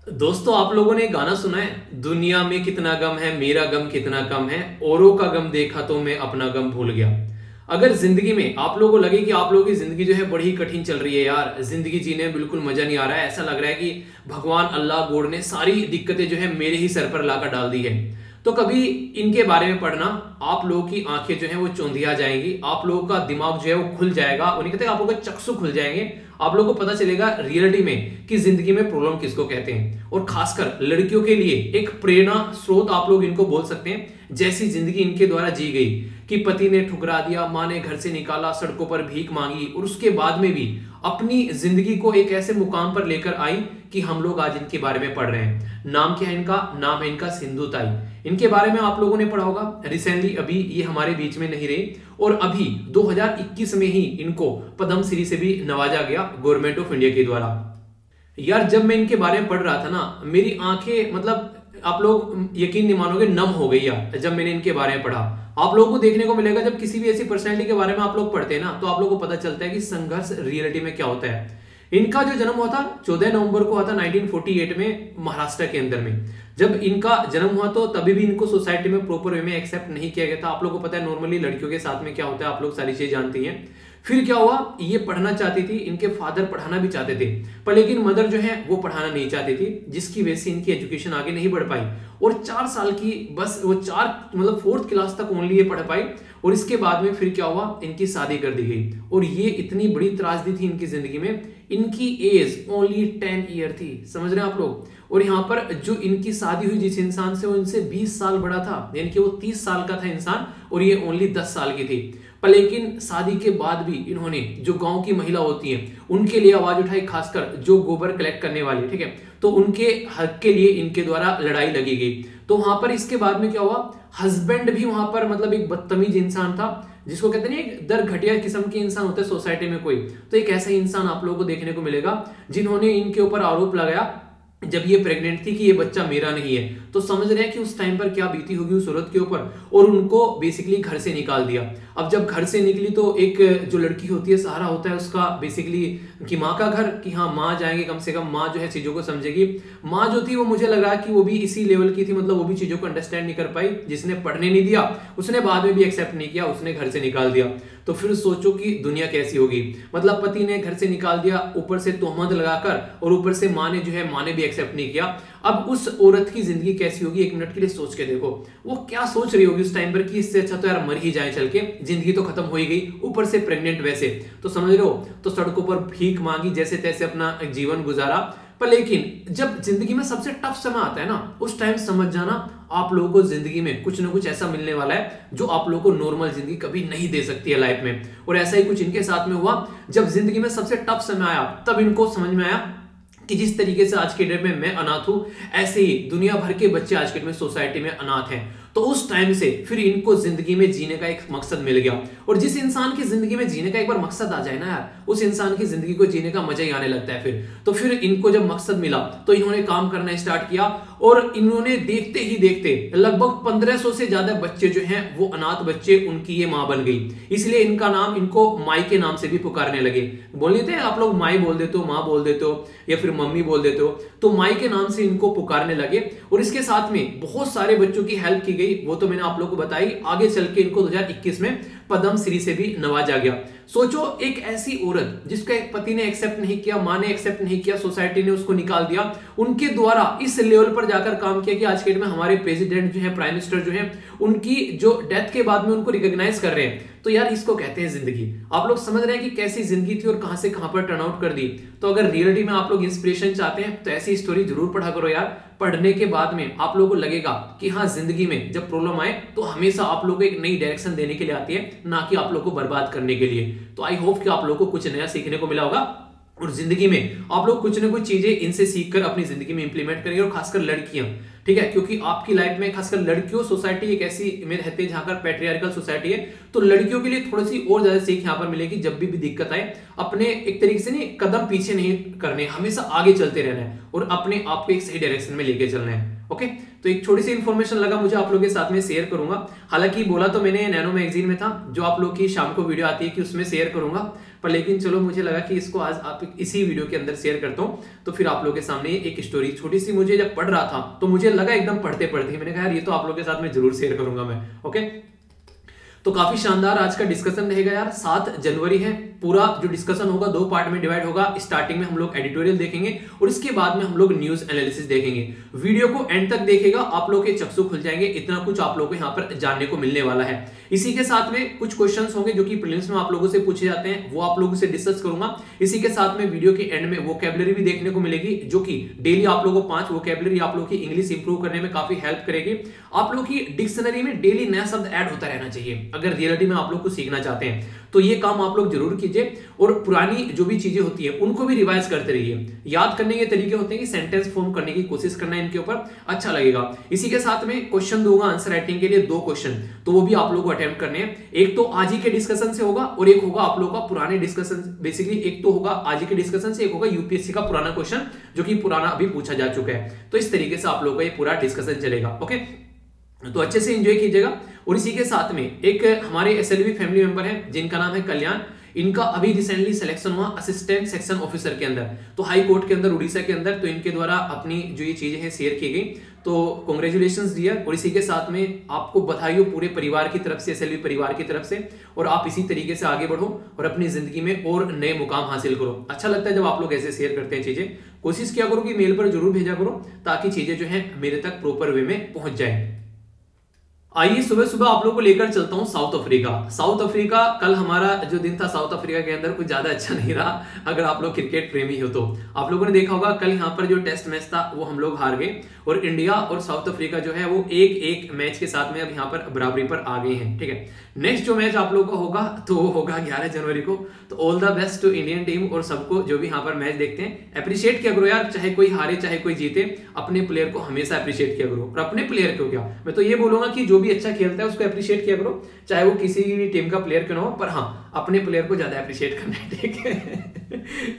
दोस्तों, आप लोगों ने गाना सुना है, दुनिया में कितना गम है, मेरा गम कितना कम है, औरों का गम देखा तो मैं अपना गम भूल गया। अगर जिंदगी में आप लोगों को लगे कि आप लोगों की जिंदगी जो है बड़ी कठिन चल रही है यार, जिंदगी जीने में बिल्कुल मजा नहीं आ रहा है, ऐसा लग रहा है कि भगवान अल्लाह गॉड ने सारी दिक्कतें जो है मेरे ही सर पर लाकर डाल दी है, तो कभी इनके बारे में पढ़ना, आप लोगों की आंखें जो है वो चौंधिया जाएंगी, आप लोगों का दिमाग जो है वो खुल जाएगा, उन्हें कहते हैं आप लोगों के चक्षु खुल जाएंगे। आप लोगों को पता चलेगा रियलिटी में कि जिंदगी में प्रॉब्लम किसको कहते हैं, और खासकर लड़कियों के लिए एक प्रेरणा स्रोत आप लोग इनको बोल सकते हैं। जैसी जिंदगी इनके द्वारा जी गई कि पति ने ठुकरा दिया, मां ने घर से निकाला, सड़कों पर भीख मांगी, और उसके बाद में भी अपनी जिंदगी को एक ऐसे मुकाम पर लेकर आई कि हम लोग आज इनके बारे में पढ़ रहे हैं। नाम क्या है इनका? नाम है इनका सिंधु ताई। इनके बारे में आप लोगों ने पढ़ा होगा, रिसेंटली अभी ये हमारे बीच में नहीं रही, और अभी 2021 में ही इनको पद्मश्री से भी नवाजा गया गवर्नमेंट ऑफ इंडिया के द्वारा। यार जब मैं इनके बारे में पढ़ रहा था ना, मेरी आंखें मतलब आप लोग यकीन नहीं मानोगे, नम हो गई यार जब मैंने इनके बारे में पढ़ा। आप लोगों को देखने को मिलेगा जब किसी भी ऐसी पर्सनैलिटी के बारे में आप लोग पढ़ते हैं ना, तो आप लोगों को पता चलता है कि संघर्ष रियलिटी में क्या होता है। इनका जो जन्म हुआ था 14 नवंबर को हुआ था 1948 में, महाराष्ट्र के अंदर में। जब इनका जन्म हुआ तो तभी भी इनको सोसाइटी में प्रॉपर वे में एक्सेप्ट नहीं किया गया था। आप लोगों को पता है नॉर्मली लड़कियों के साथ में क्या होता है, आप लोग सारी चीजें जानती हैं। फिर क्या हुआ, ये पढ़ना चाहती थी, इनके फादर पढ़ाना भी चाहते थे, पर लेकिन मदर जो है वो पढ़ाना नहीं चाहती थी, जिसकी वजह से इनकी एजुकेशन आगे नहीं बढ़ पाई। और 4 साल की बस वो 4 मतलब 4th क्लास तक ओनली ये पढ़ पाई, और इसके बाद में फिर क्या हुआ, इनकी शादी कर दी गई। और ये इतनी बड़ी त्रासदी थी इनकी जिंदगी में, इनकी एज ओनली 10 ईयर थी, समझ रहे हैं आप लोग। और यहाँ पर जो इनकी शादी हुई जिस इंसान से, वो इनसे 20 साल बड़ा था, यानी कि वो 30 साल का था इंसान, और ये ओनली 10 साल की थी। पर लेकिन शादी के बाद भी इन्होंने जो गांव की महिला होती हैं उनके लिए आवाज उठाई, खासकर जो गोबर कलेक्ट करने वाली, ठीक है, तो उनके हक के लिए इनके द्वारा लड़ाई लगी गई। तो वहां पर इसके बाद में क्या हुआ, हस्बैंड भी वहां पर मतलब एक बदतमीज इंसान था, जिसको कहते हैं एक दर घटिया किस्म के इंसान होते हैं सोसाइटी में कोई, तो एक ऐसा इंसान आप लोगों को देखने को मिलेगा जिन्होंने इनके ऊपर आरोप लगाया जब ये प्रेग्नेंट थी कि ये बच्चा मेरा नहीं है। तो समझ रहे हैं कि उस टाइम पर क्या बीती होगी उस औरत के ऊपर, और उनको बेसिकली घर से निकाल दिया। अब जब घर से निकली तो एक जो लड़की होती है सहारा होता है उसका बेसिकली कि माँ का घर, कि हाँ माँ जाएंगे, कम से कम माँ जो है चीजों को समझेगी। माँ जो थी वो मुझे लग रहा कि वो भी इसी लेवल की थी, मतलब वो भी चीजों को अंडरस्टैंड नहीं कर पाई। जिसने पढ़ने नहीं दिया उसने बाद में भी एक्सेप्ट नहीं किया, उसने घर से निकाल दिया। तो फिर सोचो कि दुनिया कैसी होगी, मतलब पति ने घर से निकाल दिया, ऊपर से तोहमत लगाकर, और ऊपर से माँ ने जो है माँ ने भी एक्सेप्ट नहीं किया। अब उस औरत की जिंदगी कैसी होगी, एक मिनट के लिए सोच के देखो, वो क्या सोच रही होगी उस टाइम पर कि इससे अच्छा तो यार मर ही जाए चल के, जिंदगी तो खत्म हो ही गई, ऊपर से प्रेग्नेंट वैसे, तो समझ रहे हो। तो सड़कों पर भीख मांगी, जैसे तैसे अपना जीवन गुजारा। पर लेकिन जब जिंदगी में सबसे टफ समय आता है ना, उस टाइम समझ जाना आप लोगों को जिंदगी में कुछ ना कुछ ऐसा मिलने वाला है जो आप लोगों को नॉर्मल जिंदगी कभी नहीं दे सकती है लाइफ में। और ऐसा ही कुछ इनके साथ में हुआ, जब जिंदगी में सबसे टफ समय आया तब इनको समझ में आया कि जिस तरीके से आज के डेट में मैं अनाथ हूं, ऐसे ही दुनिया भर के बच्चे आज के डेट में सोसाइटी में अनाथ हैं। तो उस टाइम से फिर इनको जिंदगी में जीने का एक मकसद मिल गया। और जिस इंसान की जिंदगी में जीने का एक बार मकसद आ जाए ना यार, उस इंसान की जिंदगी को जीने का मजा ही आने लगता है फिर। तो फिर इनको जब मकसद मिला तो इन्होंने काम करना स्टार्ट किया, और इन्होंने देखते ही देखते लगभग 1500 से ज्यादा बच्चे जो हैं वो अनाथ बच्चे, उनकी ये मां बन गई। इसलिए इनका नाम, इनको माई के नाम से भी पुकारने लगे। बोल देते हैं आप लोग, माई बोल देते हो, माँ बोल देते हो, या फिर मम्मी बोल देते हो, तो माई के नाम से इनको पुकारने लगे। और इसके साथ में बहुत सारे बच्चों की हेल्प की गई, वो तो मैंने आप लोगों को बताई। आगे चल के इनको 2021 में पद्मश्री से भी नवाजा गया। सोचो, एक ऐसी औरत जिसका एक पति ने एक्सेप्ट नहीं किया, मां ने एक्सेप्ट नहीं किया, सोसाइटी ने उसको निकाल दिया, उनके द्वारा इस लेवल पर जाकर काम किया कि आज के डेट में हमारे प्रेसिडेंट जो है, प्राइम मिनिस्टर जो है, उनकी जो डेथ के बाद में उनको रिकॉग्नाइज कर रहे हैं। तो यार इसको कहते हैं जिंदगी। आप लोग समझ रहे हैं कि कैसी जिंदगी थी और कहां से कहां पर टर्न आउट कर दी। तो अगर रियलिटी में आप लोग इंस्पिरेशन चाहते हैं तो ऐसी स्टोरी जरूर पढ़ा करो यार। पढ़ने के बाद में आप लोगों को लगेगा कि हाँ, जिंदगी में जब प्रॉब्लम आए तो हमेशा आप लोगों को एक नई डायरेक्शन देने के लिए आती है, ना कि आप लोगों को बर्बाद करने के लिए। तो आई होप कि आप लोगों को कुछ नया सीखने को मिला होगा, और जिंदगी में आप लोग कुछ ना कुछ चीजें इनसे सीखकर अपनी जिंदगी में इंप्लीमेंट करेंगे। और खासकर लड़कियां, ठीक है, क्योंकि आपकी लाइफ में खासकर लड़कियों सोसाइटी एक ऐसी में रहती है जहां पर पैट्रियार्कल सोसाइटी है, तो लड़कियों के लिए थोड़ी सी और ज्यादा सीख यहां पर मिलेगी। जब भी दिक्कत आए, अपने एक तरीके से नहीं कदम पीछे नहीं करने, हमेशा आगे चलते रहना है और अपने आप को एक सही डायरेक्शन में लेके चलना है। ओके, तो एक छोटी सी इन्फॉर्मेशन लगा मुझे आप लोगों के साथ में शेयर करूंगा। हालांकि बोला तो मैंने नैनो मैगजीन में था, जो आप लोग की शाम को वीडियो आती है कि उसमें शेयर करूंगा, पर लेकिन चलो मुझे लगा कि इसको आज आप इसी वीडियो के अंदर शेयर करता हूं। तो फिर आप लोगों के सामने एक स्टोरी छोटी सी मुझे जब पढ़ रहा था तो मुझे लगा एकदम पढ़ते पढ़ते मैंने कहा यार ये तो आप लोगों के साथ में जरूर शेयर करूंगा मैं। ओके, तो काफी शानदार आज का डिस्कशन रहेगा यार। 7 जनवरी है, पूरा जो डिस्कशन होगा 2 पार्ट में डिवाइड होगा। स्टार्टिंग में हम लोग एडिटोरियल देखेंगे और इसके बाद में हम लोग न्यूज एनालिसिस देखेंगे। वीडियो को एंड तक देखेगा, आप लोग के चक्षु खुल जाएंगे, इतना कुछ आप लोगों को यहाँ पर जानने को मिलने वाला है। इसी के साथ में कुछ क्वेश्चंस होंगे जो कि प्रीलिम्स में आप लोगों से पूछे जाते हैं, वो आप लोगों से डिस्कस करूंगा। इसी के साथ में वीडियो के एंड में वोकैबुलरी भी देखने को मिलेगी, जो कि डेली आप लोगों को 5 वोकैबुलरी आप लोगों की इंग्लिश इंप्रूव करने में काफी हेल्प करेगी। आप लोग की डिक्शनरी में डेली नया शब्द ऐड होता रहना चाहिए अगर रियलिटी में आप लोग को सीखना चाहते हैं, तो ये काम आप लोग जरूर कीजिए। और पुरानी जो भी चीजें होती है उनको भी रिवाइज करते रहिए। याद करने के तरीके होते हैं कि सेंटेंस फॉर्म करने की कोशिश करना, इनके ऊपर अच्छा लगेगा। इसी के साथ में क्वेश्चन दूंगा आंसर राइटिंग के लिए 2 क्वेश्चन, तो वो भी आप लोगों को अटेम्प्ट करने हैं। एक तो आज ही के डिस्कशन से होगा और एक होगा आप लोगों का पुराने डिस्कशन। बेसिकली एक तो होगा आज ही के डिस्कशन से, एक होगा यूपीएससी का पुराना क्वेश्चन जो कि पुराना अभी पूछा जा चुका है। तो इस तरीके से आप लोगों का ये पूरा डिस्कशन चलेगा। ओके, तो अच्छे से एंजॉय कीजिएगा। और इसी के साथ में एक हमारे एसएलवी फैमिली मेंबर हैं जिनका नाम है कल्याण। इनका अभी रिसेंटली सिलेक्शन हुआ असिस्टेंट सेक्शन ऑफिसर के अंदर, तो हाई कोर्ट के अंदर उड़ीसा के अंदर। तो इनके द्वारा अपनी जो ये चीजें हैं शेयर की गई, तो कांग्रेचुलेशंस डियर। और इसी के साथ में आपको बधाई हो पूरे परिवार की तरफ से, एसएलवी परिवार की तरफ से। और आप इसी तरीके से आगे बढ़ो और अपनी जिंदगी में और नए मुकाम हासिल करो। अच्छा लगता है जब आप लोग ऐसे शेयर करते हैं चीजें। कोशिश किया करो कि मेल पर जरूर भेजा करो ताकि चीजें जो है मेरे तक प्रॉपर वे में पहुंच जाए। आइए सुबह सुबह आप लोगों को लेकर चलता हूं साउथ अफ्रीका। साउथ अफ्रीका, कल हमारा जो दिन था साउथ अफ्रीका के अंदर कुछ ज्यादा अच्छा नहीं रहा। अगर आप लोग क्रिकेट प्रेमी हो तो आप लोगों ने देखा होगा कल यहाँ पर जो टेस्ट मैच था वो हम लोग हार गए और इंडिया और साउथ अफ्रीका जो है वो एक मैच के साथ में अब यहाँ पर बराबरी पर आ गए हैं। ठीक है, नेक्स्ट जो मैच आप लोगों का होगा तो वो होगा 11 जनवरी को। तो all the best to Indian team और सबको जो भी यहाँ पर मैच देखते हैं। अप्रिशिएट किया करो यार, चाहे कोई हारे चाहे कोई जीते, अपने प्लेयर को हमेशा अप्रिशिएट किया करो। और अपने प्लेयर को क्या, मैं तो ये बोलूंगा कि जो भी अच्छा खेलता है उसको अप्रिशिएट किया करो, चाहे वो किसी भी टीम का प्लेयर क्यों ना हो, पर हाँ अपने प्लेयर को ज्यादा अप्रिशिएट करना है। ठीक है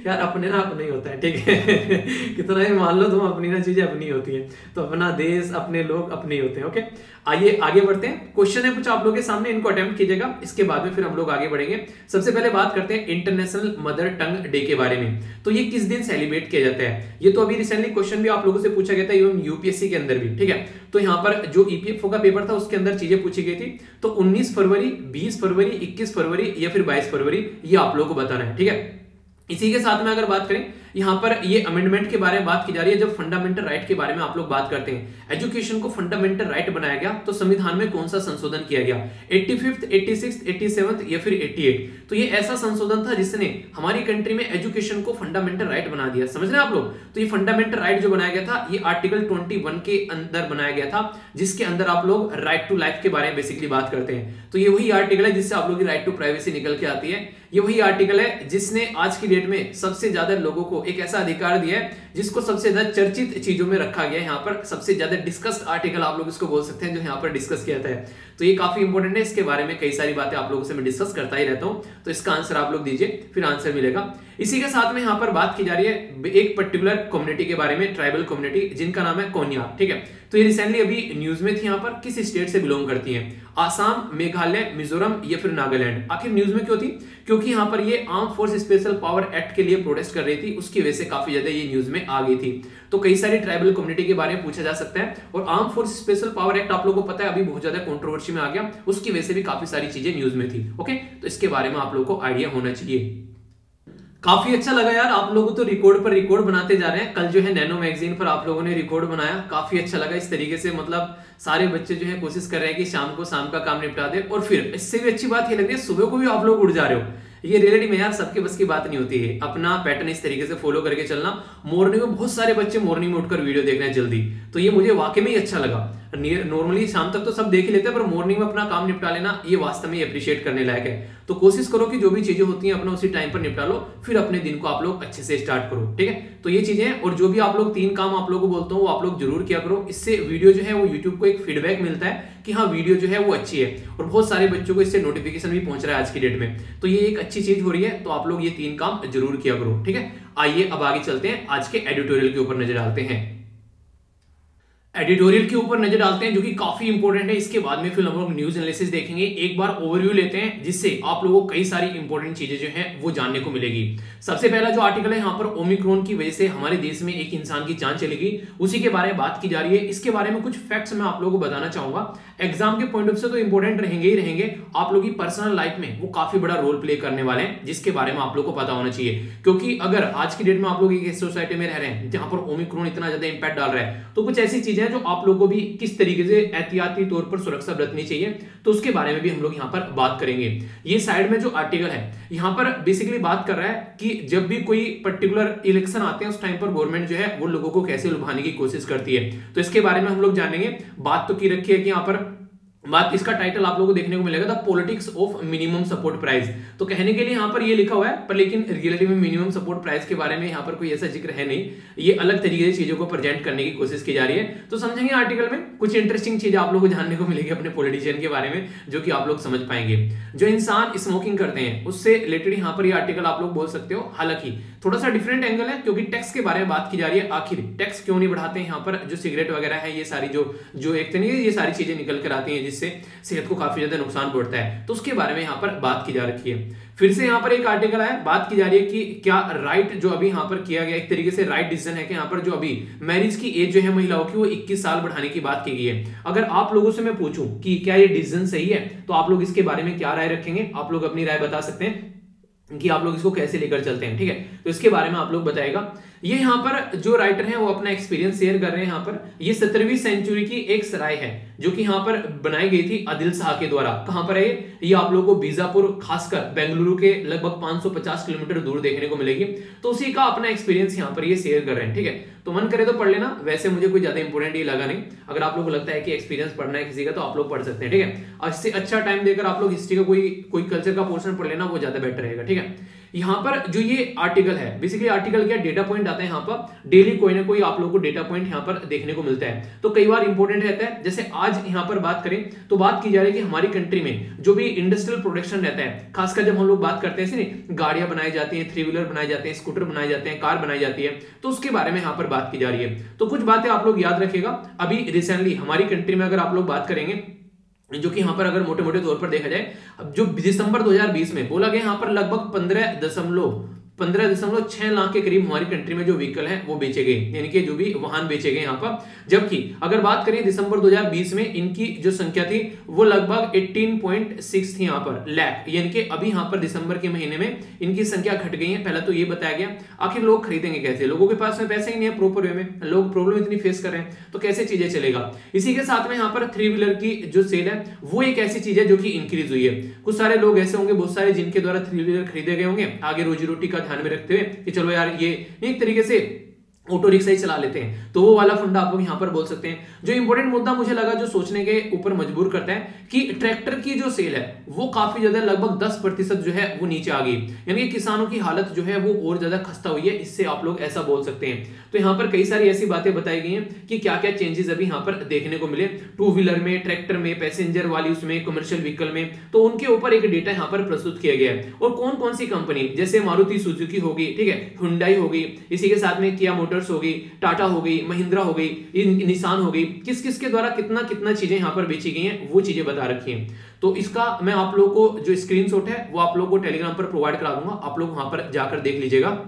यार, अपने ना अपने ही होता है। ठीक है कितना ही मान लो तुम, अपनी ना चीजें अपनी होती है। तो अपना देश, अपने लोग अपने ही होते हैं। ओके, आइए आगे बढ़ते हैं। क्वेश्चन है कुछ आप लोगों के सामने, इनको अटेम्प्ट कीजिएगा। इसके बाद में फिर हम लोग आगे बढ़ेंगे। सबसे पहले बात करते हैं इंटरनेशनल मदर टंग डे के बारे में। तो ये किस दिन सेलिब्रेट किया जाता है? ये तो अभी रिसेंटली क्वेश्चन भी आप लोगों से पूछा गया था, इवन यूपीएससी के अंदर भी। ठीक है, तो यहाँ पर जो ईपीएफओ का पेपर था उसके अंदर चीजें पूछी गई थी। तो 19 फरवरी, 20 फरवरी, 21 फरवरी या फिर 22 फरवरी, ये आप लोगों को बताना है। ठीक है, इसी के साथ में अगर बात करें यहाँ पर ये अमेंडमेंट के बारे में बात की जा रही है। जब फंडामेंटल राइट के बारे में आप लोग बात करते हैं, एजुकेशन को फंडामेंटल राइट बनाया गया, तो संविधान में कौन सा संशोधन किया गया? 85th, 86th, 87th या फिर 88? तो ये ऐसा संशोधन था जिसने हमारी कंट्री में एजुकेशन को फंडामेंटल राइट बना दिया। समझ रहे हैं आप लोग? तो ये फंडामेंटल राइट जो बनाया गया था, ये आर्टिकल 21 के अंदर बनाया गया था, जिसके अंदर आप लोग राइट टू लाइफ के बारे में बेसिकली बात करते हैं। तो ये वही आर्टिकल है जिससे आप लोग की राइट टू प्राइवेसी निकल के आती है। ये वही आर्टिकल है जिसने आज की डेट में सबसे ज्यादा लोगों को एक ऐसा अधिकार दिया है जिसको सबसे ज्यादा चर्चित चीजों में रखा गया है। यहाँ पर सबसे ज्यादा डिस्कस्ड आर्टिकल आप लोग इसको बोल सकते हैं जो यहाँ पर डिस्कस किया जाता है। तो ये काफी इंपॉर्टेंट है, इसके बारे में कई सारी बातें आप लोगों से मैं डिस्कस करता ही रहता हूं। तो इसका आंसर आप लोग दीजिए, फिर आंसर मिलेगा। इसी के साथ में यहाँ पर बात की जा रही है एक पर्टिकुलर कम्युनिटी के बारे में, ट्राइबल कम्युनिटी, जिनका नाम है कोन्याक। ठीक है, तो ये रिसेंटली अभी न्यूज में थी। यहाँ पर किस स्टेट से बिलोंग करती हैं? आसाम, मेघालय, मिजोरम या फिर नागालैंड? आखिर न्यूज में क्यों थी? क्योंकि यहाँ पर ये arm force special power act के लिए प्रोटेस्ट कर रही थी, उसकी वजह से काफी ज्यादा ये न्यूज में आ गई थी। तो कई सारी ट्राइबल कम्युनिटी के बारे में पूछा जा सकता है। और arm force special power act आप लोगों को पता है अभी बहुत ज्यादा कंट्रोवर्सी में आ गया, उसकी वजह से भी काफी सारी चीजें न्यूज में थी। ओके, तो इसके बारे में आप लोगों को आइडिया होना चाहिए। काफी अच्छा लगा यार, आप लोगों तो रिकॉर्ड पर रिकॉर्ड बनाते जा रहे हैं। कल जो है नैनो मैगजीन पर आप लोगों ने रिकॉर्ड बनाया, काफी अच्छा लगा। इस तरीके से मतलब सारे बच्चे जो है कोशिश कर रहे हैं कि शाम को शाम का काम निपटा दे। और फिर इससे भी अच्छी बात ये लग रही है सुबह को भी आप लोग उठ जा रहे हो। ये रियलिटी में यार सबके बस की बात नहीं होती है। अपना पैटर्न इस तरीके से फॉलो करके चलना। मॉर्निंग में बहुत सारे बच्चे मॉर्निंग में उठकर वीडियो देख रहे हैं जल्दी, तो ये मुझे वाकई में ही अच्छा लगा। नॉर्मली शाम तक तो सब देख ही लेते हैं, पर मॉर्निंग में अपना काम निपटा लेना ये वास्तव में अप्रिशिएट करने लायक है। तो कोशिश करो कि जो भी चीजें होती हैं अपना उसी टाइम पर निपटा लो, फिर अपने दिन को आप लोग अच्छे से स्टार्ट करो। ठीक है, तो ये चीजें हैं। और जो भी आप लोग 3 काम आप लोगों को बोलता हूँ वो आप लोग जरूर किया करो। इससे वीडियो जो है वो यूट्यूब को एक फीडबैक मिलता है कि हाँ वीडियो जो है वो अच्छी है, और बहुत सारे बच्चों को इससे नोटिफिकेशन भी पहुंच रहा है आज की डेट में। तो ये एक अच्छी चीज हो रही है। तो आप लोग ये 3 काम जरूर किया करो। ठीक है, आइए अब आगे चलते हैं, आज के एडिटोरियल के ऊपर नजर डालते हैं। एडिटोरियल के ऊपर नजर डालते हैं जो कि काफी इंपॉर्टेंट है। इसके बाद में फिर हम लोग न्यूज एनालिसिस देखेंगे, एक बार ओवरव्यू लेते हैं जिससे आप लोगों को कई सारी इंपॉर्टेंट चीजें जो है वो जानने को मिलेगी। सबसे पहला जो आर्टिकल है यहाँ पर ओमिक्रॉन की वजह से हमारे देश में एक इंसान की जान चलेगी, उसी के बारे में बात की जा रही है। इसके बारे में कुछ फैक्ट्स मैं आप लोगों को बताना चाहूंगा। एग्जाम के पॉइंट ऑफ से तो इंपॉर्टेंट रहेंगे ही रहेंगे, आप लोगों की पर्सनल लाइफ में वो काफी बड़ा रोल प्ले करने वाले हैं, जिसके बारे में आप लोग को पता होना चाहिए। क्योंकि अगर आज की डेट में आप लोग एक सोसाइटी में रह रहे हैं जहां पर ओमिक्रॉन इतना ज्यादा इंपैक्ट डाल रहा है, तो कुछ ऐसी चीजें हैं जो आप लोगों को भी किस तरीके से एहतियाती तौर पर सुरक्षा बरतनी चाहिए, तो उसके बारे में भी हम लोग यहां पर बात करेंगे। ये साइड में जो आर्टिकल है यहां पर बेसिकली बात कर रहा है कि जब भी कोई पर्टिकुलर इलेक्शन आते हैं उस टाइम पर गवर्नमेंट जो है वो लोगों को कैसे लुभाने की कोशिश करती है, तो इसके बारे में हम लोग जानेंगे। बात तो की रखी है कि यहां पर बात, इसका टाइटल आप लोगों को देखने को मिलेगा the politics of minimum support price. तो कहने के लिए यहां पर ये लिखा हुआ है, पर लेकिन रियलिटी में मिनिमम सपोर्ट प्राइस के बारे में यहां पर कोई ऐसा जिक्र है नहीं। ये अलग तरीके से चीजों को प्रेजेंट करने की कोशिश की जा रही है। तो समझेंगे आर्टिकल में कुछ इंटरेस्टिंग चीज आप लोगों को जानने को मिलेगी अपने पॉलिटिशियन के बारे में, जो कि आप लोग समझ पाएंगे। जो इंसान स्मोकिंग करते हैं उससे रिलेटेड यहाँ पर ये आर्टिकल आप लोग बोल सकते हो। हालांकि थोड़ा सा डिफरेंट एंगल है, क्योंकि टैक्स के बारे में बात की जा रही है। आखिर टैक्स क्यों नहीं बढ़ाते हैं यहाँ पर, जो सिगरेट वगैरह है, ये सारी जो एक तरीके ये सारी चीजें निकल कर आती हैं जिससे सेहत को काफी ज्यादा नुकसान पहुंचता है, तो उसके बारे में यहाँ पर बात की जा रखी है। फिर से यहाँ पर एक आर्टिकल है, बात की जा रही है कि क्या राइट जो अभी यहाँ पर किया गया एक तरीके से राइट डिसीजन है कि यहाँ पर जो अभी मैरिज की एज जो है महिलाओं की वो 21 साल बढ़ाने की बात की गई है। अगर आप लोगों से मैं पूछूं कि क्या ये डिसीजन सही है, तो आप लोग इसके बारे में क्या राय रखेंगे? आप लोग अपनी राय बता सकते हैं कि आप लोग इसको कैसे लेकर चलते हैं, ठीक है? तो इसके बारे में आप लोग बताएगा। ये यहाँ पर जो राइटर हैं वो अपना एक्सपीरियंस शेयर कर रहे हैं। यहाँ पर ये 17वीं सेंचुरी की एक सराय है जो कि यहाँ पर बनाई गई थी आदिल शाह के द्वारा। कहां पर है ये आप लोगों को बीजापुर, खासकर बेंगलुरु के लगभग 550 किलोमीटर दूर देखने को मिलेगी। तो उसी का अपना एक्सपीरियंस यहाँ पर ये शेयर कर रहे हैं, ठीक है? तो मन करे तो पढ़ लेना, वैसे मुझे कोई ज्यादा इंपॉर्टेंट ये लगा नहीं। अगर आप लोगों को लगता है कि एक्सपीरियंस पढ़ना है किसी का, तो आप लोग पढ़ सकते हैं, ठीक है? इससे अच्छा टाइम देकर आप लोग हिस्ट्री का कोई कल्चर का पोर्शन पढ़ लेना, वो ज्यादा बेटर रहेगा, ठीक है? यहाँ पर जो ये आर्टिकल है, बेसिकली आर्टिकल क्या डेटा पॉइंट आता है यहाँ पर, डेली कोई ना कोई आप लोगों को डेटा पॉइंट यहाँ पर देखने को मिलता है। तो कई बार इंपॉर्टेंट रहता है। जैसे आज यहाँ पर बात करें तो बात की जा रही है कि हमारी कंट्री में जो भी इंडस्ट्रियल प्रोडक्शन रहता है, खासकर जब हम लोग बात करते हैं गाड़ियां बनाई जाती हैं, 3 व्हीलर बनाए जाते हैं, स्कूटर बनाए जाते हैं, कार बनाई जाती है, तो उसके बारे में यहाँ पर बात की जा रही है। तो कुछ बातें आप लोग याद रखिएगा। अभी रिसेंटली हमारी कंट्री में अगर आप लोग बात करेंगे, जो कि यहाँ पर अगर मोटे मोटे तौर पर देखा जाए, अब जो दिसंबर 2020 में बोला गया यहाँ पर लगभग 15.6 लाख के करीब हमारी कंट्री में जो व्हीकल है वो बेचे गए, यानी कि जो भी वाहन बेचे गए यहाँ पर। जबकि अगर बात करें दिसंबर 2020 में इनकी जो संख्या थी वो लगभग 18.6 थी यहाँ पर लाख, यानी कि अभी यहाँ पर दिसंबर के महीने में इनकी संख्या घट गई है। पहला तो ये बताया गया, आखिर लोग खरीदेंगे कैसे? लोगों के पास में पैसे ही नहीं है प्रॉपर वे में, लोग प्रॉब्लम इतनी फेस कर रहे हैं, तो कैसे चीजें चलेगा? इसी के साथ में यहाँ पर 3 व्हीलर की जो सेल है वो एक ऐसी चीज है जो कि इंक्रीज हुई है। कुछ सारे लोग ऐसे होंगे, बहुत सारे, जिनके द्वारा 3 व्हीलर खरीदे गए होंगे आगे रोजी रोटी का ध्यान में रखते हुए कि चलो यार ये एक तरीके से ऑटो रिक्शा ही चला लेते हैं, तो वो वाला फंडा आप लोग यहां पर बोल सकते हैं। जो इंपॉर्टेंट मुद्दा मुझे लगा, जो सोचने के ऊपर मजबूर करता है, कि ट्रैक्टर की जो सेल है वो काफी ज्यादा लगभग 10% जो है वो नीचे आ गई, यानी कि किसानों की हालत जो है वो और ज्यादा खस्ता हुई है, इससे आप लोग ऐसा बोल सकते हैं। तो यहाँ पर कई सारी ऐसी बातें बताई गई हैं कि क्या क्या चेंजेस अभी यहाँ पर देखने को मिले 2 व्हीलर में, ट्रैक्टर में, पैसेंजर वाली उसमें, कमर्शियल व्हीकल में, तो उनके ऊपर एक डेटा यहाँ पर प्रस्तुत किया गया है। और कौन कौन सी कंपनी, जैसे मारुति सुजुकी होगी, ठीक है, हुंडई होगी, इसी के साथ में किया मोटर्स होगी, टाटा हो गई, महिंद्रा हो गई, निसान हो गई, किस किस के द्वारा कितना कितना चीजें यहाँ पर बेची गई हैं, वो चीजें बता रखी हैं। तो इसका मैं आप लोगों को जो स्क्रीनशॉट है वो आप लोगों को टेलीग्राम पर प्रोवाइड करा दूंगा, आप लोग वहां पर जाकर देख लीजिएगा।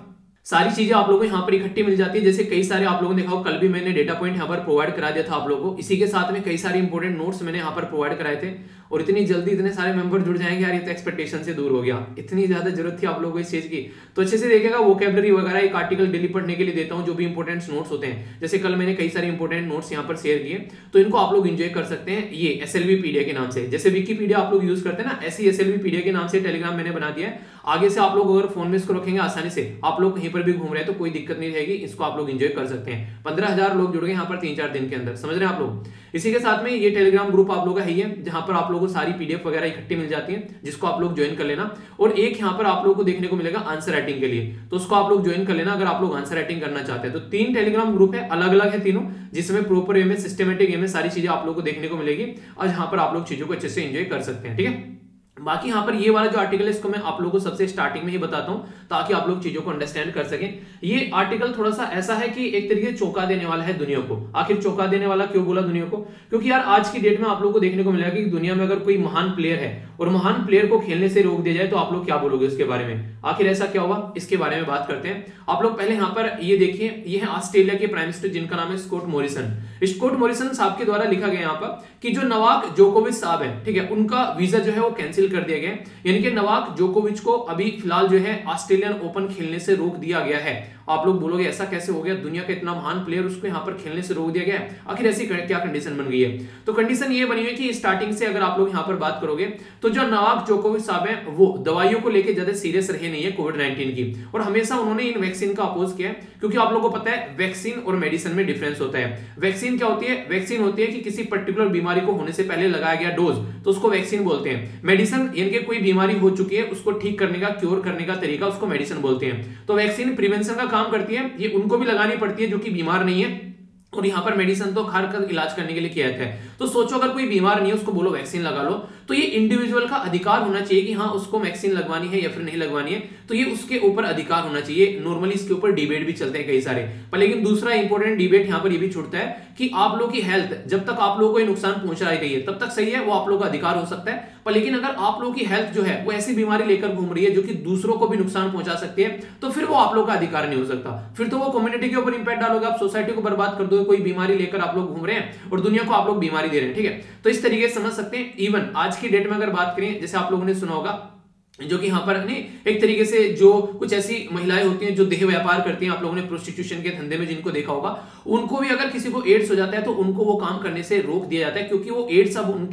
सारी चीजें आप लोगों को यहाँ पर इकट्ठी मिल जाती है। जैसे कई सारे आप लोगों ने देखा, कल भी मैंने डेटा पॉइंट यहाँ पर प्रोवाइड करा दिया था आप लोगों को। इसी के साथ में कई सारे इंपॉर्टेंट नोट्स मैंने यहाँ पर प्रोवाइड कराए थे, और इतनी जल्दी इतने सारे मेंबर जुड़ जाएंगे यार, ये तो एक्सपेक्टेशन से दूर हो गया। इतनी ज्यादा जरूरत थी आप लोगों को इस चीज की, तो अच्छे से देखिएगा। वोकैबुलरी वगैरह एक आर्टिकल डेली पढ़ने के लिए देता हूँ, जो भी इंपॉर्टेंट नोट्स होते हैं। जैसे कल मैंने कई सारे इंपॉर्टेंट नोट्स यहाँ पर शेयर किए, तो इनको आप लोग एंजॉय कर सकते हैं। ये SLVpedia के नाम से, जैसे विकीपीडिया आप लोग यूज करते हैं ना, ऐसी SLVpedia के नाम से टेलीग्राम मैंने बना दिया है। आगे से आप लोग अगर फोन में इसको रखेंगे आसानी से, आप लोग कहीं पर भी घूम रहे हैं तो कोई दिक्कत नहीं रहेगी, इसको आप लोग एंजॉय कर सकते हैं। 15,000 लोग जुड़ गए यहाँ पर 3-4 दिन के अंदर, समझ रहे हैं आप लोग। इसी के साथ में ये टेलीग्राम ग्रुप आप लोगों का है, जहां पर आप लोगों को सारी PDF वगैरह इकट्ठी मिल जाती है, जिसको आप लोग ज्वाइन कर लेना। और एक यहाँ पर आप लोगों को देखने को मिलेगा आंसर राइटिंग के लिए, तो उसको आप लोग ज्वाइन कर लेना अगर आप लोग आंसर राइटिंग करना चाहते हैं। तो 3 टेलीग्राम ग्रुप है, अलग अलग है तीनों, जिसमें प्रॉपर वे में, सिस्टमेटिक वे में सारी चीजें आप लोग को देखने को मिलेगी, और जहां पर आप लोग चीजों को अच्छे से एंजॉय कर सकते हैं, ठीक है। बाकी यहाँ पर ये वाला जो आर्टिकल है इसको मैं आप लोगों को सबसे स्टार्टिंग में ही बताता हूं ताकि आप लोग चीजों को अंडरस्टैंड कर सकें। ये आर्टिकल थोड़ा सा ऐसा है कि एक तरीके से चौंका देने वाला है दुनिया को। आखिर चौंका देने वाला क्यों बोला दुनिया को? क्योंकि यार आज की डेट में आप लोगों को देखने को मिलेगा कि दुनिया में अगर कोई महान प्लेयर है और महान प्लेयर को खेलने से रोक दिया जाए तो आप लोग क्या बोलोगे उसके बारे में? आखिर ऐसा क्या हुआ, इसके बारे में बात करते हैं। आप लोग पहले यहाँ पर ये देखिए, ये है ऑस्ट्रेलिया के प्राइम मिनिस्टर जिनका नाम है स्कॉट मॉरिसन। स्कॉट मॉरिसन साहब के द्वारा लिखा गया यहाँ पर कि जो नवाक जोकोविच साहब है, ठीक है, उनका वीजा जो है वो कैंसिल कर दिया गया है। यानी कि नवाक जोकोविच को अभी फिलहाल जो है ऑस्ट्रेलियन ओपन खेलने से रोक दिया गया है। आप लोग बोलोगे ऐसा कैसे हो गया, दुनिया का इतना महान प्लेयर उसको यहाँ पर खेलने से रोक दिया गया है, आखिर ऐसी क्या कंडीशन बन गई है? तो कंडीशन ये बनी हुई है कि स्टार्टिंग से अगर आप लोग यहाँ पर बात करोगे तो जो नवाक जोकोविच साहब हैं वो दवाइयों को लेकर ज्यादा सीरियस रहे नहीं है कोविड-19 की, और हमेशा उन्होंने इन वैक्सीन का अपोज किया है। क्योंकि आप लोगों को पता है वैक्सीन और मेडिसिन में डिफरेंस होता है। वैक्सीन क्या होती है? वैक्सीन होती है कि किसी पर्टिकुलर बीमारी को होने से पहले लगाया गया डोज, तो उसको वैक्सीन बोलते हैं। मेडिसिन यानी कि कोई बीमारी हो चुकी है उसको ठीक करने का, क्योर करने का तरीका, उसको मेडिसिन बोलते हैं। तो वैक्सीन प्रिवेंशन का काम करती है, ये उनको भी लगानी पड़ती है जो कि बीमार नहीं है, और यहाँ पर मेडिसिन तो हर का इलाज करने के लिए किया जाता है। तो सोचो अगर कोई बीमार नहीं है उसको बोलो वैक्सीन लगा लो, तो ये इंडिविजुअल का अधिकार होना चाहिए कि हाँ उसको वैक्सीन लगवानी है या फिर नहीं लगवानी है, तो ये उसके ऊपर अधिकार होना चाहिए। नॉर्मली इसके ऊपर डिबेट भी चलते हैं कई सारे, पर लेकिन दूसरा इंपॉर्टेंट डिबेट यहाँ पर ये भी छूटता है कि आप लोगों की हेल्थ जब तक आप लोगों को नुकसान पहुंचाई गई है तब तक सही है, वो आप लोगों का अधिकार हो सकता है। पर लेकिन अगर आप लोगों की हेल्थ जो है वो ऐसी बीमारी लेकर घूम रही है जो कि दूसरों को भी नुकसान पहुंचा सकती है, तो फिर वो आप लोगों का अधिकार नहीं हो सकता। फिर तो वो कम्युनिटी के ऊपर इंपैक्ट डालोगे, आप सोसाइटी को बर्बाद कर दोगे। कोई बीमारी लेकर आप लोग घूम रहे हैं और दुनिया को आप लोग बीमारी दे रहे हैं, ठीक है। तो इस तरीके से समझ सकते हैं। इवन आज की डेट में अगर बात करें, जैसे आप लोगों ने सुना होगा जो कि यहाँ पर नहीं एक तरीके से जो कुछ ऐसी महिलाएं होती हैं जो देह व्यापार करती हैं, आप लोगों ने प्रोस्टिट्यूशन के धंधे में जिनको देखा होगा, उनको भी अगर किसी को एड्स हो जाता है तो उनको वो काम करने से रोक दिया जाता है, क्योंकि वो एड्स अब उन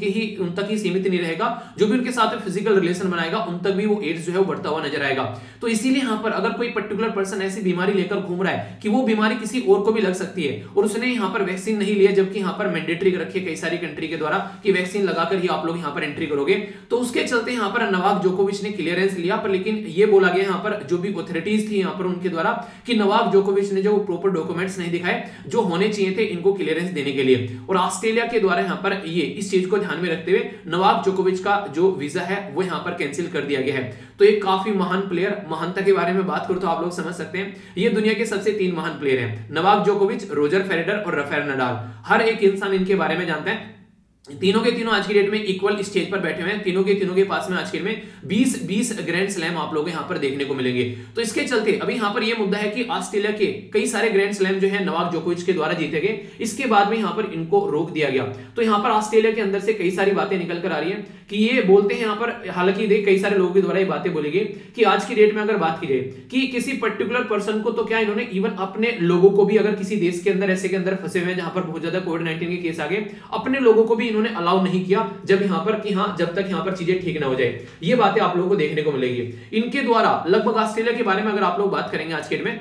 तक ही सीमित नहीं रहेगा। जो भी उनके साथ फिजिकल रिलेशन बनाएगा उन तक भी वो एड्स जो है वो बढ़ता हुआ नजर आएगा। तो इसीलिए यहाँ पर अगर कोई पर्टिकुलर पर्सन ऐसी बीमारी लेकर घूम रहा है कि वो बीमारी किसी और को भी लग सकती है और उसने यहाँ पर वैक्सीन नहीं लिया, जबकि यहाँ पर मैंडेटरी रखी है कई सारी कंट्री के द्वारा कि वैक्सीन लगाकर ही आप लोग यहाँ पर एंट्री करोगे, तो उसके चलते यहाँ पर नवाक जोकोविच ने क्लियरेंस लिया। पर लेकिन ये बोला गया यहाँ पर जो भी अथॉरिटीज थी यहाँ पर उनके द्वारा कि नवाक जोकोविच ने जो प्रॉपर डॉक्यूमेंट्स नहीं दिखाए जो होने चाहिए थे इनको क्लियरेंस देने के लिए, और ऑस्ट्रेलिया के द्वारा यहाँ पर ये इस चीज को ध्यान में रखते हुए नवाक जोकोविच का जो वीजा है वो यहाँ पर कैंसिल कर दिया गया है। तो एक काफी महान प्लेयर, महानता के बारे में बात करूं तो आप लोग समझ सकते हैं ये दुनिया के सबसे 3 महान प्लेयर हैं, नवाक जोकोविच, रोजर फेडरर और राफेल नडाल। हर एक इंसान इनके बारे में जानता है। तीनों के तीनों आज की डेट में इक्वल स्टेज पर बैठे हुए हैं। तीनों के पास में आज के डेट में 20 ग्रैंड स्लैम आप लोग यहाँ पर देखने को मिलेंगे। तो इसके चलते अभी यहाँ पर ये मुद्दा है कि ऑस्ट्रेलिया के कई सारे ग्रैंड स्लैम जो है नवाक जोकोविच के द्वारा जीते गए, इसके बाद में यहाँ पर इनको रोक दिया गया। तो यहाँ पर ऑस्ट्रेलिया के अंदर से कई सारी बातें निकल कर आ रही है कि ये बोलते हैं यहाँ पर, हालांकि देख कई सारे लोगों के द्वारा ये बातें बोली गई कि आज की डेट में अगर बात की जाए कि किसी पर्टिकुलर पर्सन को, तो क्या इन्होंने इवन अपने लोगों को भी, अगर किसी देश के अंदर ऐसे के अंदर फंसे हुए हैं जहां पर बहुत ज्यादा कोविड-19 के केस आ गए, अपने लोगों को भी इन्होंने अलाउ नहीं किया जब यहाँ पर कि हाँ जब तक यहाँ पर चीजें ठीक ना हो जाए। ये बातें आप लोगों को देखने को मिलेगी इनके द्वारा। लगभग ऑस्ट्रेलिया के बारे में अगर आप लोग बात करेंगे आज के डेट में,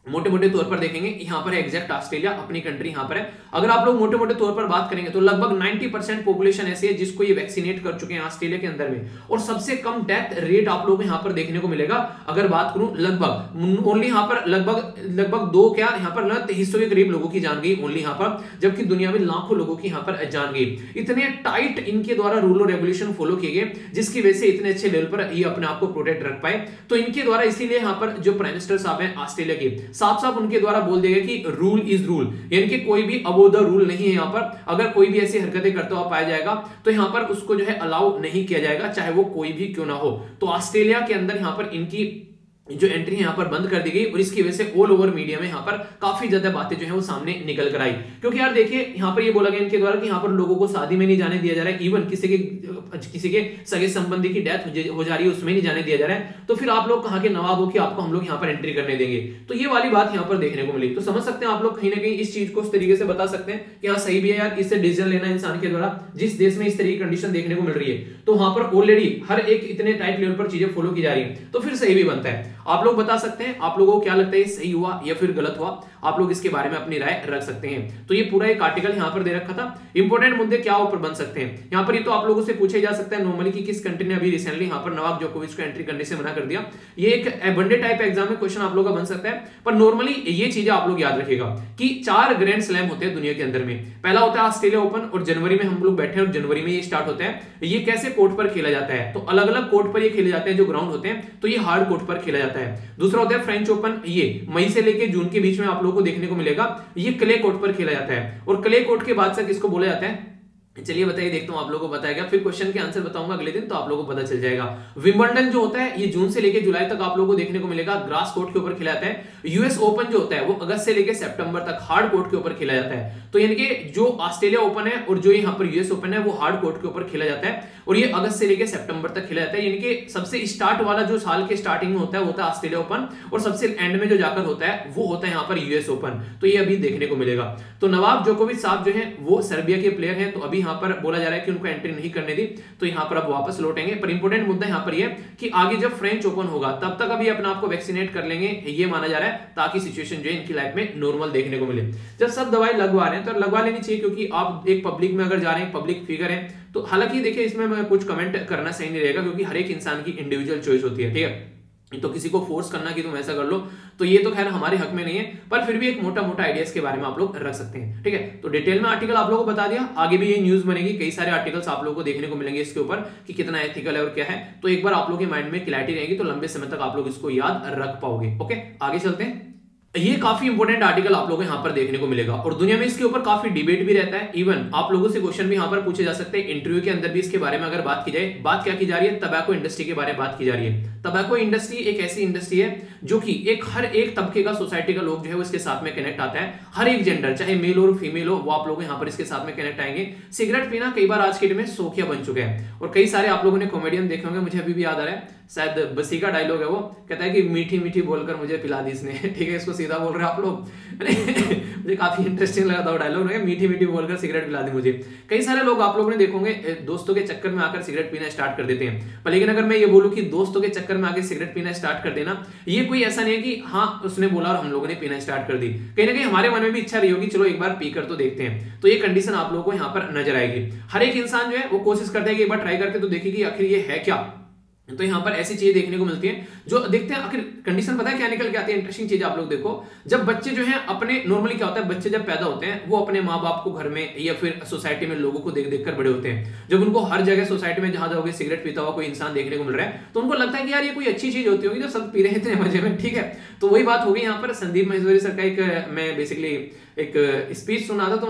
मोटे मोटे तौर पर देखेंगे, यहाँ पर है एग्जैक्ट ऑस्ट्रेलिया, अपनी कंट्री यहाँ पर है। अगर आप लोग मोटे मोटे तौर पर बात करेंगे तो लगभग 90% पॉपुलेशन ऐसी है जिसको ये वैक्सीनेट कर चुके हैं ऑस्ट्रेलिया के अंदर में, और सबसे कम डेथ रेट आप लोग यहाँ पर देखने को मिलेगा। अगर बात करूं लगभग ओनली यहाँ पर लगभग 2 क्या यहाँ पर 2300 के करीब लोगों की जान गई ओनली यहाँ पर, जबकि दुनिया में लाखों लोगों की यहाँ पर जान गई। इतने टाइट इनके द्वारा रूल और रेगुलेशन फॉलो किए गए जिसकी वजह से इतने अच्छे लेवल पर ये अपने आप को प्रोटेक्ट रख पाए। तो इनके द्वारा इसीलिए यहाँ पर जो प्राइम मिनिस्टर साहब हैं ऑस्ट्रेलिया के, साफ साफ उनके द्वारा बोल दिया गया कि रूल इज रूल, यानी कि कोई भी अबोव द रूल नहीं है। यहाँ पर अगर कोई भी ऐसी हरकतें करता हुआ पाया जाएगा तो यहाँ पर उसको जो है अलाउ नहीं किया जाएगा, चाहे वो कोई भी क्यों ना हो। तो ऑस्ट्रेलिया के अंदर यहाँ पर इनकी जो एंट्री यहाँ पर बंद कर दी गई, और इसकी वजह से ऑल ओवर मीडिया में यहाँ पर काफी ज्यादा बातें जो है वो सामने निकल कर आई। क्योंकि यार देखिए यहाँ पर ये बोला गया इनके द्वारा कि यहाँ पर लोगों को शादी में नहीं जाने दिया जा रहा है, इवन किसी के सगे संबंधी की डेथ हो जा रही है उसमें नहीं जाने दिया जा रहा है, तो फिर आप लोग कहाँ के नवाब हो कि आपको हम लोग यहाँ पर एंट्री करने देंगे। तो ये वाली बात यहाँ पर देखने को मिली। तो समझ सकते हैं आप लोग कहीं ना कहीं इस चीज को इस तरीके से बता सकते हैं कि हाँ सही भी है यार, इससे डिसीजन लेना इंसान के द्वारा जिस देश में इस तरह की कंडीशन देखने को मिल रही है तो वहां पर ऑलरेडी हर एक इतने टाइट लेवल पर चीजें फॉलो की जा रही है तो फिर सही भी बनता है। आप लोग बता सकते हैं आप लोगों को क्या लगता है सही हुआ या फिर गलत हुआ, आप लोग इसके बारे में अपनी राय रख सकते हैं। तो ये पूरा एक आर्टिकल यहाँ पर दे रखा था। इंपॉर्टेंट मुद्दे क्या ऊपर बन सकते हैं यहाँ पर, ये तो आप लोगों से पूछे जा सकता है नॉर्मली कि किस कंट्री ने अभी रिसेंटली यहाँ पर नोवाक जोकोविच को एंट्री करने से मना कर दिया। ये एक वनडे टाइप एग्जाम में क्वेश्चन आप लोगों का बन सकता है, पर नॉर्मली ये चीजें आप लोग याद रखिएगा कि 4 ग्रैंड स्लैम होते हैं दुनिया के अंदर में। पहला होता है ऑस्ट्रेलिया ओपन, और जनवरी में हम लोग बैठे हैं और जनवरी में ये स्टार्ट होता है। ये कैसे कोर्ट पर खेला जाता है, तो अलग अलग कोर्ट पर ये खेले जाते हैं जो ग्राउंड होते हैं, तो ये हार्ड कोर्ट पर खेला जाता है। दूसरा होता है फ्रेंच ओपन, ये मई से लेकर जून के बीच में आप लोगों को देखने को मिलेगा, ये क्ले कोर्ट पर खेला जाता है। और क्ले कोर्ट के बाद से किसको बोला जाता है, चलिए बताइए, देखता हूं आप लोगों को बताएगा, फिर क्वेश्चन के आंसर बताऊंगा अगले दिन तो आप लोगों को पता चल जाएगा। विंबलडन जो होता है ये जून से लेकर जुलाई तक आप लोगों को देखने को मिलेगा, ग्रास कोर्ट के ऊपर खेला जाता है। यूएस ओपन जो होता है वो अगस्त से लेकर सितंबर तक हार्ड कोर्ट के ऊपर खेला जाता है। तो यानी कि जो ऑस्ट्रेलिया ओपन है और जो यहाँ पर यूएस ओपन है वो हार्ड कोर्ट के ऊपर खेला जाता है, और ये अगस्त से लेकर सितंबर तक खेला जाता है। यानी कि सबसे स्टार्ट वाला जो साल के स्टार्टिंग में होता है ऑस्ट्रेलिया ओपन, और सबसे एंड में जो जाकर होता है वो होता है यहाँ पर यूएस ओपन। तो ये अभी देखने को मिलेगा। तो नोवाक जोकोविच साहब जो है वो सर्बिया के प्लेयर हैं, तो अभी यहाँ पर बोला जा रहा है कि उनको एंट्री नहीं करने दी, तो यहाँ पर अब वापस लौटेंगे। पर इंपॉर्टेंट मुद्दा यहाँ पर ये कि आगे जब फ्रेंच ओपन होगा तब तक अभी अपने आप को वैक्सीनेट कर लेंगे, ये माना जा रहा है, ताकि सिचुएशन जो है इनकी लाइफ में नॉर्मल देखने को मिले। जब सब दवाई लगवा रहे हैं तो लगवा लेनी चाहिए, क्योंकि आप एक पब्लिक में अगर जा रहे हैं, पब्लिक फिगर है, तो हालांकि देखिए इसमें मैं कुछ कमेंट करना सही नहीं रहेगा, क्योंकि हर एक इंसान की इंडिविजुअल चॉइस होती है, ठीक है। तो किसी को फोर्स करना कि तुम ऐसा कर लो, तो ये तो खैर हमारे हक में नहीं है, पर फिर भी एक मोटा मोटा आइडियाज के बारे में आप लोग रख सकते हैं, ठीक है। तो डिटेल में आर्टिकल आप लोगों को बता दिया, आगे भी ये न्यूज बनेगी, कई सारे आर्टिकल्स आप लोगों को देखने को मिलेंगे इसके ऊपर कि कितना एथिकल है और क्या है। तो एक बार आप लोगों के माइंड में क्लैरिटी रहेगी तो लंबे समय तक आप लोग इसको याद रख पाओगे। ओके, आगे चलते हैं। ये काफी इंपॉर्टेंट आर्टिकल आप लोगों को यहाँ पर देखने को मिलेगा, और दुनिया में इसके ऊपर काफी डिबेट भी रहता है। इवन आप लोगों से क्वेश्चन भी यहाँ पर पूछे जा सकते हैं, इंटरव्यू के अंदर भी इसके बारे में अगर बात की जाए। बात क्या की जा रही है, टबैको इंडस्ट्री के बारे में बात की जा रही है। टबैको इंडस्ट्री एक ऐसी इंडस्ट्री है जो कि हर एक तबके का, सोसाइटी का लोग जो है वो इसके साथ में कनेक्ट आता है। हर एक जेंडर, चाहे मेल और फीमेल हो, वो आप लोग यहाँ पर इसके साथ में कनेक्ट आएंगे। सिगरेट पीना कई बार आज के डेट में शौकिया बन चुका है, और कई सारे आप लोगों ने कॉमेडियन देखे होंगे, मुझे अभी भी याद आ रहा है, शायद बसी का डायलॉग है, वो कहता है कि मीठी मीठी बोलकर मुझे पिला दी इसने, ठीक है, इसको सीधा बोल रहे हैं आप लोग। मुझे काफी इंटरेस्टिंग लगा था वो डायलॉग, मीठी मीठी बोलकर सिगरेट पिला दी मुझे। कई सारे लोग आप लोगों ने देखोगे दोस्तों के चक्कर में आकर सिगरेट पीना स्टार्ट कर देते हैं। पर लेकिन अगर मैं ये बोलूं कि दोस्तों के चक्कर में आकर सिगरेट पीना स्टार्ट कर देना, ये कोई ऐसा नहीं है कि हाँ उसने बोला और हम लोगों ने पीना स्टार्ट कर दी। कहीं ना कहीं हमारे मन में भी इच्छा रही होगी चलो एक बार पी कर तो देखते हैं, तो ये कंडीशन आप लोगों को यहाँ पर नजर आएगी। हर एक इंसान जो है वो कोशिश करता है कि एक बार ट्राई करके तो देखिए कि आखिर ये है क्या। तो यहाँ पर ऐसी चीजें देखने को मिलती हैं जो देखते हैं आखिर कंडीशन पता है क्या निकल के आती है। इंटरेस्टिंग चीज आप लोग देखो, जब बच्चे जो हैं अपने, नॉर्मली क्या होता है, बच्चे जब पैदा होते हैं वो अपने माँ बाप को घर में या फिर सोसाइटी में लोगों को देख देख कर बड़े होते हैं। जब उनको हर जगह सोसाइटी में जहां जाओगे सिगरेट पीता हुआ कोई इंसान देखने को मिल रहा है, तो उनको लगता है कि यार ये कोई अच्छी चीज होती होगी जो सब पी रहे थे मजे में, ठीक है। तो वही बात होगी यहाँ पर। संदीप महेश्वरी सर का एक मैं बेसिकली एक स्पीच सुना था, तो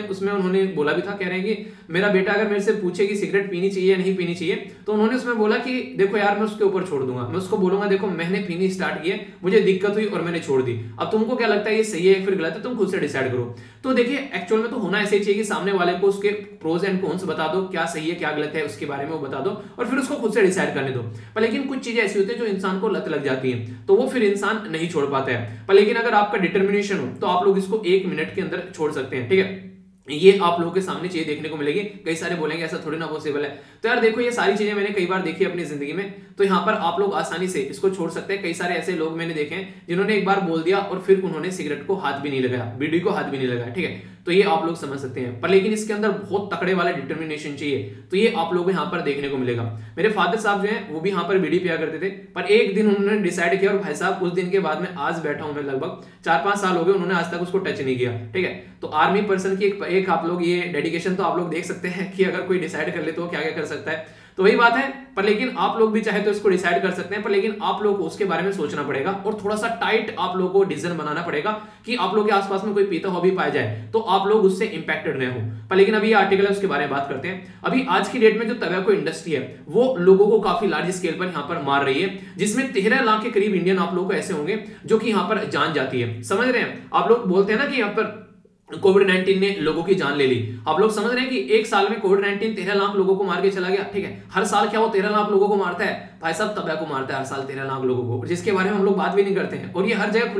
उसमें उन्होंने बोला भी था, कह रहे हैं कि मेरा बेटा अगर मेरे से पूछे कि सिगरेट पीनी चाहिए या नहीं पीनी चाहिए, तो उन्होंने उसमें बोला कि देखो यार मैं उसके ऊपर छोड़ दूंगा, मैं उसको बोलूंगा देखो मैंने पीनी स्टार्ट की है, मुझे दिक्कत हुई और मैंने छोड़ दी, अब तुमको क्या लगता है ये सही है या फिर गलत है, तुम खुद से डिसाइड करो। तो देखिए एक्चुअल में तो होना ऐसे ही चाहिए कि सामने वाले को उसके प्रोज एंड कॉन्स बता दो, क्या सही है क्या गलत है उसके बारे में वो बता दो, और फिर उसको खुद से डिसाइड करने दो। पर लेकिन कुछ चीजें ऐसी होती है जो इंसान को लत लग जाती है, तो वो फिर इंसान नहीं छोड़ पाता है। पर लेकिन अगर आपका डिटर्मिनेशन हो तो आप लोग इसको 1 मिनट के अंदर छोड़ सकते हैं, ठीक है। ये आप लोगों के सामने चीजें देखने को मिलेगी। कई सारे बोलेंगे ऐसा थोड़ी ना पॉसिबल है, तो यार देखो ये सारी चीजें मैंने कई बार देखी अपनी जिंदगी में, तो यहाँ पर आप लोग आसानी से इसको छोड़ सकते हैं। कई सारे ऐसे लोग मैंने देखे हैं जिन्होंने एक बार बोल दिया और फिर उन्होंने सिगरेट को हाथ भी नहीं लगाया, बीड़ी को हाथ भी नहीं लगाया, ठीक है। तो ये आप लोग समझ सकते हैं, पर लेकिन इसके अंदर बहुत तकड़े वाला डिटर्मिनेशन चाहिए, तो ये आप लोगों को यहाँ पर देखने को मिलेगा। मेरे फादर साहब जो हैं वो भी यहाँ पर बीड़ी पिया करते थे, पर एक दिन उन्होंने डिसाइड किया, और भाई साहब उस दिन के बाद में आज बैठा हूं मैं, लगभग 4-5 साल हो गए, उन्होंने आज तक उसको टच नहीं किया, ठीक है। तो आर्मी पर्सन की एक आप लोग ये डेडिकेशन तो आप लोग देख सकते हैं कि अगर कोई डिसाइड कर ले तो क्या क्या कर सकता है। तो वही बात है, पर लेकिन आप लोग भी चाहे तो इसको डिसाइड कर सकते हैं, पर लेकिन आप लोग को उसके बारे में सोचना पड़ेगा और थोड़ा सा टाइट आप लोगों को डिसीजन बनाना पड़ेगा कि आप लोग के आसपास में कोई पीता हुआ भी पाया जाए तो आप लोग उससे इंपैक्टेड न हो। पर लेकिन अभी ये आर्टिकल है उसके बारे में बात करते हैं। अभी आज की डेट में जो टबैको इंडस्ट्री है वो लोगों को काफी लार्ज स्केल पर यहाँ पर मार रही है, जिसमें 13 लाख के करीब इंडियन आप लोग को ऐसे होंगे जो कि यहाँ पर जान जाती है। समझ रहे हैं आप लोग, बोलते हैं ना कि यहाँ पर कोविड-19 ने लोगों की जान ले ली। आप लोग समझ रहे हैं कि एक साल में कोविड-19 13 लाख लोगों को मार के चला गया, ठीक है। हर साल क्या वो 13 लाख लोगों को मारता है, भाई साहब तंबाकू मारता है हर साल 13 लाख लोगों को, जिसके बारे में हम लोग बात भी नहीं करते हैं, और ये हर जगह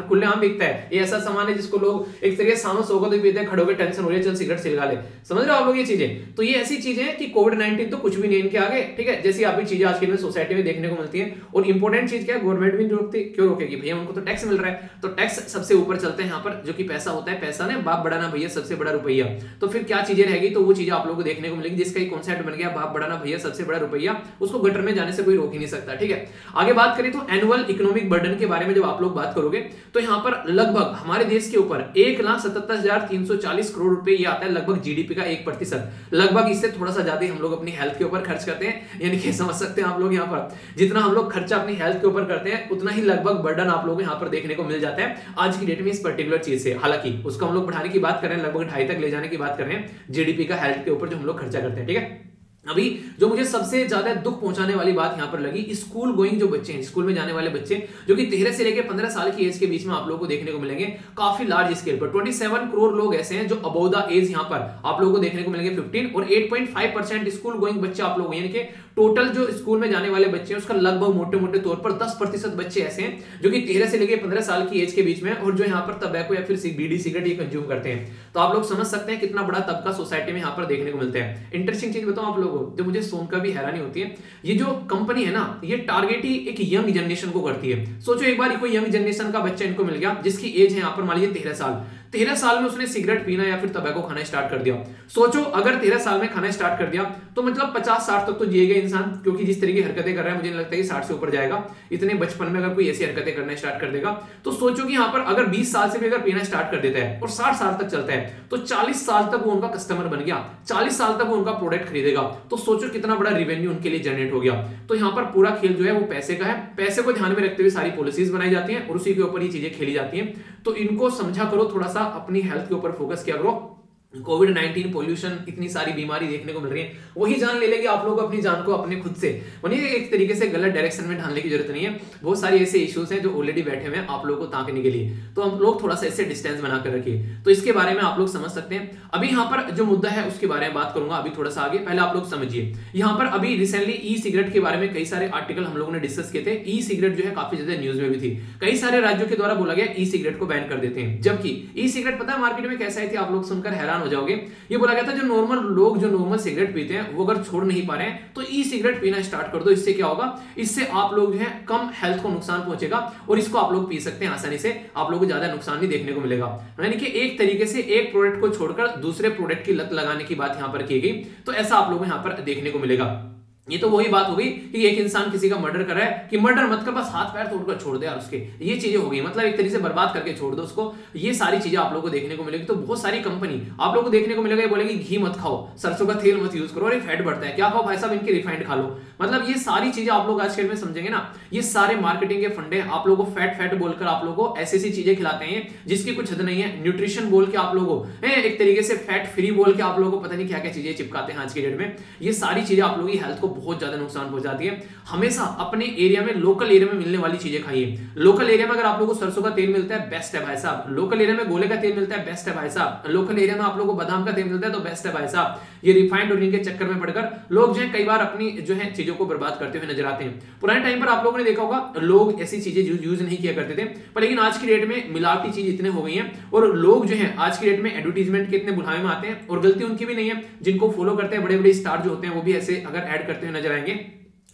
खुलेआम बिकता है। ये ऐसा सामान है जिसको लोग एक तरीके से सालों से होगा तो पीते हैं, खड़े होकर टेंशन हो रही है चल सिगरेट सिलगा ले, समझ रहे हो आप लोग ये चीजें। तो ये ऐसी चीजें हैं कि कोविड-19 तो कुछ भी नहीं इनके आगे, ठीक है। जैसी आप भी चीजें आज के सोसाइटी में देखने को मिलती है। और इंपॉर्टेंट चीज क्या है, गवर्नमेंट भी रोकती, क्यों रोकेगी भैया, उनको तो टैक्स मिल रहा है, तो टैक्स सबसे ऊपर चलते हैं यहाँ पर, जो कि पैसा होता है, पैसा ने बाप बड़ा ना भैया सबसे बड़ा रुपया। तो फिर क्या चीजें रहेगी, तो वो चीजें आप लोगों को देखने को मिलेगी, जिसका एक कॉन्सेप्ट बन गया बाप बड़ा ना भैया सबसे बड़ा रुपया, उसको गटर में जाने से कोई रोक ही नहीं सकता, ठीक है। आगे बात करें तो एनुअल इकोनॉमिक बर्डन के बारे में जब आप लोग बात करोगे तो यहाँ पर लगभग हमारे देश के ऊपर 1,77,340 करोड़ रुपए ये आता है, लगभग जीडीपी का 1%, लगभग इससे थोड़ा सा ज्यादा हम लोग अपनी हेल्थ के ऊपर खर्च करते हैं। यानी कि समझ सकते हैं आप लोग यहाँ पर जितना हम लोग खर्चा अपनी हेल्थ के ऊपर करते हैं उतना ही लगभग बर्डन आप लोगों को यहाँ पर देखने को मिल जाता है आज की डेट में इस पर्टिकुलर चीज से। हालांकि उसको हम लोग बढ़ाने की बात कर रहे हैं, लगभग 2.5 तक ले जाने की बात कर रहे हैं जीडीपी का हेल्थ के ऊपर जो हम लोग खर्चा करते हैं, ठीक है। अभी जो मुझे सबसे ज्यादा दुख पहुंचाने वाली बात यहां पर लगी, स्कूल गोइंग जो बच्चे हैं, स्कूल में जाने वाले बच्चे जो कि 13 से लेकर 15 साल की एज के बीच में आप लोगों को देखने को मिलेंगे काफी लार्ज स्केल पर। 27 करोड़ लोग ऐसे हैं जो अबव द एज यहां पर आप लोगों को देखने को मिलेंगे 15, और 8.5% स्कूल गोइंग बच्चे आप लोग, यानी कि टोटल जो स्कूल में जाने वाले बच्चे हैं उसका लगभग मोटे मोटे तौर पर 10% बच्चे ऐसे हैं जो कि 13 से लेकर 15 साल की एज के बीच में, और जो यहाँ पर तंबाकू या फिर बीड़ी सिगरेट ये कंज्यूम करते हैं। तो आप लोग समझ सकते हैं कितना बड़ा तबका सोसाइटी में यहाँ पर देखने को मिलता है। इंटरेस्टिंग चीज बताऊं आप लोगों को, जो मुझे सुनकर भी हैरानी होती है, ये जो कंपनी है ना, ये टारगेट ही एक यंग जनरेशन को करती है। सोचो एक बार कोई यंग जनरेशन का बच्चा इनको मिल गया जिसकी एज है यहाँ पर मान लीजिए 13 साल, 13 साल में उसने सिगरेट पीना या फिर तंबाकू खाना स्टार्ट कर दिया। सोचो अगर 13 साल में खाना स्टार्ट कर दिया तो मतलब 50-60 तक तो जिएगा इंसान, क्योंकि जिस तरीके की हरकतें कर रहा है मुझे नहीं लगता कि 60 से ऊपर जाएगा। इतने बचपन में अगर कोई ऐसी हरकतें करना स्टार्ट कर देगा तो सोचो कि यहाँ पर अगर 20 साल से भी अगर पीना स्टार्ट कर देता है और 60 साल तक चलता है तो 40 साल तक वो उनका कस्टमर बन गया, 40 साल तक वो उनका प्रोडक्ट खरीदेगा। तो सोचो कितना बड़ा रेवेन्यू उनके लिए जनरेट हो गया। तो यहाँ पर पूरा खेल जो है वो पैसे का है, पैसे को ध्यान में रखते हुए सारी पॉलिसीज बनाई जाती हैं और उसी के ऊपर ये चीजें खेली जाती हैं। तो इनको समझा करो, थोड़ा सा अपनी हेल्थ के ऊपर फोकस किया करो। कोविड-19 पोल्यूशन, इतनी सारी बीमारी देखने को मिल रही है, वही जान ले लेगी आप लोग अपनी जान को अपने खुद से, मानिए एक तरीके से गलत डायरेक्शन में ढालने की जरूरत नहीं है। बहुत सारे ऐसे इश्यूज हैं जो ऑलरेडी बैठे हुए हैं आप लोगों को ताकने के लिए, तो हम लोग थोड़ा सा इससे डिस्टेंस बनाकर रखिए। तो इसके बारे में आप लोग समझ सकते हैं। अभी यहाँ पर जो मुद्दा है उसके बारे में बात करूंगा अभी थोड़ा सा आगे, पहले आप लोग समझिए। यहाँ पर अभी रिसेंटली ई सिगरेट के बारे में कई सारे आर्टिकल हम लोगों ने डिस्कस किए थे। ई सिगरेट जो है काफी ज्यादा न्यूज में भी थी, कई सारे राज्यों के द्वारा बोला गया ई सिगरेट को बैन कर देते हैं, जबकि ई सिगरेट पता है मार्केट में कैसा थी, आप लोग सुनकर हैरान हो जाओगे। ये बोला गया था जो नॉर्मल लोग जो नॉर्मल सिगरेट पीते हैं वो अगर छोड़ नहीं पा रहे हैं तो ई सिगरेट पीना स्टार्ट कर दो। इससे क्या होगा, इससे आप लोग जो है कम हेल्थ को नुकसान पहुंचेगा और इसको आप लोग पी सकते हैं आसानी से, आप लोगों को ज्यादा नुकसान नहीं देखने को मिलेगा। यानी कि एक तरीके से एक प्रोडक्ट को छोड़कर दूसरे प्रोडक्ट की लत लगाने की बात यहां पर की गई, तो ऐसा आप लोगों को यहां पर देखने को मिलेगा। ये तो वही बात हो गई कि एक इंसान किसी का मर्डर कर रहा है कि मर्डर मत कर, बस हाथ पैर तोड़कर छोड़ दे यार उसके, ये चीजें हो गई, मतलब एक तरीके से बर्बाद करके छोड़ दो उसको। ये सारी चीजें आप लोगों को देखने को मिलेगी। तो बहुत सारी कंपनी आप लोगों को देखने को मिलेगा, बोलेगी घी मत खाओ, सरसों का तेल मत यूज करो, अरे फैट बढ़ता है, क्या खाओ भाई साहब इनके रिफाइंड खा लो। मतलब ये सारी चीजें आप लोग आज के में समझेंगे ना, ये सारे मार्केटिंग के फंडे आप लोगों को फैट बोलकर आप लोगों को ऐसी चीजें खिलाते हैं जिसकी कुछ हद नहीं है। न्यूट्रिशन बोल के आप लोगों को एक तरीके से फैट फ्री बोल के आप लोगों को पता नहीं क्या क्या चीजें चिपकाते हैं आज की डेट में। ये सारी चीजें आप लोगों की हेल्थ को बहुत ज्यादा नुकसान पहुंचाती है। हमेशा अपने एरिया में, लोकल एरिया में मिलने वाली चीजें खाइए। लोकल एरिया में अगर आप लोगों को सरसों का तेल मिलता है बेस्ट है भाई साहब, लोकल एरिया में गोले का तेल मिलता है बेस्ट है भाई साहब, लोकल एरिया में आप लोगों को बादाम का तेल मिलता है तो बेस्ट है भाई साहब। ये रिफाइंड और इनके चक्कर में पड़कर लोग जो है कई बार अपनी जो है चीजों को बर्बाद करते हुए नजर आते हैं। पुराने टाइम पर आप लोगों ने देखा होगा लोग ऐसी चीजें यूज नहीं किया करते थे, पर लेकिन आज की डेट में मिलावटी चीज इतने हो गई हैं और लोग जो है आज की डेट में एडवर्टीजमेंट के इतने बुढ़ावे में आते हैं, और गलती उनकी भी नहीं है, जिनको फॉलो करते हैं बड़े बड़े स्टार जो होते हैं वो भी ऐसे अगर ऐड करते हुए नजर आएंगे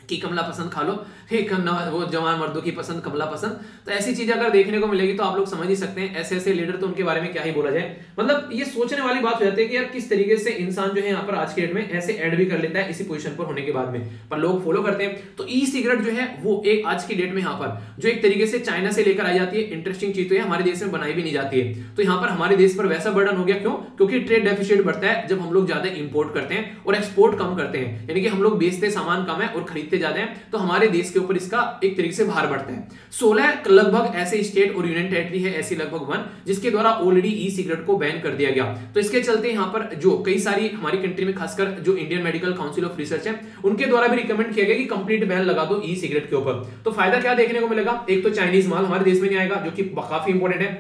कि कमला पसंद खा लो, वो जवान मर्दों की पसंद कमला पसंद। तो ऐसी चीजें अगर देखने को मिलेगी तो आप लोग समझ ही सकते हैं ऐसे ऐसे लीडर, तो उनके बारे में क्या ही बोला जाए। मतलब ये सोचने वाली बात हो जाती है कि यार किस तरीके से इंसान जो है यहाँ पर आज के डेट में ऐसे ऐड भी कर लेता है इसी पोजीशन पर होने के बाद में, पर लोग फॉलो करते हैं। तो ई सिगरेट जो है वो एक आज की डेट में यहाँ पर जो एक तरीके से चाइना से लेकर आई जाती है, इंटरेस्टिंग चीज तो है हमारे देश में बनाई भी नहीं जाती है। तो यहाँ पर हमारे देश पर वैसा बर्डन हो गया, क्यों? क्योंकि ट्रेड डेफिसिट बढ़ता है जब हम लोग ज्यादा इंपोर्ट करते हैं और एक्सपोर्ट कम करते हैं, यानी कि हम लोग बेचते सामान कम है और खरीदते ज्यादा है, तो हमारे देश के ऊपर इसका एक तरीके से भार बढ़ता है। 16 लगभग ऐसे स्टेट और यूनियन टेरिटरी है ऐसी लगभग 1 जिसके द्वारा ऑलरेडी ई सिगरेट को बैन कर दिया गया। तो इसके चलते यहाँ पर जो कई सारी हमारी कंट्री में खासकर जो Indian medical council of research है उनके द्वारा भी रिकमेंड किया गया कि कंप्लीट बैन लगा दो ई सिगरेट के ऊपर। तो फायदा क्या देखने को मिलेगा, एक तो चाइनीज माल हमारे देश में नहीं आएगा जो कि काफी इंपॉर्टेंट है,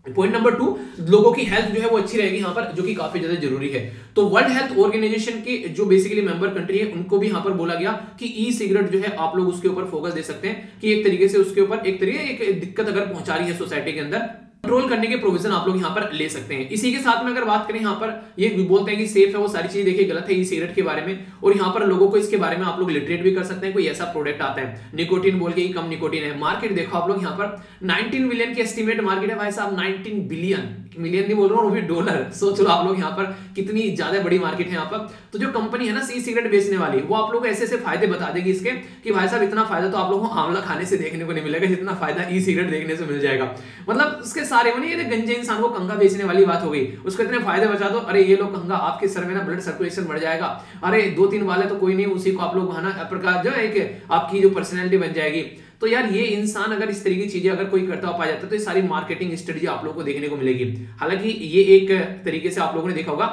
पॉइंट नंबर 2, लोगों की हेल्थ जो है वो अच्छी रहेगी यहाँ पर, जो कि काफी ज्यादा जरूरी है। तो वर्ल्ड हेल्थ ऑर्गेनाइजेशन के जो बेसिकली मेंबर कंट्री है उनको भी यहाँ पर बोला गया कि ई सिगरेट जो है आप लोग उसके ऊपर फोकस दे सकते हैं कि एक तरीके से उसके ऊपर एक दिक्कत अगर पहुंचा रही है सोसाइटी के अंदर, कंट्रोल करने के प्रोविजन आप लोग यहाँ पर ले सकते हैं। इसी के साथ में अगर बात करें यहाँ पर ये बोलते हैं कि सेफ है, वो सारी चीजें देखिए गलत है ई सिगरेट के बारे में, और यहाँ पर लोगों को इसके बारे में आप लोग लिटरेट भी कर सकते हैं। कोई ऐसा प्रोडक्ट आता है निकोटिन बोल के, कम निकोटिन है, मार्केट देखो आप लोग यहाँ पर 19 मिलियन की एस्टिमेट मार्केट है भाई साहब, 19 बिलियन, मिलियन नहीं बोल रहा हूँ, वो भी डॉलर। सोच लो आप लोग यहाँ पर कितनी ज्यादा बड़ी मार्केट है यहाँ पर। तो जो कंपनी है ना ई सिगरेट बेचने वाली, वो आप लोग को ऐसे ऐसे फायदे बता देगी इसके कि भाई साहब इतना फायदा तो आप लोगों को आंवला खाने से देखने को नहीं मिलेगा जितना फायदा ई सिगरेट देखने से मिल जाएगा। मतलब उसके सारे वो नहीं, गंजे इंसान को कंघा बेचने वाली बात हो गई, उसको इतने फायदे बचा दो, अरे ये लो कंघा, आपके सर में ना ब्लड सर्कुलेशन बढ़ जाएगा, अरे 2-3 वाले तो कोई नहीं, उसी को आप लोग प्रकार जो है एक आपकी जो पर्सनैलिटी बन जाएगी। तो यार ये इंसान अगर इस तरीके की चीजें अगर कोई करता हुआ पाया जाता है तो ये सारी मार्केटिंग स्ट्रेटजी आप लोगों को देखने को मिलेगी। हालांकि ये एक तरीके से आप लोगों ने देखा होगा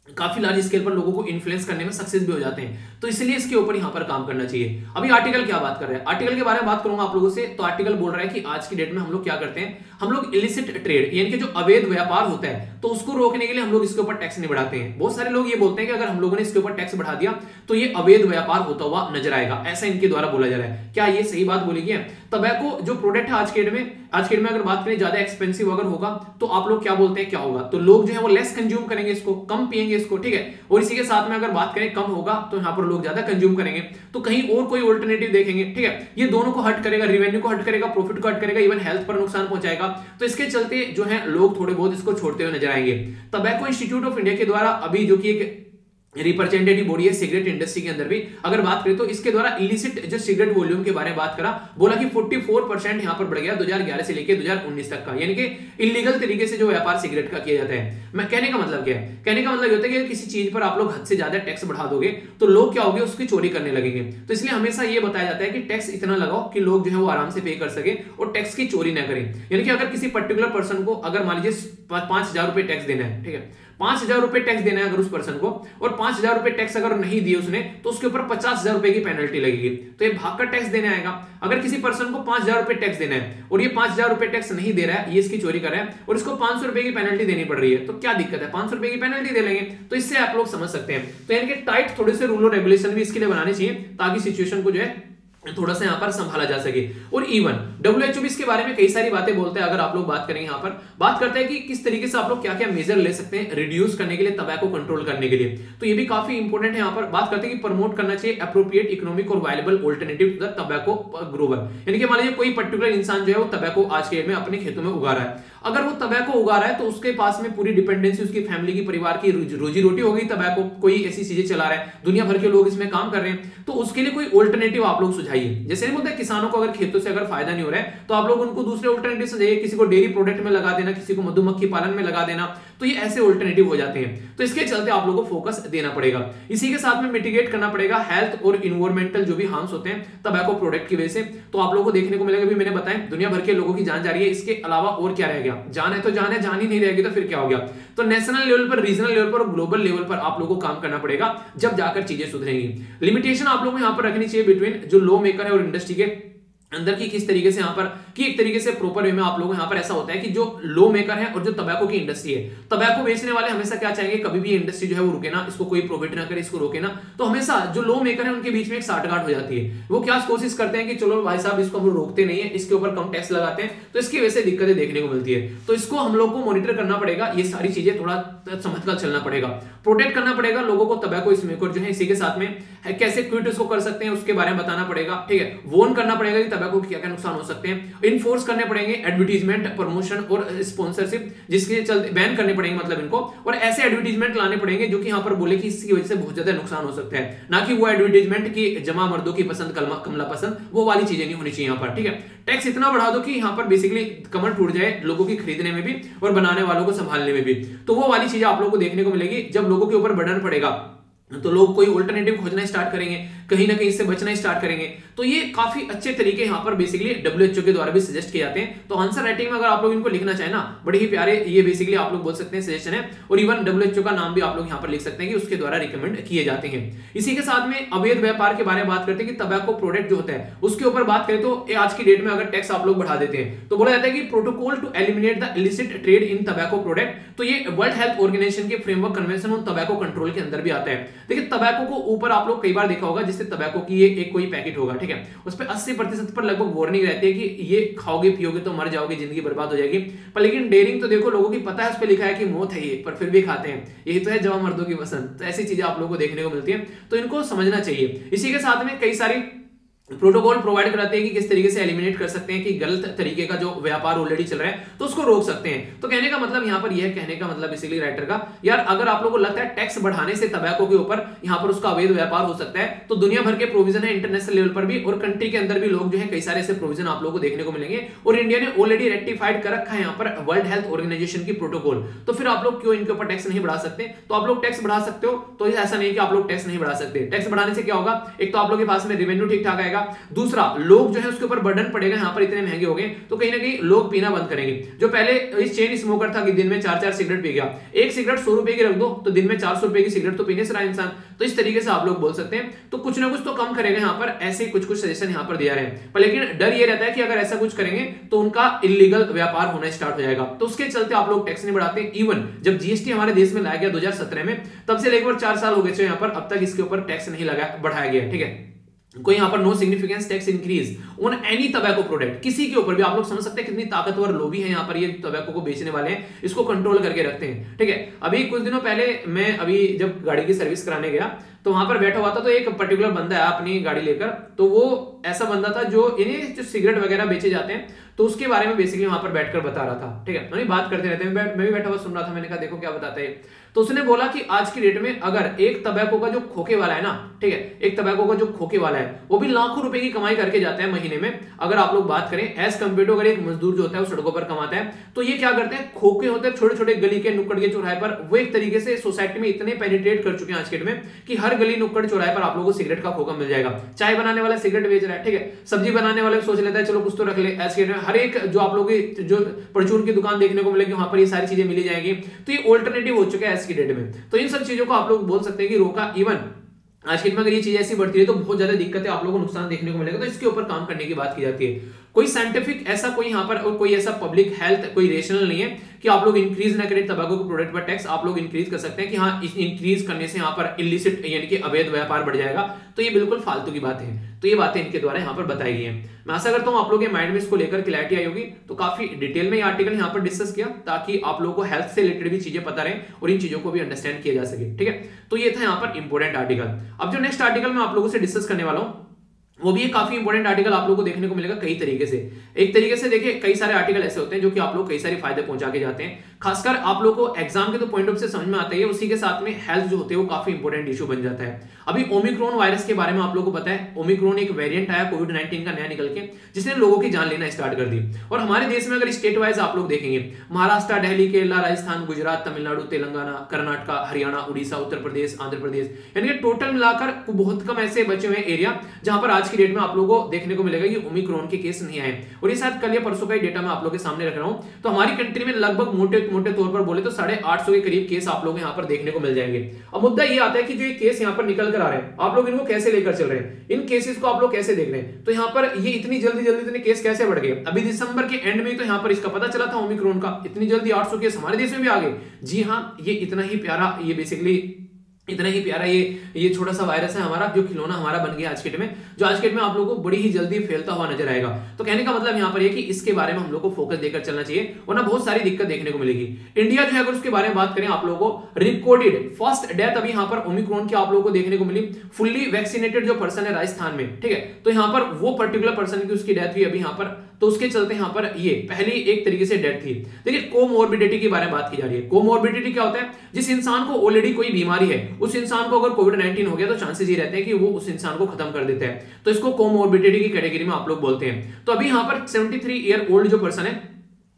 काफी लार्ज स्केल पर लोगों को इन्फ्लुएंस करने में सक्सेस भी हो जाते हैं, तो इसलिए इसके ऊपर यहां पर काम करना चाहिए। अभी आर्टिकल क्या बात कर रहा है, आर्टिकल के बारे में बात करूंगा आप लोगों से। तो आर्टिकल बोल रहा है कि आज की डेट में हम लोग क्या करते हैं, हम लोग इलिसिट ट्रेड यानी कि जो अवैध व्यापार होता है तो उसको रोकने के लिए हम लोग इसके ऊपर टैक्स नहीं बढ़ाते हैं। बहुत सारे लोग ये बोलते हैं कि अगर हम लोगों ने इसके ऊपर टैक्स बढ़ा दिया तो ये अवैध व्यापार होता हुआ नजर आएगा, ऐसा इनके द्वारा बोला जा रहा है। क्या ये सही बात बोली गई है? टबैको जो प्रोडक्ट है आज के डेट में अगर बात करें ज्यादा एक्सपेंसिव अगर होगा तो आप लोग क्या बोलते हैं क्या होगा, तो लोग जो है वो लेस कंज्यूम करेंगे इसको, कम पिएंगे इसको, ठीक है। और इसी के साथ में अगर बात करें कम होगा तो यहाँ पर लोग ज्यादा कंज्यूम करेंगे, तो कहीं और कोई ऑल्टरनेटिव देखेंगे, ठीक है। ये दोनों को हट करेगा, रेवेन्यू को हट करेगा, प्रॉफिट को हट करेगा, इवन हेल्थ पर नुकसान पहुंचाएगा। तो इसके चलते जो है लोग थोड़े बहुत इसको छोड़ते हुए नजर आएंगे। टबैको इंस्टीट्यूट ऑफ इंडिया के द्वारा अभी जो कि एक रिप्रेजेंटेटिव बॉडी है सिगरेट इंडस्ट्री के अंदर भी अगर बात करें तो इसके द्वारा इलिसिट जो सिगरेट वॉल्यूम के बारे में बात करा, बोला कि 44% यहां पर बढ़ गया 2011 से लेकर 2019 तक का, यानी कि इलीगल तरीके से जो व्यापार सिगरेट का किया जाता है। मैं कहने का मतलब क्या है, कहने का मतलब होता है कि किसी चीज पर आप लोग हद से ज्यादा टैक्स बढ़ा दोगे तो लोग क्या होंगे, उसकी चोरी करने लगेंगे। तो इसलिए हमेशा ये बताया जाता है कि टैक्स इतना लगाओ कि लोग जो है वो आराम से पे कर सके और टैक्स की चोरी ना करें। यानी कि अगर किसी पर्टिकुलर पर्सन को अगर मान लीजिए 5,000 रुपए टैक्स देना है, ठीक है, 5,000 रुपए टैक्स देना है अगर उस पर्सन को, और 5,000 रुपए टैक्स अगर नहीं दिए उसने तो उसके ऊपर 50,000 रुपए की पेनल्टी लगेगी। तो ये भाग कर टैक्स देने आएगा। अगर किसी पर्सन को 5,000 रुपए टैक्स देना है और ये 5,000 रुपए टैक्स नहीं दे रहा है, ये इसकी चोरी कर रहा है और इसको 500 रुपए की पेनल्टी देनी पड़ रही है, तो क्या दिक्कत है, 500 रुपए की पेनल्टी दे लेंगे। तो इससे आप लोग समझ सकते हैं। तो यानी कि टाइट थोड़े से रूल और रेगुलेशन भी इसके लिए बनाने चाहिए ताकि सिचुएशन को जो है थोड़ा सा यहाँ पर संभाला जा सके। और इवन WHO भी इसके बारे में कई सारी बातें बोलते हैं। अगर आप लोग बात करेंगे यहाँ पर बात करते हैं कि किस तरीके से आप लोग क्या क्या मेजर ले सकते हैं रिड्यूस करने के लिए, टबैको कंट्रोल करने के लिए, तो ये भी काफी इंपॉर्टेंट है। यहाँ पर बात करते हैं कि प्रमोट करना चाहिए अप्रोप्रिएट इकोनॉमिक और viable alternative to the tobacco grower. यानी कि मान लीजिए कोई पर्टिकुलर इंसान जो है वो टबैको आज के डेट में अपने खेतों में उगा रहा है, अगर वो टबैको उगा रहा है तो उसके पास में पूरी डिपेंडेंसी उसकी फैमिली की, परिवार की रोजी रोटी हो गई टबैको, कोई ऐसी चीजें चला रहा है, दुनिया भर के लोग इसमें काम कर रहे हैं, तो उसके लिए कोई ऑल्टरनेटिव आप लोग सुझाइए। जैसे नहीं बोलते किसानों को अगर खेतों से अगर फायदा नहीं हो रहा है तो आप लोग उनको दूसरे ऑल्टरनेटिव सुझाइए, किसी को डेयरी प्रोडक्ट में लगा देना, किसी को मधुमक्खी पालन में लगा देना, तो ये ऐसे ऑल्टरनेटिव हो जाते हैं। तो इसके चलते आप लोगों को फोकस देना पड़ेगा। इसी के साथ में मिटिगेट करना पड़ेगा हेल्थ और इन्वायरमेंटल जो भी हार्म्स होते हैं टबैको प्रोडक्ट की वजह से। तो आप लोगों को देखने को मिलेगा, भी मैंने बताया दुनिया भर के लोगों की जान जा रही है, इसके अलावा और क्या रह गया, जान है तो जान है, जान ही नहीं रहेगी तो फिर क्या हो गया। तो नेशनल लेवल पर, रीजनल लेवल पर और ग्लोबल लेवल पर आप लोगों को काम करना पड़ेगा, जब जाकर चीजें सुधरेंगी। लिमिटेशन आप लोगों को यहां पर रखनी चाहिए बिटवीन जो लॉ मेकर है और इंडस्ट्री के अंदर की, किस तरीके से यहाँ पर कि एक तरीके से प्रॉपर वे में आप लोगों को यहाँ पर ऐसा होता है कि जो लॉ मेकर है और जो टबैको की इंडस्ट्री है, टबैको बेचने वाले हमेशा क्या चाहेंगे, कभी भी इंडस्ट्री जो है वो रुके ना, इसको कोई प्रोफिट ना करे, इसको रोके ना। तो हमेशा जो लॉ मेकर है उनके बीच में एक साठगांठ हो जाती है। वो क्या कोशिश करते हैं कि चलो भाई साहब इसको हम रोकते नहीं है, इसके ऊपर कम टैक्स लगाते हैं, तो इसकी वजह से दिक्कतें देखने को मिलती है। तो इसको हम लोग को मॉनिटर करना पड़ेगा, ये सारी चीजें थोड़ा समझकर चलना पड़ेगा, प्रोटेक्ट करना पड़ेगा लोगों को टबैको स्मोकर जो है। इसी के साथ में कैसे क्विट इसको कर सकते हैं उसके बारे में बताना पड़ेगा, ठीक है। वॉर्न करना पड़ेगा कि टबैको के क्या क्या नुकसान हो सकते हैं। इन्फोर्स करने पड़ेंगे एडवर्टीजमेंट, प्रमोशन और स्पॉन्सरशिप, जिसके चलते बैन करने पड़ेंगे मतलब इनको, और ऐसे एडवर्टीजमेंट लाने पड़ेंगे जो कि यहाँ पर बोले कि इसकी वजह से बहुत ज्यादा नुकसान हो सकता है, ना कि वो एडवर्टीजमेंट की जमा मर्दों की पसंद कमला पसंद, वो वाली चीजें नहीं होनी चाहिए यहाँ पर, ठीक है। टैक्स इतना बढ़ा दो कि यहाँ पर बेसिकली कमर टूट जाए लोगों की खरीदने में भी और बनाने वालों को संभालने में भी। तो वो वाली चीजें आप लोगों को देखने को मिलेगी जब लोगों के ऊपर बर्डन पड़ेगा। तो लोग कोई अल्टरनेटिव खोजना स्टार्ट करेंगे, कहीं ना कहीं इससे बचना स्टार्ट करेंगे। तो ये काफी अच्छे तरीके यहाँ पर बेसिकली WHO के द्वारा भी सजेस्ट किए जाते हैं। तो आंसर राइटिंग में अगर आप लोग इनको लिखना चाहें ना, बड़े ही प्यारे ये बेसिकली आप लोग बोल सकते हैं सजेशन है। और इवन WHO का नाम भी आप लोग यहाँ पर लिख सकते हैं कि उसके द्वारा रिकमेंड किए जाते हैं। इसी के साथ में अवैध व्यापार के बारे में बात करते हैं कि टबैको प्रोडक्ट जो होता है उसके ऊपर बात करें तो आज की डेट में अगर टैक्स आप लोग बढ़ा देते हैं तो बोला जाता है कि protocol to eliminate the illicit trade in tobacco product. तो ये वर्ल्ड हेल्थ ऑर्गेनाइजेशन के Framework Convention on Tobacco Control के अंदर भी आता है। देखिए टबैको को ऊपर आप लोग कई बार देखा होगा, जिससे टबैको की ये एक कोई पैकेट होगा, ठीक है, उस पर 80% पर लगभग वार्निंग रहती है कि ये खाओगे पियोगे तो मर जाओगे, जिंदगी बर्बाद हो जाएगी। पर लेकिन डेयरिंग तो देखो, लोगों की पता है उस पर लिखा है कि मौत है ये, पर फिर भी खाते हैं। यही तो है जवां मर्दों की पसंद। तो ऐसी चीजें आप लोगों को देखने को मिलती है, तो इनको समझना चाहिए। इसी के साथ में कई सारी प्रोटोकॉल प्रोवाइड कराते हैं कि किस तरीके से एलिमिनेट कर सकते हैं कि गलत तरीके का जो व्यापार ऑलरेडी चल रहा है तो उसको रोक सकते हैं। तो कहने का मतलब यहाँ पर यह कहने का मतलब बेसिकली राइटर का, यार अगर आप लोगों को लगता है टैक्स बढ़ाने से टबैको के ऊपर यहाँ पर उसका अवैध व्यापार हो सकता है, तो दुनिया भर के प्रोविजन है इंटरनेशनल लेवल पर भी और कंट्री के अंदर भी लोग जो है कई सारे ऐसे प्रोविजन आप लोगों को देखने को मिलेंगे। और इंडिया ने ऑलरेडी रेक्टिफाइड कर रखा है यहाँ पर वर्ल्ड हेल्थ ऑर्गेनाइजेशन की प्रोटोकॉल। तो फिर आप लोग क्यों इनके ऊपर टैक्स नहीं बढ़ा सकते? तो आप लोग टैक्स बढ़ा सकते हो, तो ऐसा नहीं कि आप लोग टैक्स नहीं बढ़ा सकते। टैक्स बढ़ाने से क्या होगा, एक तो आप लोग के पास में रेवेन्यू ठीक ठाक आएगा, दूसरा लोग जो है उसके ऊपर बर्डन पड़ेगा, यहाँ पर इतने महंगे हो गए तो कहीं ना कहीं लोग पीना बंद करेंगे। जो पहले इस चेन स्मोकर था कि दिन में 4-4 सिगरेट पी गया, एक सिगरेट 100 रुपए की रख दो तो दिन में 400 रुपए की सिगरेट तो पीने से रहा इंसान। तो इस तरीके से आप लोग बोल सकते हैं, तो कुछ ना कुछ तो कम करेगा यहाँ पर, ऐसे कुछ सजेशन यहाँ पर दिया रहे हैं। पर लेकिन डर ये रहता है कि अगर ऐसा कुछ करेंगे तो उनका इलीगल व्यापार होना स्टार्ट हो जाएगा, तो उसके चलते आप लोग टैक्स नहीं बढ़ाते। इवन जब जीएसटी हमारे देश में लाया गया 2017 में, तब से लेकर 4 साल हो गए यहाँ पर, अब तक इसके ऊपर टैक्स नहीं बढ़ाया गया, ठीक है। कोई यहाँ पर no significance tax increase on any tobacco product, किसी के ऊपर भी। आप लोग समझ सकते हैं कितनी ताकतवर लोभी है यहाँ पर ये टबैको को बेचने वाले हैं, इसको कंट्रोल करके रखते हैं, ठीक है। अभी कुछ दिनों पहले मैं अभी जब गाड़ी की सर्विस कराने गया तो वहां पर बैठा हुआ था, तो एक पर्टिकुलर बंदा है अपनी गाड़ी लेकर, तो वो ऐसा बंदा था जो इन्हें जो सिगरेट वगैरह बेचे जाते हैं तो उसके बारे में बेसिकली वहां पर बैठकर बता रहा था, ठीक है। बात करते रहते हैं, मैं भी बैठा हुआ सुन रहा था। मैंने कहा देखो क्या बताता है। तो उसने बोला कि आज की डेट में अगर एक टबैको का जो खोखे वाला है ना, ठीक है, एक टबैको का जो खोखे वाला है वो भी लाखों रुपए की कमाई करके जाता है महीने में, अगर आप लोग बात करें एज कम्पेयर टू अगर एक मजदूर जो होता है वो सड़कों पर कमाता है। तो ये क्या करते हैं, खोखे होते हैं छोटे छोटे गली के नुक्कड़ के चौराहे पर, वो एक तरीके से सोसाइटी में इतने पेनिट्रेट कर चुके हैं आज के डेट में कि हर गली नुक्कड़ चौराहे पर आप लोगों को सिगरेट का खोखा मिल जाएगा। चाय बनाने वाला सिगरेट बेच रहा है, ठीक है, सब्जी बनाने वाले सोच लेता है चलो कुछ तो रख ले, ऐसे हर एक जो आप लोग जो परचून की दुकान देखने को मिलेगी वहां पर ये सारी चीजें मिली जाएंगी। तो ये ऑल्टरनेटिव हो चुका है आज की डेट में। तो इन सब चीजों को आप लोग बोल सकते हैं कि रोका। इवन आज की डेट में अगर ये चीज ऐसी बढ़ती है तो बहुत ज्यादा दिक्कतें आप लोगों को नुकसान देखने को मिलेगा, तो इसके ऊपर काम करने की बात की जाती है। कोई साइंटिफिक ऐसा कोई यहाँ पर और कोई ऐसा पब्लिक हेल्थ कोई रेशनल नहीं है कि आप लोग इंक्रीज ना करें टबैको के प्रोडक्ट पर टैक्स। आप लोग इंक्रीज कर सकते हैं कि हाँ, इस इंक्रीज करने से यहाँ पर इलिसिट यानी कि अवैध व्यापार बढ़ जाएगा, तो ये बिल्कुल फालतू की बात है। तो ये बातें इनके द्वारा यहाँ पर बताई गई हैं। मैं आशा करता हूँ आप लोगों के माइंड में इसको लेकर क्लैरिटी आई होगी। तो काफी डिटेल में ये आर्टिकल यहाँ पर डिस्कस किया ताकि आप लोगों को हेल्थ से रिलेटेड भी चीजें पता रहे और इन चीजों को भी अंडरस्टैंड किया जा सके, ठीक है। तो ये था यहाँ पर इंपॉर्टेंट आर्टिकल। अब जो नेक्स्ट आर्टिकल मैं आप लोगों से डिस्कस करने वाला हूँ वो भी एक काफी इंपॉर्टेंट आर्टिकल आप लोगों को देखने को मिलेगा कई तरीके से। एक तरीके से देखिए, कई सारे आर्टिकल ऐसे होते हैं जो कि आप लोग कई सारे फायदे पहुंचा के जाते हैं, खासकर आप लोग को एग्जाम के तो पॉइंट ऑफ से समझ में आता है, उसी के साथ में हेल्थ जो होते हैं वो काफी इंपॉर्टेंट इशू बन जाता है। अभी ओमिक्रॉन वायरस के बारे में आप लोगों को पता है, ओमिक्रॉन एक वेरिएंट आया कोविड-19 का नया निकल के, जिसने लोगों की जान लेना स्टार्ट कर दी। और हमारे देश में अगर स्टेट वाइज आप लोग देखेंगे, महाराष्ट्र, दिल्ली, केरला, राजस्थान, गुजरात, तमिलनाडु, तेलंगाना, कर्नाटक, हरियाणा, उड़ीसा, उत्तर प्रदेश, आंध्र प्रदेश, यानी कि टोटल मिलाकर बहुत कम ऐसे बचे हुए एरिया जहां पर आज की डेट में आप लोगों को देखने को मिलेगा कि ओमिक्रॉन के केस नहीं आए। और ये शायद कल या परसों का ही डेटा मैं आप लोगों के सामने रख रहा हूं। तो हमारी कंट्री में लगभग मोटे तौर पर बोले तो 850 के करीब केस आप लोग यहाँ पर देखने को मिल जाएंगे। अब मुद्दा ये आता है कि जो ये केस यहाँ पर निकल कर आ रहे हैं, आप लोग इनको कैसे लेकर चल रहे हैं, इन केसेस को आप लोग कैसे देख रहे हैं। तो यहाँ पर ये इतनी जल्दी इतने केस कैसे बढ़ गए। अभी दिसंबर के एंड में तो यहाँ पर इसका पता चला था ओमिक्रॉन का, इतनी जल्दी 800 केस हमारे देश में भी आ गए। जी हाँ, ये इतना ही प्यारा, ये बेसिकली इतना ही प्यारा ये छोटा सा वायरस है हमारा, जो खिलौना हमारा बन गया आज के डेट में, जो आज के डेट में आप लोगों को बड़ी ही जल्दी फैलता हुआ नजर आएगा। तो कहने का मतलब यहाँ पर ये कि इसके बारे में हम लोग को फोकस देकर चलना चाहिए, वरना बहुत सारी दिक्कत देखने को मिलेगी। इंडिया जो है अगर उसके बारे में बात करें, आप लोगों को रिकॉर्डेड फर्स्ट डेथ अभी यहाँ पर ओमिक्रॉन की आप लोगों को देखने को मिली, फुल्ली वैक्सीनेटेड जो पर्सन है राजस्थान में, ठीक है। तो यहाँ पर वो पर्टिकुलर पर्सन की उसकी डेथ हुई अभी यहाँ पर, तो उसके चलते यहाँ पर ये पहली एक तरीके से डेथ थी। देखिए, कोमोर्बिडिटी के बारे में बात की जा रही है। कोमोर्बिडिटी क्या होता है, जिस इंसान को ऑलरेडी कोई बीमारी है, उस इंसान को अगर कोविड-19 हो गया तो चांसेस ये रहते हैं कि वो उस इंसान को खत्म कर देता है, तो इसको कोमोर्बिडिटी की कैटेगरी में आप लोग बोलते हैं। तो अभी यहाँ पर 73 ईयर ओल्ड जो पर्सन है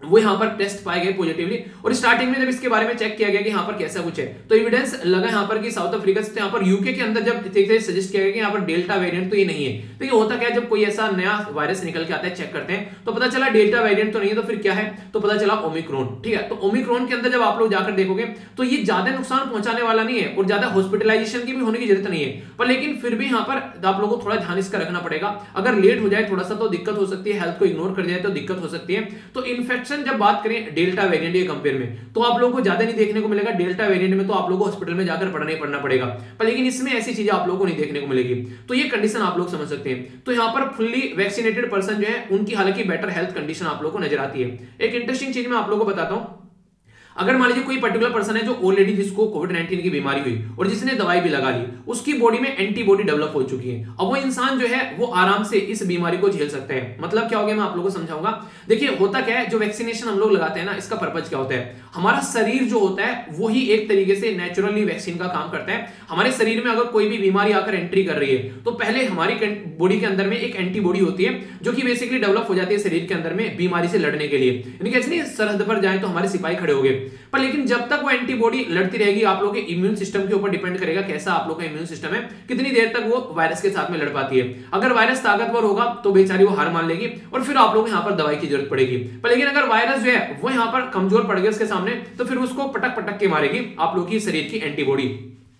वो यहाँ पर टेस्ट पाए गए पॉजिटिवली। और स्टार्टिंग में जब इसके बारे में चेक किया गया कि यहाँ पर कैसा कुछ है, तो एविडेंस लगा यहाँ पर कि साउथ अफ्रीका से, यहाँ पर यूके के अंदर जब सजेस्ट किया गया कि यहाँ पर डेल्टा वेरिएंट तो ये नहीं है। तो ये होता क्या है, जब कोई ऐसा नया वायरस निकल के आता है, चेक करते हैं तो पता चला डेल्टा वेरिएंट तो नहीं है, तो फिर क्या है, तो पता चला ओमिक्रॉन। ठीक है, तो ओमिक्रॉन के अंदर जब आप लोग जाकर देखोगे तो ये ज्यादा नुकसान पहुंचाने वाला नहीं है और ज्यादा हॉस्पिटलाइजेशन की भी होने की जरूरत नहीं है, पर लेकिन फिर भी यहाँ पर आप लोगों को थोड़ा ध्यान इसका रखना पड़ेगा। अगर लेट हो जाए थोड़ा सा तो दिक्कत हो सकती है, हेल्थ को इग्नोर कर जाए तो दिक्कत हो सकती है। तो इन्फेक्शन जब बात करें डेल्टा वेरिएंट के कंपेयर में, तो आप लोगों को ज्यादा नहीं देखने को मिलेगा। डेल्टा वेरिएंट में तो आप लोगों को हॉस्पिटल में जाकर पढ़ना पड़ेगा, पर लेकिन इसमें ऐसी चीजें आप लोगों को नहीं देखने को मिलेगी। तो ये कंडीशन आप लोग समझ सकते हैं। तो यहाँ पर फुल्ली वैक्सीनेटेड पर्सन जो है उनकी हालांकि बेटर हेल्थ कंडीशन आप लोगों को नजर आती है। एक इंटरेस्टिंग चीज मैं आप लोगों को बताता हूं, अगर मान लीजिए कोई पर्टिकुलर पर्सन है जो ऑलरेडी जिसको कोविड-19 की बीमारी हुई और जिसने दवाई भी लगा ली, उसकी बॉडी में एंटीबॉडी डेवलप हो चुकी है, अब वो इंसान जो है वो आराम से इस बीमारी को झेल सकते हैं। मतलब क्या हो गया, मैं आप लोगों को समझाऊंगा। देखिए होता क्या है, जो वैक्सीनेशन हम लोग लगाते हैं ना, इसका पर्पज क्या होता है, हमारा शरीर जो होता है वही एक तरीके से नेचुरली वैक्सीन का काम करता है। हमारे शरीर में अगर कोई भी बीमारी आकर एंट्री कर रही है तो पहले हमारी बॉडी के अंदर में एक एंटीबॉडी होती है जो कि बेसिकली डेवलप हो जाती है शरीर के अंदर में बीमारी से लड़ने के लिए। यानी कैसे नहीं, सरहद पर जाए तो हमारे सिपाही खड़े हो गए, पर लेकिन जब तक वो एंटीबॉडी लड़ती रहेगी, आप लोगों के इम्यून सिस्टम के ऊपर डिपेंड करेगा कैसा आप लोगों का इम्यून सिस्टम है, कितनी देर तक वो वायरस के साथ में लड़ पाती है। अगर वायरस ताकतवर होगा तो बेचारी वो हार मान लेगी और फिर आप लोगों को यहाँ पर दवाई की जरूरत पड़ेगी। पर लेकिन अगर वायरस जो है वो यहाँ पर कमजोर पड़ गया उसके सामने, तो फिर उसको पटक पटक के मारेगी आप लोगों की शरीर की एंटीबॉडी।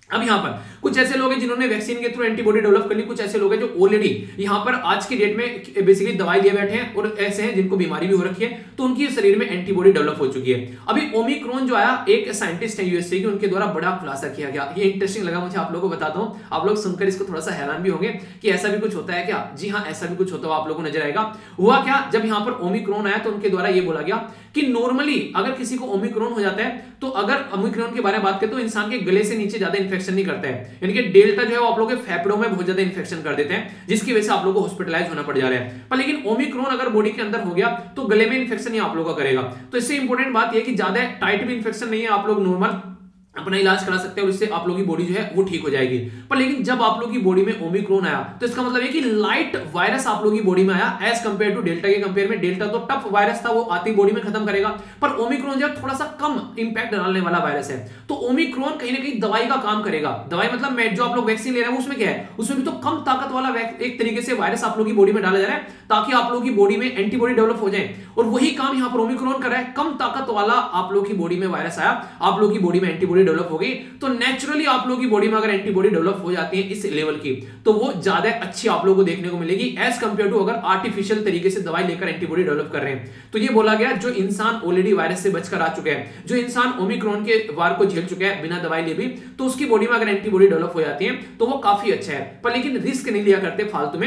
अब यहाँ पर कुछ ऐसे लोग हैं जिन्होंने वैक्सीन के थ्रू एंटीबॉडी डेवलप कर ली, कुछ ऐसे लोग हैं जो ऑलरेडी यहाँ पर आज की डेट में बेसिकली दवाई लिए बैठे हैं, और ऐसे हैं जिनको बीमारी भी हो रखी है तो उनकी शरीर में एंटीबॉडी डेवलप हो चुकी है। अभी ओमिक्रॉन जो आया, एक साइंटिस्ट है यूएसए की, उनके द्वारा बड़ा खुलासा किया गया। ये इंटरेस्टिंग लगा मुझे, आप लोगों को बताता हूँ, आप लोग सुनकर इसको थोड़ा सा हैरान भी होंगे कि ऐसा भी कुछ होता है क्या। जी हाँ, ऐसा भी कुछ होता हुआ आप लोगों को नजर आएगा। हुआ क्या, जब यहाँ पर ओमिक्रॉन आया तो उनके द्वारा ये बोला गया कि नॉर्मली अगर किसी को ओमिक्रॉन हो जाता है तो अगर ओमिक्रॉन के बारे में बात करें तो इंसान के गले से नीचे ज्यादा इंफेक्शन नहीं करता है, यानी कि डेल्टा जो है वो आप लोगों के फेफड़ों में बहुत ज्यादा इंफेक्शन कर देते हैं, जिसकी वजह से आप लोगों को हॉस्पिटलाइज होना पड़ जा रहा है। पर लेकिन ओमिक्रॉन अगर बॉडी के अंदर हो गया तो गले में इंफेक्शन ही आप लोगों का करेगा। तो इससे इंपॉर्टेंट बात यह कि ज्यादा टाइट भी इंफेक्शन नहीं है, आप लोग नॉर्मल अपना इलाज करा सकते हैं और इससे आप लोगों की बॉडी जो है वो ठीक हो जाएगी। पर लेकिन जब आप लोगों की बॉडी में ओमिक्रॉन आया तो इसका मतलब है कि लाइट वायरस आप लोगों की बॉडी में आया एज कंपेयर टू डेल्टा के कंपेयर में। डेल्टा तो टफ वायरस था, वो आती बॉडी में खत्म करेगा, पर ओमिक्रॉन जो थोड़ा सा कम इंपैक्ट डालने वाला वायरस है। तो ओमिक्रॉन कहीं ना कहीं दवाई का काम करेगा। दवाई मतलब जो आप लोग वैक्सीन ले रहे हैं उसमें क्या है, उसमें भी तो कम ताकत वाला एक तरीके से वायरस आप लोगों की बॉडी में डाला जा रहा है ताकि आप लोगों की बॉडी में एंटीबॉडी डेवलप हो जाए, और वही काम यहाँ पर ओमिक्रॉन कर रहा है। कम ताकत वाला आप लोगों की बॉडी में वायरस आया, आप लोगों की बॉडी में एंटीबॉडी डेवलप हो गई। तो नेचुरली आप लोगों की बॉडी में अगर एंटीबॉडी डेवलप हो जाती है इस लेवल की, तो वो ज्यादा अच्छी आप लोगों को देखने को मिलेगी एज कंपेयर टू अगर आर्टिफिशियल तरीके से दवाई लेकर एंटीबॉडी डेवलप कर रहे हैं। तो ये बोला गया जो इंसान ऑलरेडी वायरस से बचकर आ चुका है, जो इंसान ओमिक्रॉन के वार को झेल चुका है बिना दवाई लिए भी, तो उसकी बॉडी में अगर एंटीबॉडी डेवलप हो जाती है तो वो काफी अच्छा है। पर लेकिन रिस्क नहीं लिया करते, फालतू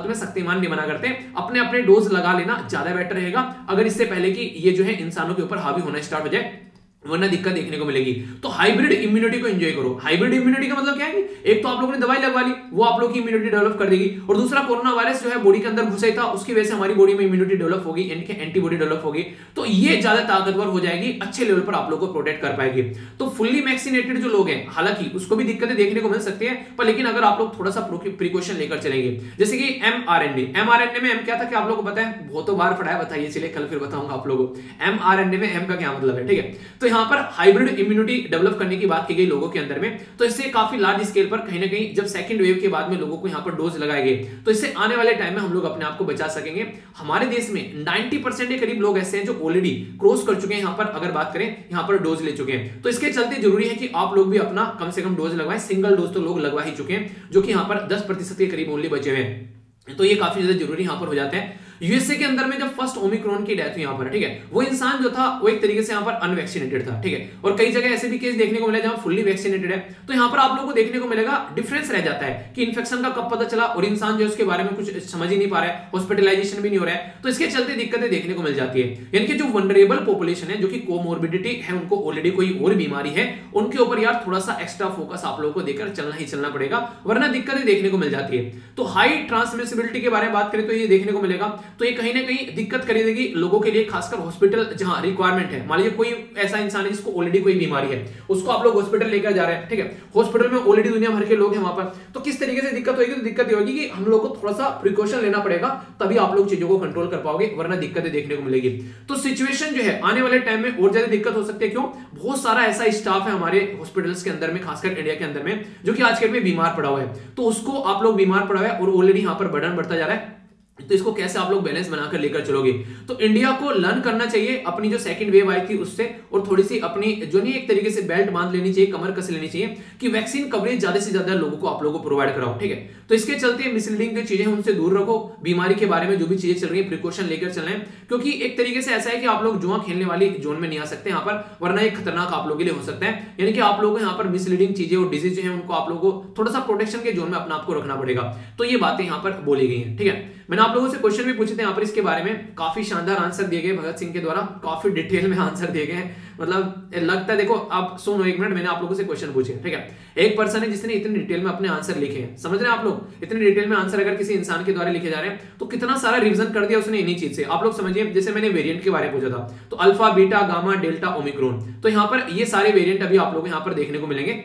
में शक्तिमान नहीं बना करते, अपने अपने डोज लगा लेना ज्यादा बेटर रहेगा, अगर इससे पहले कि ये जो है इंसानों के ऊपर हावी होना स्टार्ट हो जाए, वरना दिक्कत देखने को मिलेगी। तो हाइब्रिड इम्यूनिटी को एंजॉय करो। हाइब्रिड इम्यूनिटी का मतलब क्या है, एक तो आप लोगों ने दवाई लगवा ली, वो आप लोगों की इम्यूनिटी डेवलप कर देगी, और दूसरा कोरोना वायरस जो है बॉडी के अंदर घुसा ही था, उसकी वजह से हमारी बॉडी में इम्यूनिटी डेवलप होगी, एंटीबॉडी डेवलप होगी, तो ये ज्यादा ताकतवर हो जाएगी, अच्छे लेवल पर आप लोग को प्रोटेक्ट कर पाएगी। तो फुल्ली वैक्सीनेटेड जो लोग हैं, हालांकि उसको भी दिक्कतें देखने को मिल सकती है, पर लेकिन अगर आप लोग थोड़ा सा प्रिकॉशन लेकर चलेंगे, जैसे कि mRNA में एम क्या था, क्या आप लोगों को पता है, बहुत बार पढ़ाया, बताइए, चलिए कल फिर बताऊंगा आप लोगों को mRNA में एम का क्या मतलब है। ठीक है, तो यहाँ पर हाइब्रिड इम्यूनिटी डेवलप करने की बात की गई लोगों के अंदर में, तो इससे काफी लार्ज स्केल पर कहीं ना कहीं जब सेकंड वेव के बाद में लोगों को यहाँ पर डोज लगाए गए, तो इससे आने वाले टाइम में हम लोग अपने आप को बचा सकेंगे। हमारे देश में 90% के करीब लोग ऐसे हैं जो ऑलरेडी क्रॉस कर चुके हैं, यहाँ पर अगर बात करें यहाँ पर डोज ले चुके हैं। तो इसके चलते जरूरी है कि आप लोग भी अपना कम से कम डोज लगवाएं। सिंगल डोज तो लोग लगवा ही चुके हैं, जो कि यहाँ पर 10% के करीब ओनली बचे हुए हैं, तो ये काफी ज्यादा जरूरी यहाँ पर हो जाता है। यूएसए के अंदर में जब फर्स्ट ओमिक्रॉन की डेथ हुई यहाँ पर, ठीक है, वो इंसान जो था वो एक तरीके से यहाँ पर अनवैक्सीनेटेड था, ठीक है, और कई जगह ऐसे भी केस देखने को मिला जहां फुल्ली वैक्सीनेटेड है। तो यहाँ पर आप लोगों को देखने को मिलेगा डिफरेंस रह जाता है कि इन्फेक्शन का कब पता चला, और इंसान जो उसके बारे में कुछ समझ ही नहीं पा रहा है, हॉस्पिटलाइजेशन भी नहीं हो रहा है, तो इसके चलते दिक्कतें देखने को मिल जाती है। यानी कि जो वनरेबल पॉपुलेशन है, जो कि कोमोर्बिडिटी है, उनको ऑलरेडी कोई और बीमारी है, उनके ऊपर यार थोड़ा सा एक्स्ट्रा फोकस आप लोगों को देकर चलना ही चलना पड़ेगा, वरना दिक्कतें देखने को मिल जाती है। तो हाई ट्रांसमिसिबिलिटी के बारे में बात करें तो ये देखने को मिलेगा, तो ये कहीं ना कहीं दिक्कत कर देगी लोगों के लिए, खासकर हॉस्पिटल जहां रिक्वायरमेंट है। मान लीजिए कोई ऐसा इंसान है जिसको ऑलरेडी कोई बीमारी है, उसको आप लोग हॉस्पिटल लेकर जा रहे हैं, ठीक है, हॉस्पिटल में ऑलरेडी दुनिया भर के लोग हैं वहां पर, तो किस तरीके से दिक्कत होगी? तो दिक्कत ये होगी कि हम लोग को थोड़ा सा प्रिकॉशन लेना पड़ेगा, तभी आप लोग चीजों को कंट्रोल कर पाओगे, वरना दिक्कतें देखने को मिलेगी। तो सिचुएशन जो है आने वाले टाइम में और ज्यादा दिक्कत हो सकती है। क्यों? बहुत सारा ऐसा स्टाफ है हमारे हॉस्पिटल्स के अंदर में, खासकर इंडिया के अंदर में, जो कि आजकल में बीमार पड़ा हुआ है, तो उसको आप लोग बीमार पड़ा हुआ है और ऑलरेडी यहां पर बर्डन बढ़ता जा रहा है, तो इसको कैसे आप लोग बैलेंस बनाकर लेकर चलोगे? तो इंडिया को लर्न करना चाहिए अपनी जो सेकंड वेव आई थी उससे, और थोड़ी सी अपनी जो नहीं एक तरीके से बेल्ट बांध लेनी चाहिए, कमर कस लेनी चाहिए कि वैक्सीन कवरेज ज्यादा से ज्यादा लोगों को आप लोगों को प्रोवाइड कराओ, ठीक है। तो इसके चलते मिसलीडिंग जो चीजें उनसे दूर रखो, बीमारी के बारे में जो भी चीजें चल रही है प्रिकॉशन लेकर चलें, क्योंकि एक तरीके से ऐसा है कि आप लोग जुआ खेलने वाली जोन में नहीं आ सकते यहाँ पर, वरना ये खतरनाक आप लोगों के लिए हो सकता है। यानी कि आप लोगों को यहाँ पर मिसलीडिंग चीजें और डिजीज जो है उनको आप लोगों को थोड़ा सा प्रोटेक्शन के जोन में अपना आपको रखना पड़ेगा। तो ये बातें यहाँ पर बोली गई है, ठीक है। मैंने आप लोगों से क्वेश्चन भी पूछे थे यहाँ पर इसके बारे में, काफी शानदार आंसर दिए गए भगत सिंह के द्वारा, काफी डिटेल में आंसर दिए गए हैं, मतलब लगता है। देखो आप सुनो एक मिनट, मैंने आप लोगों से क्वेश्चन पूछे, ठीक है, एक पर्सन है जिसने इतने डिटेल में अपने आंसर लिखे हैं, समझ रहे हैं आप लोग? इतने डिटेल में आंसर अगर किसी इंसान के द्वारा लिखे जा रहे हैं तो कितना सारा रिवीजन कर दिया उसने इन्हीं चीज से। आप लोग समझिए, जैसे मैंने वेरिएंट के बारे में पूछा था, तो alpha, beta, gamma, delta, Omicron, तो यहाँ पर ये सारे वेरिएंट अभी आप लोग यहाँ पर देखने को मिलेंगे,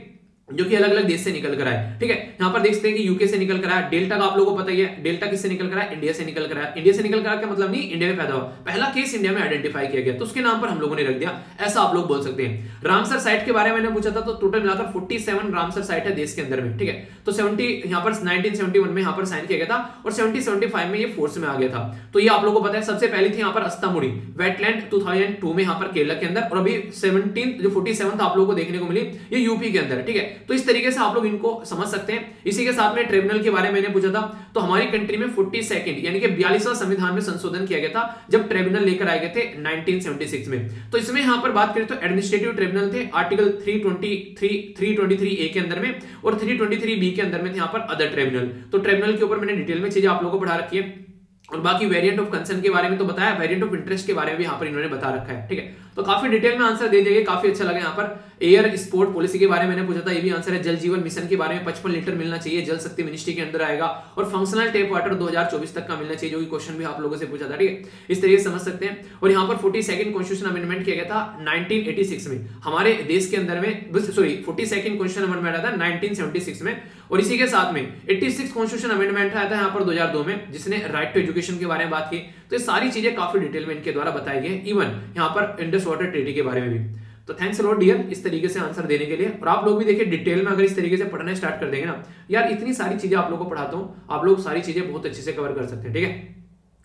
जो कि अलग अलग देश से निकल कर आए, ठीक है। यहां पर देख सकते हैं कि यूके से निकल कर आया, डेल्टा का आप लोगों को पता ही है, डेल्टा किससे निकल कर आया? इंडिया से निकल कर आया। इंडिया से निकल कर आया क्या मतलब? नहीं, इंडिया में पैदा हुआ, पहला केस इंडिया में आइडेंटिफाई किया गया, तो उसके नाम पर हम लोगों ने रख दिया, ऐसा आप लोग बोल सकते हैं। रामसर साइट के बारे में मैंने पूछा था, तो टोटल मिलाकर 47 रामसर साइट है देश के अंदर में, ठीक है। तो 70 यहाँ पर 1971 में यहाँ पर साइन किया गया था, और 70-75 में ये फोर्स में आ गया था। तो ये आप लोगों को पता है। सबसे पहली थी यहाँ पर अस्तामुड़ी वेटलैंड 2002 में यहाँ पर केरला के अंदर, और अभी 17 जो 47 आप लोगों को देखने को मिली ये यूपी के अंदर, ठीक है। तो इस तरीके से आप लोग इनको समझ सकते हैं। इसी के साथ में ट्रिब्यूनल के बारे में मैंने पूछा था, तो हमारी कंट्री में 42nd यानी कि 42वां संविधान में संशोधन किया गया था जब ट्रिब्यूनल लेकर आए गए थे 1976 में। तो इसमें यहां पर बात करें तो एडमिनिस्ट्रेटिव ट्रिब्यूनल थे आर्टिकल 323A के अंदर में, और 323B के अंदर में थे यहां पर अदर ट्रिब्यूनल। तो ट्रिब्यूनल के ऊपर मैंने डिटेल में चीजें आप लोगों को पढ़ा रखी है, और बाकी वेरिएंट ऑफ कंसर्न के बारे में तो बताया, वेरिएंट ऑफ इंटरेस्ट के बारे में भी यहाँ पर इन्होंने बता रखा है, ठीक है। तो काफी डिटेल में आंसर दे दिए, काफी अच्छा लगा। यहाँ पर एयर स्पोर्ट पॉलिसी के बारे में मैंने पूछा था, ये भी आंसर है। जल जीवन मिशन के बारे में 55 लीटर मिलना चाहिए, जल शक्ति मिनिस्ट्री के अंदर आएगा, और फंक्शनल टेप वाटर 2024 तक का मिलना चाहिए, जो कि क्वेश्चन भी आप लोगों से पूछा था, ठीक है। इस तरीके से समझ सकते हैं। और यहाँ पर 42nd कॉन्स्टिट्यूशन अमेंडमेंट किया गया था 1986 में हमारे देश के अंदर में, सॉरी 42nd कॉन्स्टिट्यूशन अमेंडमेंट आया था 1976 में, और इसी के साथ में 86 कॉन्स्टिट्यूशन अमेंडमेंट आया था यहाँ पर 2002 में, जिसने राइट टू एजुकेशन के बारे में बात की। तो ये सारी चीजें काफी डिटेल में इनके द्वारा बताई गई, इवन यहाँ पर इंडस वाटर ट्रीटी के बारे में भी। तो थैंक्स लॉट डियर इस तरीके से आंसर देने के लिए। और आप लोग भी देखिए डिटेल में अगर इस तरीके से पढ़ना स्टार्ट कर देंगे ना यार, इतनी सारी चीजें आप लोग को पढ़ाता हूँ, आप लोग सारी चीजें बहुत अच्छे से कवर कर सकते हैं, ठीक है।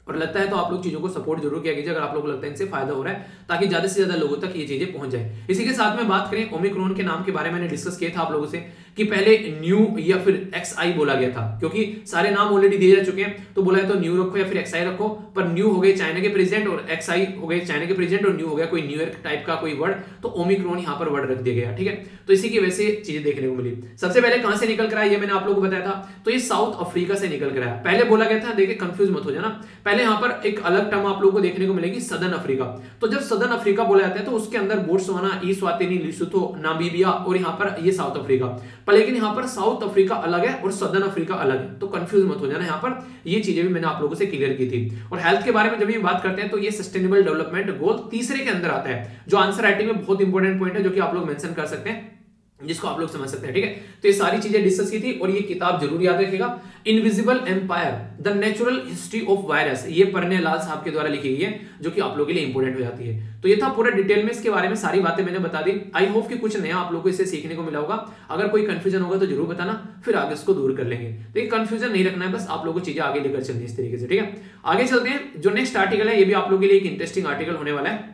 और लगता है तो आप लोग चीजों को सपोर्ट जरूर किया कीजिए अगर आप लोगों को लगता है इनसे फायदा हो रहा है, ताकि ज्यादा से ज्यादा लोगों तक ये चीजें पहुंच जाए। इसी के साथ में बात करें ओमिक्रॉन के नाम के बारे में, मैंने डिस्कस किया था आप लोगों से कि पहले न्यू या फिर XI बोला गया था, क्योंकि सारे नाम ऑलरेडी दिए जा चुके हैं, तो बोला है तो न्यू रखो या फिर XI रखो, पर न्यू हो गए चाइना के प्रेसिडेंट और XI हो गए चाइना के प्रेसिडेंट, और न्यू हो गया कोई न्यू ईयर टाइप का कोई वर्ड, तो ओमिक्रॉन यहाँ पर वर्ड रख दिया गया, ठीक है। तो इसी की वजह से चीजें देखने को मिली। सबसे पहले कहां से निकल कर आया ये मैंने आप लोगों को बताया था, तो ये साउथ अफ्रीका से निकल कर आया। पहले बोला गया था, देखिए कंफ्यूज मत हो जाना, पहले यहाँ पर एक अलग टर्म आप लोगों को देखने को मिलेगी सदर्न अफ्रीका। तो जब सदर्न अफ्रीका बोला जाता है तो उसके अंदर बोट्सवाना, इस्वातिनी, लिसोथो, नामीबिया और यहाँ पर ये साउथ अफ्रीका, पर लेकिन यहाँ पर साउथ अफ्रीका अलग है और सदर्न अफ्रीका अलग है, तो कंफ्यूज मत हो जाना यहाँ पर। ये चीजें भी मैंने आप लोगों से क्लियर की थी। और हेल्थ के बारे में जब भी बात करते हैं तो ये सस्टेनेबल डेवलपमेंट गोल तीसरे के अंदर आता है, जो आंसर राइटिंग में बहुत इंपॉर्टेंट पॉइंट है, जो कि आप लोग मेंशन कर सकते हैं, जिसको आप लोग समझ सकते हैं, ठीक है। तो ये सारी चीजें डिस्कस की थी, और ये किताब जरूर याद रखिएगा, invisible empire the natural history of virus, ये परने लाल साहब के द्वारा लिखी गई है, जो कि आप लोगों के लिए इंपॉर्टेंट हो जाती है। तो ये था पूरा डिटेल में इसके बारे में सारी बातें मैंने बता दी। आई होप कि कुछ नया आप लोगों को इससे सीखने को मिला होगा। अगर कोई कंफ्यूजन होगा तो जरूर बताना, फिर आगे इसको दूर कर लेंगे। तो ये कंफ्यूजन नहीं रखना है, बस आप लोगों को चीजें आगे लेकर चलनी इस तरीके से, ठीक है। आगे चलते हैं, जो नेक्स्ट आर्टिकल है ये भी आप लोगों के लिए एक इंटरेस्टिंग आर्टिकल होने वाला है,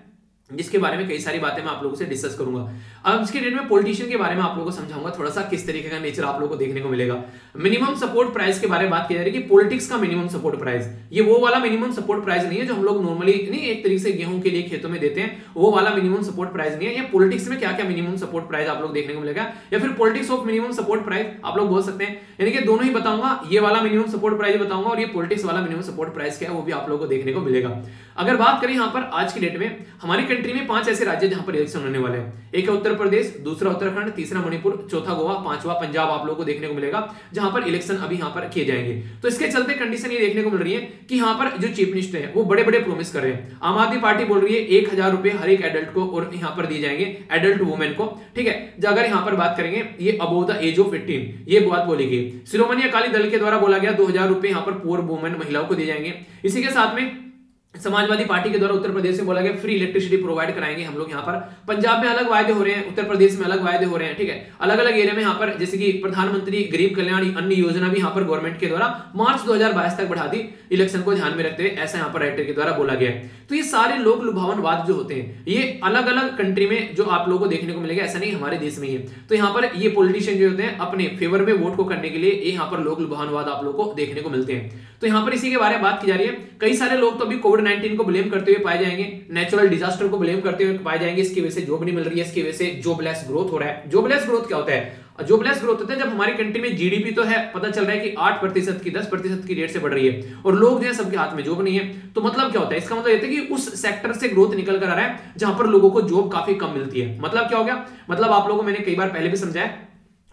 जिसके बारे में कई सारी बातें मैं आप लोगों से डिस्कस करूंगा। अब इसके डेट में पॉलिटिशियन के बारे में आप लोगों को समझाऊंगा थोड़ा सा, किस तरीके का नेचर आप लोगों को देखने को मिलेगा। मिनिमम सपोर्ट प्राइस के बारे में बात की जा रही है कि पॉलिटिक्स का मिनिमम सपोर्ट प्राइस, ये वो वाला मिनिमम सपोर्ट प्राइस नहीं है जो हम लोग नॉर्मली नहीं एक तरीके से गेहूं के लिए खेतों में देते हैं, वो वाला मिनिमम सपोर्ट प्राइस नहीं है। ये पॉलिटिक्स में क्या क्या मिनिमम सपोर्ट प्राइस आप लोग देखने को मिलेगा, या फिर politics of minimum support price आप लोग बोल सकते हैं। यानी कि दोनों ही बताऊंगा, ये वाला मिनिमम सपोर्ट प्राइस बताऊंगा और ये पॉलिटिक्स वाला मिनिमम सपोर्ट प्राइस क्या है वो भी आप लोगों को देखने को मिलेगा। अगर बात करें यहाँ पर आज की डेट में हमारी कंट्री में 5 ऐसे राज्य जहां पर इलेक्शन होने वाले हैं। एक है उत्तर प्रदेश, दूसरा उत्तराखंड, तीसरा मणिपुर, चौथा गोवा, पांचवा पंजाब आप लोगों को देखने को मिलेगा जहां पर इलेक्शन अभी यहां पर किए जाएंगे। तो इसके चलते कंडीशन ये देखने को मिल रही है कि यहां पर जो चीफ मिनिस्टर है वो बड़े बड़े प्रॉमिस कर रहे हैं। आम आदमी पार्टी बोल रही है 1000 रुपए हर एक एडल्ट को और यहां पर दिए जाएंगे, एडल्ट वुमेन को, ठीक है। अगर यहां पर बात करेंगे ये अबोव द एज ऑफ 18, ये बात बोली गई। शिरोमणि अकाली दल के द्वारा बोला गया 2000 रुपए यहां पर पुअर वुमेन महिलाओं को दिए जाएंगे। इसी के साथ में समाजवादी पार्टी के द्वारा उत्तर प्रदेश में बोला गया फ्री इलेक्ट्रिसिटी प्रोवाइड कराएंगे हम लोग। यहाँ पर पंजाब में अलग वायदे हो रहे हैं, उत्तर प्रदेश में अलग वायदे हो रहे हैं, ठीक है। अलग अलग एरिया में यहाँ पर जैसे कि प्रधानमंत्री गरीब कल्याण अन्न योजना भी यहाँ पर गवर्नमेंट के द्वारा मार्च 2022 तक बढ़ा दी, इलेक्शन को ध्यान में रखते हुए, ऐसा यहाँ पर राइटर के द्वारा बोला गया है। तो ये सारे लोक लुभावनवाद जो होते हैं ये अलग अलग कंट्री में जो आप लोगों को देखने को मिलेगा, ऐसा नहीं हमारे देश में ही है। तो यहाँ पर ये पॉलिटिशियन जो होते हैं अपने फेवर में वोट को करने के लिए ये यहाँ पर लोक लुभावनवाद आप लोगों को देखने को मिलते हैं। तो यहाँ पर इसी के बारे में बात की जा रही है। कई सारे लोग तो अभी कोविड-19 को ब्लेम करते हुए पाए जाएंगे, नेचुरल डिजास्टर को ब्लेम करते हुए पाए जाएंगे, इसकी वजह से जॉब नहीं मिल रही है, इसकी वजह से जॉबलेस ग्रोथ हो रहा है। जॉबलेस ग्रोथ क्या होता है? जॉबलेस ग्रोथ होता है जब हमारी कंट्री में जीडीपी तो है, पता चल रहा है कि 8% की 10% की रेट से बढ़ रही है और लोग जो है सबके हाथ में जॉब नहीं है। तो मतलब क्या होता है? इसका मतलब ये है कि उस सेक्टर से ग्रोथ निकल कर आ रहा है जहां पर लोगों को जॉब काफी कम मिलती है। मतलब क्या हो गया? मतलब आप लोगों को मैंने कई बार पहले भी समझाया,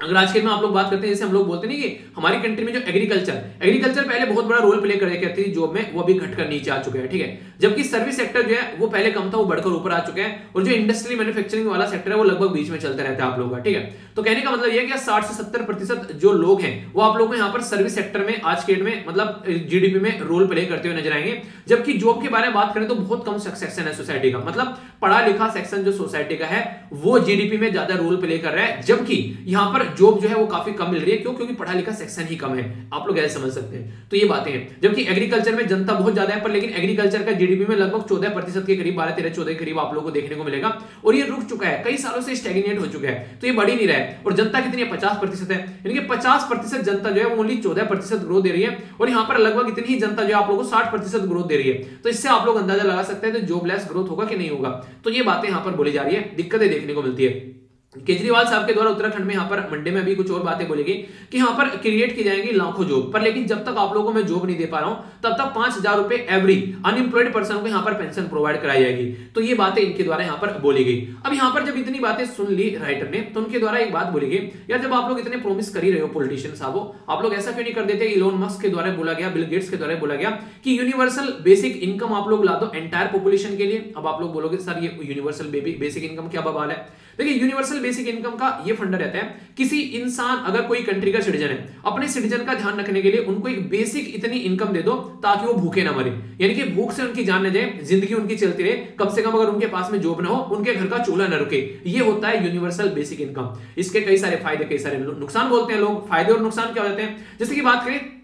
अगर आज के में आप लोग बात करते हैं, जैसे हम लोग बोलते नहीं कि हमारी कंट्री में जो एग्रीकल्चर पहले बहुत बड़ा रोल प्ले करती थी जॉब में, वो अभी घटकर नीचे आ चुका है, ठीक है। जबकि सर्विस सेक्टर जो है वो पहले कम था, वो बढ़कर ऊपर आ चुका है, और जो इंडस्ट्री मैन्युफैक्चरिंग वाला सेक्टर है वो लगभग बीच में चलता रहता है आप लोगों का, ठीक है। तो कहने का मतलब ये है कि 60 से 70% जो लोग हैं वो आप लोगों को यहाँ पर सर्विस सेक्टर में आज के डेट में मतलब जीडीपी में रोल प्ले करते हुए नजर आएंगे। जबकि जॉब के बारे में बात करें तो बहुत कम सेक्शन है सोसाइटी का, मतलब पढ़ा लिखा सेक्शन जो सोसाइटी का है वो जीडीपी में ज्यादा रोल प्ले कर रहा है, जबकि यहाँ पर जॉब जो है वो काफी कम मिल रही है। क्यों? क्योंकि पढ़ा लिखा सेक्शन ही कम है, आप लोग ऐसे समझ सकते हैं। तो ये बातें हैं। जबकि एग्रीकल्चर में जनता बहुत ज्यादा है, पर लेकिन एग्रीकल्चर का जीडीपी में लगभग 14% के करीब, 12-13-14 के करीब आप लोगों को देखने को मिलेगा, और ये रुक चुका है, कई सालों से स्टैग्नेट हो चुका है, तो ये बढ़ ही नहीं रहा है। और जनता कितनी है? 50% है, यानी कि 50% जनता जो है वो ओनली 14% ग्रोथ दे रही है, और यहाँ पर लगभग इतनी ही जनता जो है आप लोगों को 60% ग्रोथ दे रही है। तो इससे आप लोग अंदाजा लगा सकते हैं तो जॉबलेस ग्रोथ होगा कि नहीं होगा। तो ये बातें यहाँ पर बोली जा रही है, दिक्कतें देखने को मिलती है। केजरीवाल साहब के द्वारा उत्तराखंड में यहाँ पर मंडे में अभी कुछ और बातें बोली गई कि यहाँ पर क्रिएट की जाएंगी लाखों जॉब, पर लेकिन जब तक आप लोगों को मैं जॉब नहीं दे पा रहा हूं तब तक 5000 रुपए एवरी अनएम्प्लॉयड पर्सन को यहाँ पर पेंशन प्रोवाइड कराई जाएगी। तो ये बातें इनके द्वारा यहाँ पर बोली गई। अब यहाँ पर जब इतनी बातें सुन ली राइटर ने, तो उनके द्वारा एक बात बोली गई, यार जब आप लोग इतने प्रॉमिस कर ही रहे हो पॉलिटिशियन साहब, आप लोग ऐसा क्यों नहीं कर देते? इलोन मस्क के द्वारा बोला गया, बिल गेट्स के द्वारा बोला गया कि यूनिवर्सल बेसिक इनकम आप लोग ला दो एंटायर पॉपुलेशन के लिए। अब आप लोग बोलोगे सर ये यूनिवर्सल बेसिक इनकम क्या बवाल है? देखिए यूनिवर्सल बेसिक इनकम का ये फंडा रहता है, किसी इंसान अगर कोई कंट्री का सिटीजन है, अपने सिटीजन का ध्यान रखने के लिए उनको एक बेसिक इतनी इनकम दे दो ताकि वो भूखे ना मरे, यानी कि भूख से उनकी जान न जाए, जिंदगी उनकी चलती रहे, कम से कम अगर उनके पास में जॉब ना हो, उनके घर का चूल्हा न रुके। ये होता है यूनिवर्सल बेसिक इनकम। इसके कई सारे फायदे, कई सारे नुकसान बोलते हैं लोग। फायदे और नुकसान क्या हो जाते हैं? जैसे कि बात करें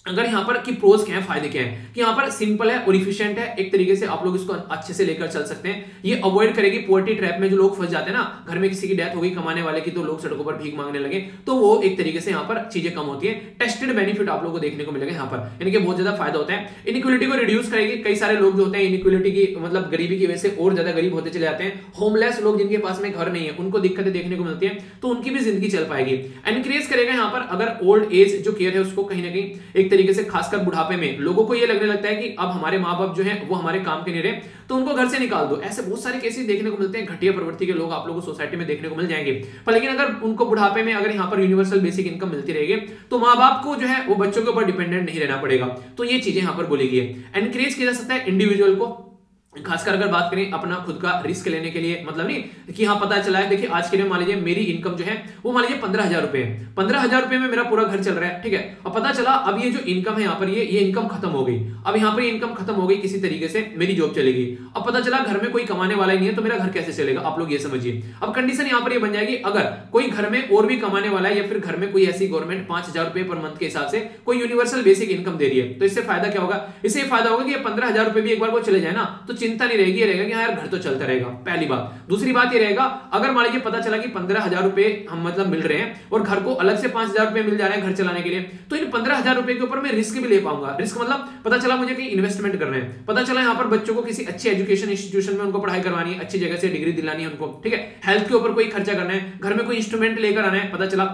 अगर यहाँ पर की प्रोज क्या है, फायदे क्या है, कि यहाँ पर सिंपल है और इफिशिएंट है, एक तरीके से आप लोग इसको अच्छे से लेकर चल सकते हैं। ये अवॉइड करेगी पॉवर्टी ट्रैप में, जो लोग फंस जाते हैं ना, घर में किसी की डेथ हो गई कमाने वाले की, तो लोग सड़कों पर भीख मांगने लगे, तो वो एक तरीके से यहाँ पर चीजें कम होती है। टेस्टेड बेनिफिट आप लोगों को देखने को मिलेगा यहाँ पर, यानी कि बहुत ज्यादा फायदा होता है। इनइक्वालिटी को रिड्यूस करेगी। कई सारे लोग जो होते हैं इनइक्वालिटी की मतलब गरीबी की वजह से और ज्यादा गरीब होते चले जाते हैं। होमलेस लोग जिनके पास में घर नहीं है, उनको दिक्कतें देखने को मिलती है, तो उनकी भी जिंदगी चल पाएगी। एनकरेज करेगा यहाँ पर अगर ओल्ड एज जो केयर है उसको कहीं ना कहीं एक तरीके से, खासकर बुढ़ापे में लोगों को ये लगने लगता है कि अब हमारे माँ बाप जो हैं वो हमारे काम के नहीं रहे, तो उनको घर से निकाल दो। ऐसे बहुत सारे केसेस देखने को मिलते हैं, घटिया प्रवृत्ति के लोग आप लोगों को सोसाइटी में देखने को मिल जाएंगे। पर लेकिन अगर उनको बुढ़ापे में अगर यहाँ पर यूनिवर्सल बेसिक इनकम मिलती रहेगी तो माँ बाप को जो है वो बच्चों के ऊपर डिपेंडेंट नहीं रहना पड़ेगा। तो ये चीजें यहाँ पर बोली गई है। एनकरेज किया जा सकता है इंडिविजुअल को, खासकर अगर बात करें अपना खुद का रिस्क लेने के लिए, मतलब नहीं कि हाँ पता चला है, देखिए आज के लिए मान लीजिए मेरी इनकम जो है वो मान लीजिए 15,000 रुपए है, 15,000 रुपए में मेरा पूरा घर चल रहा है, ठीक है। अब पता चला अब ये जो इनकम है यहाँ पर ये इनकम खत्म हो गई, अब यहाँ पर इनकम खत्म हो गई किसी तरीके से, मेरी जॉब चली गई। अब पता चला घर में कोई कमाने वाला ही नहीं है, तो मेरा घर कैसे चलेगा? आप लोग ये समझिए। अब कंडीशन यहाँ पर ये बन जाएगी, अगर कोई घर में और भी कमाने वाला है या फिर घर में कोई ऐसी गवर्नमेंट 5,000 रुपए पर मंथ के हिसाब से कोई यूनिवर्सल बेसिक इनकम दे रही है, तो इससे फायदा क्या होगा? इससे फायदा होगा कि 15,000 रुपए भी एक बार को चले जाए ना, तो चिंता नहीं रहेगी, रहेगा कि यार घर तो चलता रहेगा, पहली बात। दूसरी बात ये रहेगा, अगर मान लीजिए पता चला कि 15,000 रुपए हम मतलब मिल रहे हैं और घर को अलग से 5,000 रुपए मिल जा रहे हैं घर चलाने के लिए, तो इन 15,000 रुपए के ऊपर मैं रिस्क भी ले पाऊंगा। रिस्क मतलब पता चला मुझे कहीं इन्वेस्टमेंट करना है, पता चला यहाँ पर बच्चों को किसी अच्छे एजुकेशन इंस्टीट्यूशन में उनको पढ़ाई करवानी है, अच्छी जगह से डिग्री दिलानी है उनको, ठीक है। हेल्थ के ऊपर कोई खर्चा करना है, घर में कोई इंस्ट्रूमेंट लेकर आना है, पता चला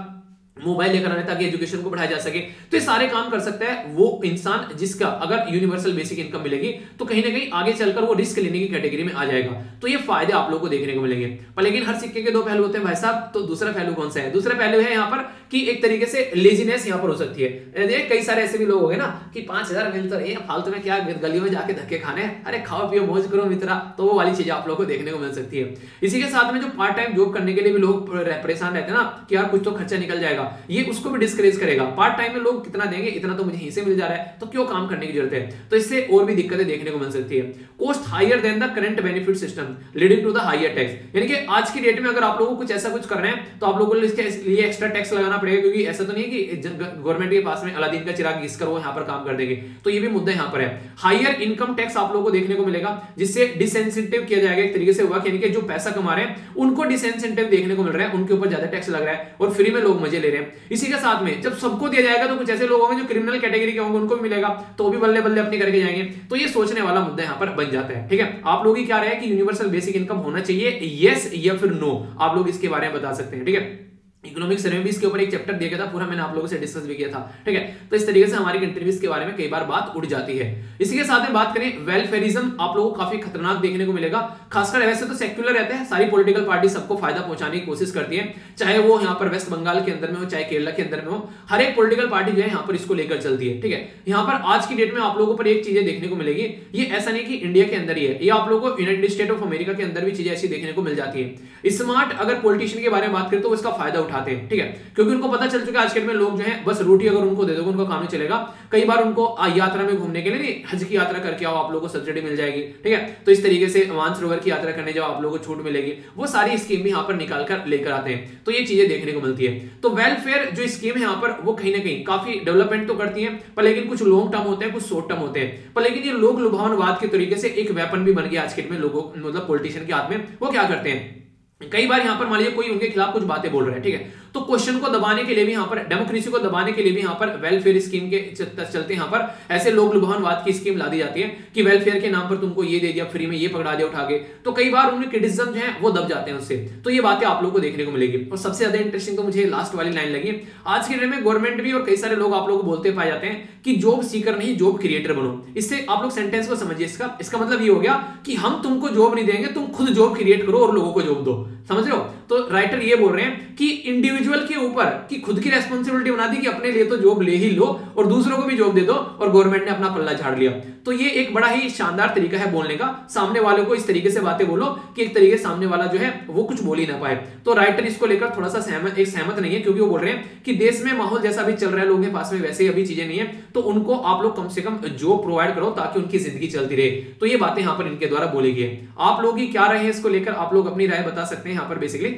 मोबाइल लेकर आने ताकि एजुकेशन को बढ़ाया जा सके। तो ये सारे काम कर सकता है वो इंसान जिसका अगर यूनिवर्सल बेसिक इनकम मिलेगी तो कहीं ना कहीं आगे चलकर वो रिस्क लेने की कैटेगरी में आ जाएगा। तो ये फायदे आप लोगों को देखने को मिलेंगे। पर लेकिन हर सिक्के के दो पहलू होते हैं भाई साहब। तो दूसरा पहलू कौन सा है? दूसरा पहलू है यहाँ पर कि एक तरीके से लेजीनेस यहाँ पर हो सकती है। कई सारे ऐसे भी लोग हो गए ना कि 5,000 मिल तो रहे फालतू में क्या गलियों में जाके धक्के खाने, अरे खाओ पियो मौज करो मित्रा। तो वो वाली चीजें आप लोगों को देखने को मिल सकती है। इसी के साथ में जो पार्ट टाइम जॉब करने के लिए भी लोग परेशान रहते हैं ना कि यार कुछ तो खर्चा निकल जाएगा, ये उसको भी डिस्करेज करेगा। पार्ट टाइम में लोग कितना देंगे, इतना तो मुझे यहीं से मिल जा रहा है, तो क्यों काम करने की जरूरत है। तो इससे और भी दिक्कतें देखने को मिल सकती है। Cost higher than the current benefit system leading to the higher tax. यानी कि आज की डेट में अगर आप लोगों को कुछ ऐसा कुछ करना है तो आप लोगों को इसके लिए एक्स्ट्रा टैक्स लगाना पड़ेगा, क्योंकि ऐसा तो नहीं है कि गवर्नमेंट के पास में अलादीन का चिराग घिसकर वो यहाँ पर काम कर देंगे। तो ये भी मुद्दा यहाँ पर है। हायर इनकम टैक्स आप लोगों को देखने को मिलेगा, जिससे डिसेंसिटिव किया जाएगा एक तरीके से हुआ, यानी कि जो पैसा कमा रहे हैं उनको डिसेंसिटिव देखने को मिल रहा है, उनके ऊपर ज्यादा टैक्स लग रहा है और फ्री में लोग मजे ले रहे हैं। इसी के साथ में जब सबको दिया जाएगा तो कुछ ऐसे लोग होंगे जो क्रिमिनल कैटेगरी के होंगे, उनको भी मिलेगा, तो भी बल्ले बल्ले अपनी करके जाएंगे। तो ये सोचने वाला मुद्दा यहाँ पर बन जाता है। ठीक है, आप लोगों की क्या राय है कि यूनिवर्सल बेसिक इनकम होना चाहिए, यस या फिर नो? आप लोग इसके बारे में बता सकते हैं। ठीक है, इकोनॉमिक सर्वे में भी इसके ऊपर एक चैप्टर दिया गया था, पूरा मैंने आप लोगों से डिस्कस भी किया था। ठीक है, तो इस तरीके से हमारी कंट्री में इसके बारे में कई बार बात उड़ जाती है। इसी के साथ में बात करें वेलफेयरिज्म, आप लोगों को काफी खतरनाक देखने को मिलेगा। खासकर वैसे तो सेक्युलर रहते हैं, सारी पॉलिटिकल पार्टी सबको फायदा पहुंचाने की कोशिश करती है, चाहे वो यहाँ पर वेस्ट बंगाल के अंदर में हो चाहे केरला के अंदर में हो, हर एक पॉलिटिकल पार्टी जो है यहाँ पर इसको लेकर चलती है। ठीक है, यहाँ पर आज की डेट में आप लोगों पर एक चीजें देखने को मिलेगी, ये ऐसा नहीं कि इंडिया के अंदर ही है, ये आप लोगों को यूनाइटेड स्टेट ऑफ अमेरिका के अंदर भी चीजें ऐसी देखने को मिल जाती है। स्मार्ट अगर पॉलिटिशियन के बारे में बात करें तो वो इसका फायदा उठाते हैं। ठीक है, क्योंकि उनको पता चल चुका है आज के डेट में लोग जो है बस रोटी अगर उनको दे दोगे उनको काम नहीं चलेगा। कई बार उनको यात्रा में घूमने के लिए नहीं, हज की यात्रा करके आओ आप लोगों को सब्सिडी मिल जाएगी। ठीक है, तो इस तरीके से मानसरोवर की यात्रा करने जाओ आप लोगों को छूट मिलेगी, वो सारी स्कीम भी यहाँ पर निकाल कर लेकर आते हैं। तो ये चीजें देखने को मिलती है। तो वेलफेयर जो स्कीम है यहाँ पर वो कहीं ना कहीं काफी डेवलपमेंट तो करती है, पर लेकिन कुछ लॉन्ग टर्म होते हैं, कुछ शॉर्ट टर्म होते हैं। पर लेकिन ये लोग लुभावनवाद के तरीके से एक वेपन भी बन गया आज के डेट में लोगों, मतलब पॉलिटिशियन के हाथ में। वो क्या करते हैं, कई बार यहाँ पर मान लीजिए कोई उनके खिलाफ कुछ बातें बोल रहा है, ठीक है, तो क्वेश्चन को दबाने के लिए भी यहाँ पर, डेमोक्रेसी को दबाने के लिए भी यहाँ पर वेलफेयर स्कीम के चलते यहाँ पर ऐसे लोग लुभावनवाद की स्कीम ला दी जाती है कि वेलफेयर के नाम पर तुमको ये दे दिया, फ्री में ये पकड़ा दिया उठा के। तो कई बार उनके क्रिटिसिज्म जो है वो दब जाते हैं उससे। तो ये बातें आप लोगों को देखने को मिलेगी। और सबसे ज्यादा इंटरेस्टिंग तो मुझे लास्ट वाली लाइन लगी, आज के डेट में गवर्नमेंट भी और कई सारे लोग आप लोगों को बोलते पाए जाते हैं कि जॉब सीकर नहीं जॉब क्रिएटर बनो। इससे आप लोग सेंटेंस को समझिए, इसका मतलब ये हो गया कि हम तुमको जॉब नहीं देंगे, तुम खुद जॉब क्रिएट करो और लोगों को जॉब दो। समझ रहे हो? तो राइटर ये बोल रहे हैं कि इंडिविजुअल के ऊपर कि खुद की रेस्पॉन्सिबिलिटी बना दी कि अपने लिए तो जॉब ले ही लो और दूसरों को भी जॉब दे दो, और गवर्नमेंट ने अपना पल्ला झाड़ लिया। तो ये एक बड़ा ही शानदार तरीका है बोलने का, सामने वाले को इस तरीके से बातें बोलो कि एक तरीके से सामने वाला जो है वो कुछ बोल ही ना पाए। तो राइटर इसको लेकर थोड़ा सा सहमत नहीं है, क्योंकि वो बोल रहे हैं कि देश में माहौल जैसा भी चल रहा है, लोगों के पास में वैसे ही अभी चीजें नहीं है, तो उनको आप लोग कम से कम जॉब प्रोवाइड करो ताकि उनकी जिंदगी चलती रहे। तो ये बातें यहाँ पर इनके द्वारा बोली गई है। आप लोगों की क्या राय है इसको लेकर, आप लोग अपनी राय बता सकते हैं यहाँ पर बेसिकली।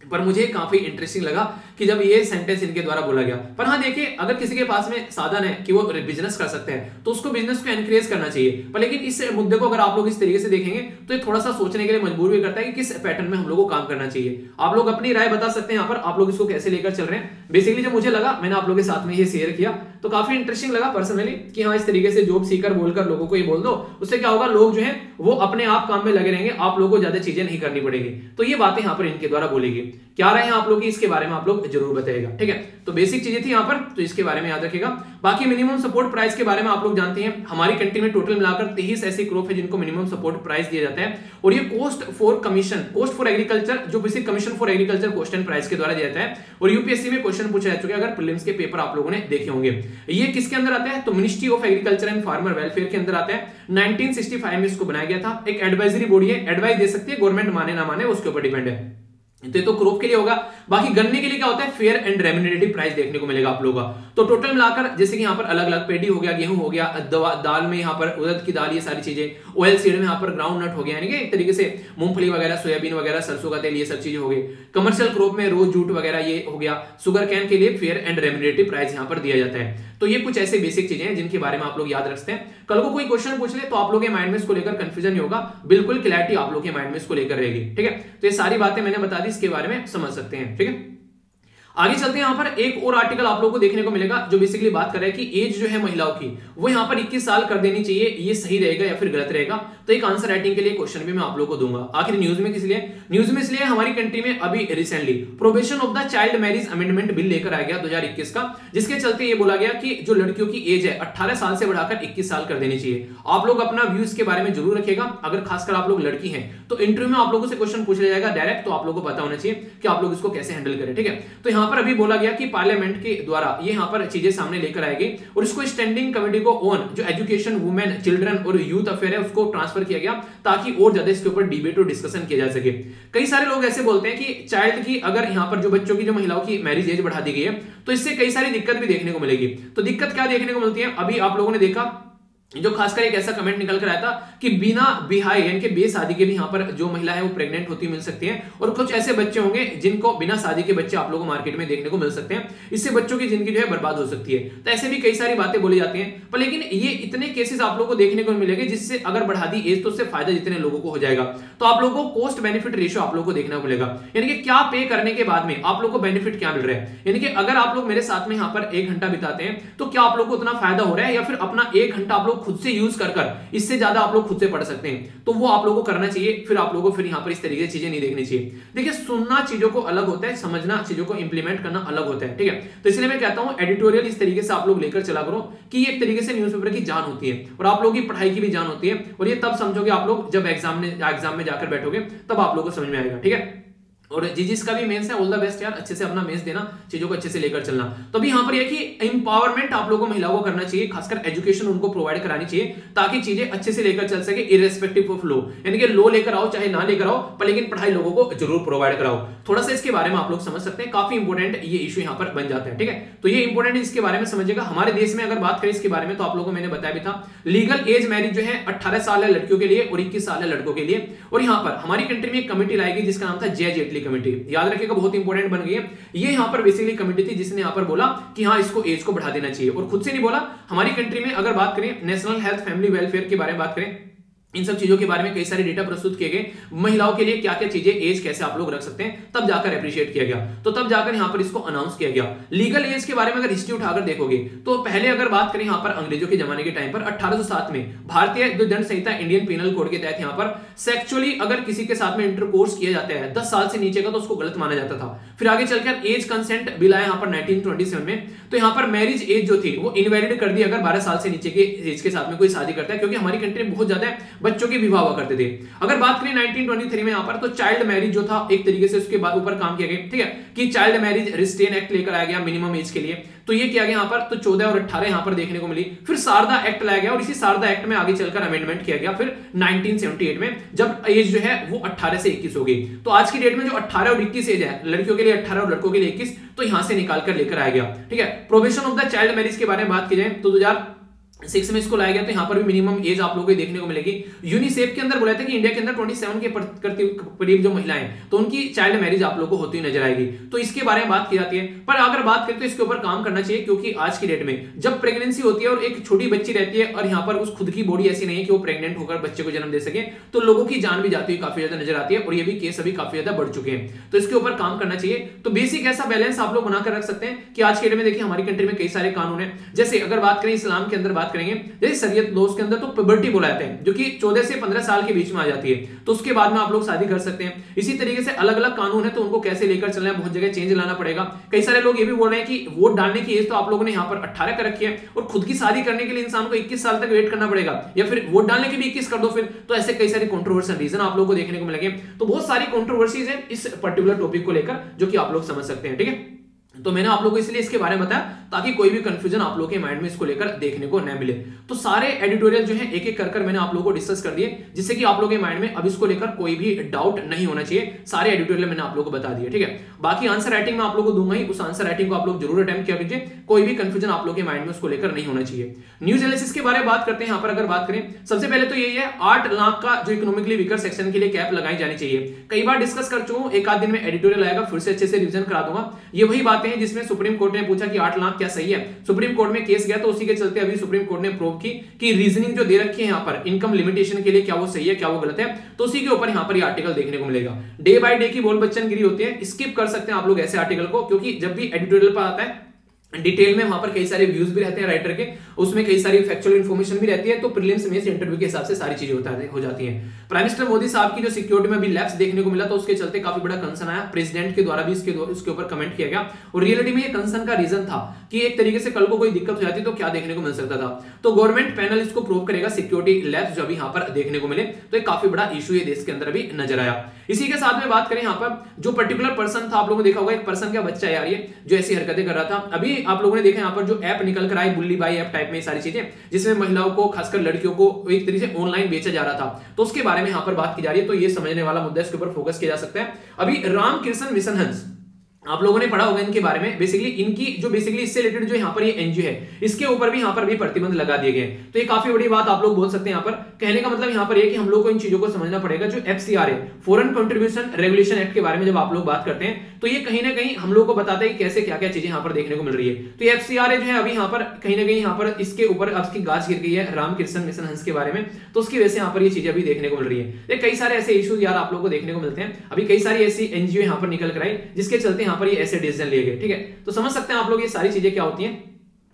पर मुझे काफी इंटरेस्टिंग लगा कि जब ये सेंटेंस इनके द्वारा बोला गया। पर हाँ देखिए, अगर किसी के पास में साधन है कि वो बिजनेस कर सकते हैं तो उसको बिजनेस को एनकरेज करना चाहिए। पर लेकिन इस मुद्दे को अगर आप लोग इस तरीके से देखेंगे तो ये थोड़ा सा सोचने के लिए मजबूर भी करता है कि किस पैटर्न में हम लोग को काम करना चाहिए। आप लोग अपनी राय बता सकते हैं यहाँ पर, आप लोग इसको कैसे लेकर चल रहे हैं। बेसिकली जब मुझे लगा मैंने आप लोगों के साथ में ये शेयर किया तो काफी इंटरेस्टिंग लगा पर्सनली कि हाँ इस तरीके से जॉब सीकर बोलकर लोगों को ये बोल दो, उससे क्या होगा, लोग जो है वो अपने आप काम में लगे रहेंगे, आप लोगों को ज्यादा चीजें नहीं करनी पड़ेगी। तो ये बातें यहाँ पर इनके द्वारा बोलेगी। क्या रहे हैं आप लोग इसके बारे में आप लोग जरूर बताइएगा। ठीक है, तो बेसिक चीजें थी यहाँ पर, तो इसके बारे में याद रखिएगा। बाकी मिनिमम सपोर्ट प्राइस के बारे में आप लोग जानते हैं, हमारी कंट्री में टोटल मिलाकर 23 ऐसी क्रॉप है जिनको मिनिमम सपोर्ट प्राइस दिया जाता है। और ये कॉस्ट फॉर एग्रीकल्चर, जो basic commission for agriculture cost and price के द्वारा दिया जाता है। और यूपीएससी में क्वेश्चन पूछा जा चुका है, अगर प्रीलिम्स के पेपर आप लोगों ने देखे होंगे। ये किसके अंदर आता है, तो ministry of agriculture and farmer welfare के अंदर आता है। 1965 में इसको बनाया गया था। एक एडवाइजरी बॉडी है, एडवाइस दे सकती है, गवर्नमेंट माने ना माने उसके ऊपर डिपेंड है। तो ये तो क्रॉप के लिए होगा। बाकी गन्ने के लिए क्या होता है, फेयर एंड रेम्युनरेटिव प्राइस देखने को मिलेगा आप लोगों का। तो टोटल मिलाकर जैसे कि यहाँ पर अलग अलग पेडी हो गया, गेहूं हो गया, दाल में यहाँ पर उड़द की दाल, ये सारी चीजें, ऑयल सीड में यहाँ पर ग्राउंड नट हो गया, यानी कि एक तरीके से मूंगफली वगैरह, सोयाबीन वगैरह, सरसों का तेल, ये सब चीजें हो गई। कमर्शियल क्रॉप में रोज जूट वगैरह ये हो गया। शुगर कैन के लिए फेयर एंड रेम्युनरेटिव प्राइस यहाँ पर दिया जाता है। तो ये कुछ ऐसे बेसिक चीजें हैं जिनके बारे में आप लोग याद रखते हैं। कल को कोई क्वेश्चन पूछ ले तो आप लोग के माइंड में इसको लेकर कंफ्यूजन नहीं होगा, बिल्कुल क्लैरिटी आप लोग के माइंड में इसको लेकर रहेगी। ठीक है, तो ये सारी बातें मैंने बता दी, इसके बारे में समझ सकते हैं। ठीक है, आगे चलते हैं, यहां पर एक और आर्टिकल आप लोगों को देखने को मिलेगा जो बेसिकली बात कर रहा है कि एज जो है महिलाओं की वो यहां पर 21 साल कर देनी चाहिए, ये सही रहेगा या फिर गलत रहेगा। तो एक आंसर राइटिंग के लिए क्वेश्चन भी मैं आप लोगों को दूंगा। आखिर न्यूज में किस लिए, न्यूज में इसलिए हमारी कंट्री में अभी recently prohibition of the child marriage amendment bill लेकर आ गया 2021 का, जिसके चलते ये बोला गया कि जो लड़कियों की एज है 18 साल से बढ़ाकर 21 साल कर देनी चाहिए। आप लोग अपना व्यूज के बारे में जरूर रखिएगा, अगर खासकर आप लोग लड़की हैं तो इंटरव्यू में आप लोगों से क्वेश्चन पूछ लिया जाएगा डायरेक्ट, तो आप लोगों को पता होना चाहिए कि आप लोग इसको कैसे हैंडल करें, ठीक है। तो यहां पर अभी बोला गया कि पार्लियामेंट के द्वारा ये यहां पर चीजें सामने लेकर आएगी और इसको स्टैंडिंग कमेटी को ऑन जो एजुकेशन वुमेन चिल्ड्रन और यूथ अफेयर है उसको ट्रांसफर किया गया ताकि और ज्यादा इसके ऊपर डिबेट और डिस्कशन किया जा सके। कई सारे लोग ऐसे बोलते हैं कि चाइल्ड की अगर यहां पर जो बच्चों की जो महिलाओं की मैरिज एज बढ़ा दी गई है तो इससे कई सारी दिक्कत भी देखने को मिलेगी। तो दिक्कत क्या देखने को मिलती है, अभी आप लोगों ने देखा जो खासकर एक ऐसा कमेंट निकल कर आया था कि बिना बिहाई यानी कि बेशादी के भी यहां पर जो महिला है वो प्रेग्नेंट होती मिल सकती है, और कुछ ऐसे बच्चे होंगे जिनको बिना शादी के बच्चे आप लोगों को मार्केट में देखने को मिल सकते हैं, इससे बच्चों की जिंदगी जो है बर्बाद हो सकती है। तो ऐसे भी कई सारी बातें बोली जाती हैं, पर लेकिन ये इतने केसेस आप लोगों को देखने को मिलेंगे जिससे अगर बढ़ा दी एज तो उससे फायदा जितने लोगों को हो जाएगा। तो आप लोगों को कॉस्ट बेनिफिट रेशियो आप लोगों को देखना मिलेगा, यानी कि क्या पे करने के बाद में आप लोगों को बेनिफिट क्या मिल रहा है, यानी कि अगर आप लोग मेरे साथ में यहाँ पर 1 घंटा बिताते हैं तो क्या आप लोग को उतना फायदा हो रहा है, या फिर अपना 1 घंटा आप लोग खुद से यूज कर इससे ज्यादा आप लोग खुद से पढ़ सकते हैं, तो वो आप लोगों को करना चाहिए। फिर आप लोगों को फिर यहां पर इस तरीके से चीजें नहीं देखनी चाहिए। देखिए सुनना चीजों को अलग होता है, समझना चीजों को इंप्लीमेंट करना अलग होता है, ठीक है। तो इसलिए मैं कहता हूं एडिटोरियल इस तरीके से आप लोग लेकर चला करो कि ये एक तरीके से न्यूज़पेपर की जान होती है और आप लोगों की पढ़ाई की भी जान होती है, और ये तब समझोगे आप लोग जब एग्जाम में जाकर बैठोगे तब आप लोगों को समझ में आएगा, ठीक है। और जिसका भी मेंस है ऑल द बेस्ट यार, अच्छे से अपना मेंस देना, चीजों को अच्छे से लेकर चलना। तो अभी यहां पर यह कि एम्पावरमेंट आप लोगों को महिलाओं को करना चाहिए, खासकर एजुकेशन उनको प्रोवाइड करानी चाहिए ताकि चीजें अच्छे से लेकर चल सके इररेस्पेक्टिव ऑफ लॉ, यानी कि लॉ लेकर आओ चाहे ना लेकर आओ पर लेकिन पढ़ाई लोगों को जरूर प्रोवाइड कराओ। थोड़ा सा इसके बारे में आप लोग समझ सकते हैं, काफी इंपॉर्टेंट ये इशू यहां पर बन जाता है, ठीक है। तो ये इंपॉर्टेंट इसके बारे में समझिएगा। हमारे देश में अगर बात करें इसके बारे में तो आप लोगों को मैंने बताया भी था, लीगल एज मैरिज जो है 18 साल है लड़कियों के लिए और 21 साल है लड़कों के लिए। और यहां पर हमारी कंट्री में एक कमेटी लाई गई जिसका नाम था जय जेटली कमेटी, याद का बहुत इंपॉर्टेंट बन गई है। ये यहां पर बेसिकली कमेटी थी जिसने यहां पर बोला कि हाँ इसको एज को बढ़ा देना चाहिए, और खुद से नहीं बोला। हमारी कंट्री में अगर बात करें नेशनल हेल्थ फैमिली वेलफेयर के बारे में बात करें, इन सब चीजों के बारे में कई सारे डेटा प्रस्तुत किए गए, महिलाओं के लिए क्या क्या चीजें एज कैसे आप लोग रख सकते हैं, तब जाकर अप्रिशिएट किया गया, तो तब जाकर यहां पर इसको अनाउंस किया गया। लीगल एज के बारे में अगर हिस्ट्री उठाकर देखोगे तो पहले अगर बात करें यहां पर अंग्रेजों के जमाने के टाइम पर 1807 में भारतीय दंड संहिता इंडियन पिनल कोड के तहत यहां पर सेक्सुअली अगर किसी के साथ में इंटरकोर्स किया जाता है 10 साल से नीचे का तो उसको गलत माना जाता था। फिर आगे चलकर एज कंसेंट बिल आया यहां पर 1927 में, तो यहां पर मैरिज एज जो थी वो इनवैलिड कर दी अगर 12 साल से नीचे के एज के साथ में कोई शादी करता है, क्योंकि हमारी कंट्री में बहुत ज्यादा बच्चों के विवाह करते थे। अगर बात करें 1923 में यहां पर तो चाइल्ड मैरिज जो था एक तरीके से उसके ऊपर काम किया गया, ठीक है, कि चाइल्ड मैरिज रिस्ट्रेन एक्ट लेकर आया गया मिनिमम एज के लिए, तो ये किया गया यहां पर, तो 14 और 18 यहां पर देखने को मिली। फिर शारदा एक्ट लाया गया और इसी शारदा एक्ट में आगे चलकर अमेंडमेंट किया गया फिर 1978 में, जब एज जो है वो 18 से 21 हो गई। तो आज की डेट में जो 18 और 21 एज है, लड़कियों के लिए 18 और लड़कों के लिए 21, तो यहां से निकाल कर लेकर आया गया, ठीक है। Prohibition of the child marriage के बारे में बात की जाए तो 2006 में इसको लाया गया, तो यहां पर भी मिनिमम एज आप लोगों को देखने को मिलेगी। यूनिसेफ के अंदर बोला था कि इंडिया के अंदर 27 के करीब जो महिलाएं तो उनकी चाइल्ड मैरिज आप लोगों को होती नजर आएगी, तो इसके बारे में बात की जाती है। पर अगर बात करें तो इसके ऊपर काम करना चाहिए, क्योंकि आज की डेट में जब प्रेगनेंसी होती है और एक छोटी बच्ची रहती है और यहाँ पर उस खुद की बॉडी ऐसी नहीं है कि वो प्रेग्नेंट होकर बच्चे को जन्म दे सके, तो लोगों की जान भी जाती हुई काफी ज्यादा नजर आती है, और ये भी केस अभी काफी ज्यादा बढ़ चुके हैं, तो इसके ऊपर काम करना चाहिए। तो बेसिक ऐसा बैलेंस आप लोग बनाकर रख सकते हैं कि आज के डेट में देखिए हमारी कंट्री में कई सारे कानून है, जैसे अगर बात करें इस्लाम के अंदर बात करेंगे, जैसे लॉज के अंदर तो पुबर्टी बोला जाता है जो कि 14 से 15 साल के बीच में आ जाती है, तो उसके बाद में आप लोग शादी कर सकते हैं। इसी तरीके से अलग अलग कानून है, तो उनको कैसे लेकर चलना है, बहुत जगह चेंज लाना पड़ेगा। कई सारे लोग ये भी बोल रहे हैं कि वोट डालने की एज तो आप लोगों ने यहाँ पर 18 कर रखी है और खुद की शादी करने के लिए इंसान को 21 साल तक वेट करना पड़ेगा, या फिर वोट डालने के भी 21 कर दो फिर, तो ऐसे कई सारी कंट्रोवर्शियल रीजन आप लोगों को देखने को मिलेंगे। तो बहुत सारी कंट्रोवर्सीज है इस पर्टिकुलर टॉपिक को लेकर जो कि आप लोग समझ सकते हैं, ठीक है। तो मैंने आप लोगों को इसलिए इसके बारे में बताया ताकि कोई भी कंफ्यूजन आप लोगों के माइंड में इसको लेकर देखने को न मिले। तो सारे एडिटोरियल जो है एक एक कर मैंने आप लोगों को डिस्कस कर दिए, जिससे कि आप लोगों के माइंड में अब इसको लेकर कोई भी डाउट नहीं होना चाहिए। सारे एडिटोरियल मैंने आप लोगों को बता दिए, ठीक है। बाकी आंसर राइटिंग में आप लोगों को दूंगा ही, उस आंसर राइटिंग को आप लोग जरूर अटेम्प्ट किया कीजिए, कोई भी कंफ्यूजन आप लोगों के माइंड में उसको लेकर नहीं होना चाहिए। न्यूज एनालिसिस के बारे में बात करते हैं। यहाँ पर अगर बात करें सबसे पहले तो यही है 8 लाख का जो इकोनॉमिकली वीकर सेक्शन के लिए कैप लगाई जानी चाहिए। कई बार डिस्कस कर चुका हूं, एक आध दिन में एडिटोरियल आएगा, फिर से अच्छे से रिवीजन करा दूंगा। ये वही बात बातें हैं जिसमें सुप्रीम कोर्ट ने पूछा कि 8 लाख क्या सही है, सुप्रीम कोर्ट में केस गया तो उसी के चलते अभी सुप्रीम कोर्ट ने प्रूव की कि रीजनिंग जो दे रखी है यहाँ पर इनकम लिमिटेशन के लिए क्या वो सही है क्या वो गलत है, तो उसी के ऊपर यहाँ पर ये आर्टिकल देखने को मिलेगा। डे बाय डे की बोल बच्चनगिरी होती है, स्किप कर सकते हैं आप लोग ऐसे आर्टिकल को, क्योंकि जब भी एडिटोरियल पर आता है डिटेल में वहां पर कई सारे व्यूज भी रहते हैं राइटर के, उसमें कई सारी फैक्चुअल इंफॉर्मेशन भी रहती है, तो प्रीलिम्स मेंस इंटरव्यू के हिसाब से सारी चीजें हो जाती हैं। प्राइम मिनिस्टर मोदी साहब की जो सिक्योरिटी में भी लैप्स देखने को मिला, तो उसके चलते काफी बड़ा कंसर्न आया, प्रेसिडेंट के द्वारा भी इसके ऊपर कमेंट किया गया, और रियलिटी में ये कंसर्न का रीजन था कि एक तरीके से कल को कोई दिक्कत हो जाती तो क्या देखने को मिल सकता था। तो गवर्नमेंट पैनल इसको प्रूव करेगा सिक्योरिटी लैप्स जो अभी यहाँ पर देखने को मिले, तो एक काफी बड़ा इशू ये देश के अंदर भी नजर आया। इसी के साथ में बात करें यहाँ पर जो पर्टिकुलर पर्सन था, आप लोगों ने देखा होगा एक पर्सन क्या बच्चा है यार ये जो ऐसी हरकतें कर रहा था। अभी आप लोगों ने देखा यहाँ पर जो ऐप निकल कर आई बुल्ली बाई ऐप टाइप में सारी चीजें, जिसमें महिलाओं को खासकर लड़कियों को एक तरीके से ऑनलाइन बेचा जा रहा था, तो उसके बारे में यहाँ पर बात की जा रही है। तो ये समझने वाला मुद्दा, इसके ऊपर फोकस किया जा सकता है। अभी रामकृष्ण मिशन हंस आप लोगों ने पढ़ा होगा इनके बारे में, बेसिकली इनकी जो बेसिकली इससे रिलेटेड जो यहाँ पर ये एनजीओ है इसके ऊपर भी यहाँ पर भी प्रतिबंध लगा दिए गए। तो ये काफी बड़ी बात आप लोग बोल सकते हैं। यहाँ पर कहने का मतलब यहाँ पर ये कि हम लोग को इन चीजों को समझना पड़ेगा। जो एफसीआर है, फॉरेन कंट्रीब्यूशन रेगुलेशन एक्ट के बारे में जब आप लोग बात करते हैं तो ये कहीं ना कहीं हम लोग को बताता है कि कैसे क्या क्या चीजें यहाँ पर देखने को मिल रही है। तो ये एफसीआर जो है अभी यहाँ पर कहीं ना कहीं यहाँ पर इसके ऊपर आपकी गाज गिर गई है रामकृष्ण मिशन हंस के बारे में, तो उसकी वजह से यहाँ पर ये चीजें अभी देखने को मिल रही है। कई सारे ऐसे इश्यूज यार आप लोग को देखने को मिलते हैं। अभी कई सारी ऐसी एनजीओ यहाँ पर निकल कर आई जिसके चलते यहाँ पर ये ऐसे डिसीजन लिए गए। ठीक है, तो समझ सकते हैं आप लोग ये सारी चीजें क्या होती हैं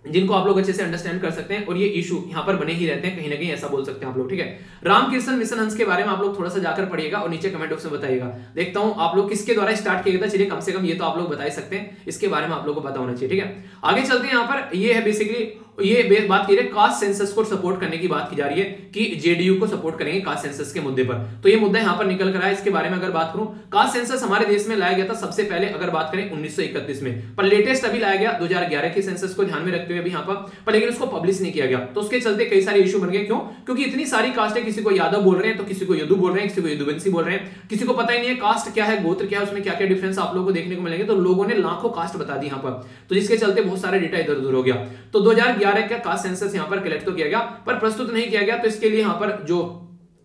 जिनको आप लोग अच्छे से अंडरस्टैंड कर सकते हैं, और ये इशू यहाँ पर बने ही रहते हैं कहीं ना कहीं, ऐसा बोल सकते हैं आप लोग। ठीक है, रामकृष्ण मिशन हंस के बारे में आप लोग थोड़ा सा जाकर पढ़िएगा और नीचे कमेंट बॉक्स में बताइएगा। देखता हूं आप लोग किसके द्वारा स्टार्ट किया गया था, चलिए कम से कम ये तो आप लोग बता ही सकते हैं, इसके बारे में आप लोग को पता होना चाहिए। ठीक है, आगे चलते हैं। यहाँ पर ये है बेसिकली ये बात की रही है कास्ट सेंसस को सपोर्ट करने की बात की जा रही है कि जेडीयू को सपोर्ट करेंगे कास्ट सेंसस के मुद्दे पर। तो ये मुद्दा यहाँ पर निकल कर आया। इसके बारे में अगर बात करूं, कास्ट सेंसस हमारे देश में लाया गया था सबसे पहले अगर बात करें 1931 में, पर लेटेस्ट अभी लाया गया 2011 के सेंसस को ध्यान में रखते हुए अभी यहाँ पर, लेकिन उसको पब्लिश नहीं किया गया। तो उसके चलते कई सारे इशू बन गए। क्यों? क्योंकि इतनी सारी कास्ट है, किसी को यादव बोल रहे हैं तो किसी को यदु बोल रहे हैं, किसी को यदुवंशी बोल रहे हैं, किसी को पता ही नहीं है कास्ट क्या है, गोत्र क्या है, उसमें क्या क्या डिफरेंस आप लोगों को देखने को मिलेंगे। तो लोगों ने लाखों कास्ट बता दी यहाँ पर, तो जिसके चलते बहुत सारे डेटा इधर उधर हो गया। तो 2011 का कास्ट सेंसस यहाँ पर कलेक्ट तो किया गया पर प्रस्तुत नहीं किया गया। तो इसके लिए यहाँ पर जो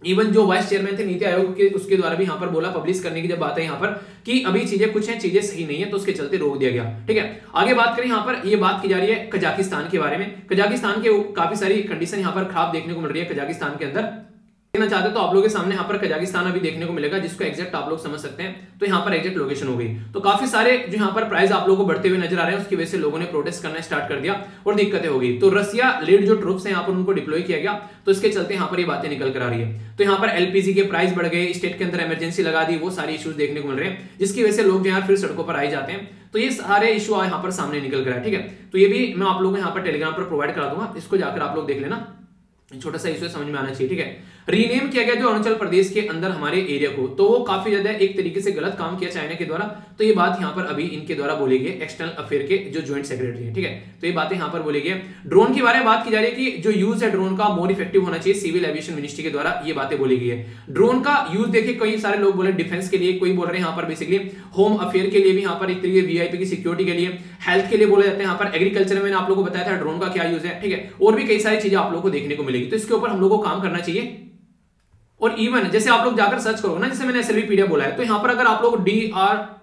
इवन जो वाइस चेयरमैन थे नीति आयोग के, उसके द्वारा भी यहाँ पर बोला पब्लिश करने की जब बात है यहाँ पर कि अभी चीजें कुछ हैं, चीजें सही नहीं है, तो उसके चलते रोक दिया गया। ठीक है, आगे बात करें। यहाँ पर ये बात की जा रही है कजाकिस्तान के बारे में। कजाकिस्तान के काफी सारी कंडीशन यहाँ पर खराब देखने को मिल रही है कजाकिस्तान के अंदर। देखना चाहते तो आप लोगों के सामने यहाँ पर कजाकिस्तान अभी देखने को मिलेगा, जिसको एग्जैक्ट आप लोग समझ सकते हैं। तो यहाँ पर एग्जैक्ट लोकेशन हो गई। तो काफी सारे जो यहाँ पर प्राइस आप लोगों को बढ़ते हुए नजर आ रहे हैं, उसकी वजह से लोगों ने प्रोटेस्ट करना स्टार्ट कर दिया और दिक्कतें हो गई। तो रसिया लीड जो ट्रूप्स हैं यहाँ पर उनको डिप्लॉय किया गया, तो इसके चलते यहाँ पर ये बातें निकल कर आ रही है। तो यहाँ पर एलपीजी के प्राइस बढ़ गए, स्टेट के अंदर इमरजेंसी लगा दी, वो सारी इश्यूज देखने को मिल रहे हैं, जिसकी वजह से लोग यहाँ फिर सड़कों पर आए जाते हैं। तो ये सारे इशू यहाँ पर सामने निकल कर आए। ठीक है, तो ये भी मैं आप लोगों को यहाँ पर टेलीग्राम पर प्रोवाइड करा दूंगा, इसको जाकर आप लोग देख लेना, छोटा सा इशू समझ में आना चाहिए। ठीक है, रीनेम किया गया जो अरुणाचल प्रदेश के अंदर हमारे एरिया को, तो वो काफी ज्यादा एक तरीके से गलत काम किया चाइना के द्वारा। तो ये बात यहाँ पर अभी इनके द्वारा बोली गई, एक्सटर्नल अफेयर के जो ज्वाइंट सेक्रेटरी है। ठीक है, तो ये बातें यहाँ पर बोली गई। ड्रोन के बारे में बात की जा रही है कि जो यूज है ड्रोन का मोर इफेक्टिव होना चाहिए, सिविल एविएशन मिनिस्ट्री के द्वारा ये बातें बोली गई है। ड्रोन का यूज देखिए कई सारे लोग बोले डिफेंस के लिए, कोई बोल रहे हैं यहाँ पर बेसिकली होम अफेयर के लिए भी, यहाँ पर एक तरीके वीआईपी की सिक्योरिटी के लिए, हेल्थ के लिए बोले जाते हैं। यहाँ पर एग्रीकल्चर में मैंने आप लोगों को बताया था ड्रोन का क्या यूज है। ठीक है, और भी कई सारी चीजें आप लोगों को देखने को मिलेगी, तो इसके ऊपर हम लोगों को काम करना चाहिए। और इवन जैसे आप लोग जाकर सर्च करोगे ना, जैसे मैंने एसएलवी पीडीएफ बोला है, तो यहाँ पर अगर आप लोग DRONE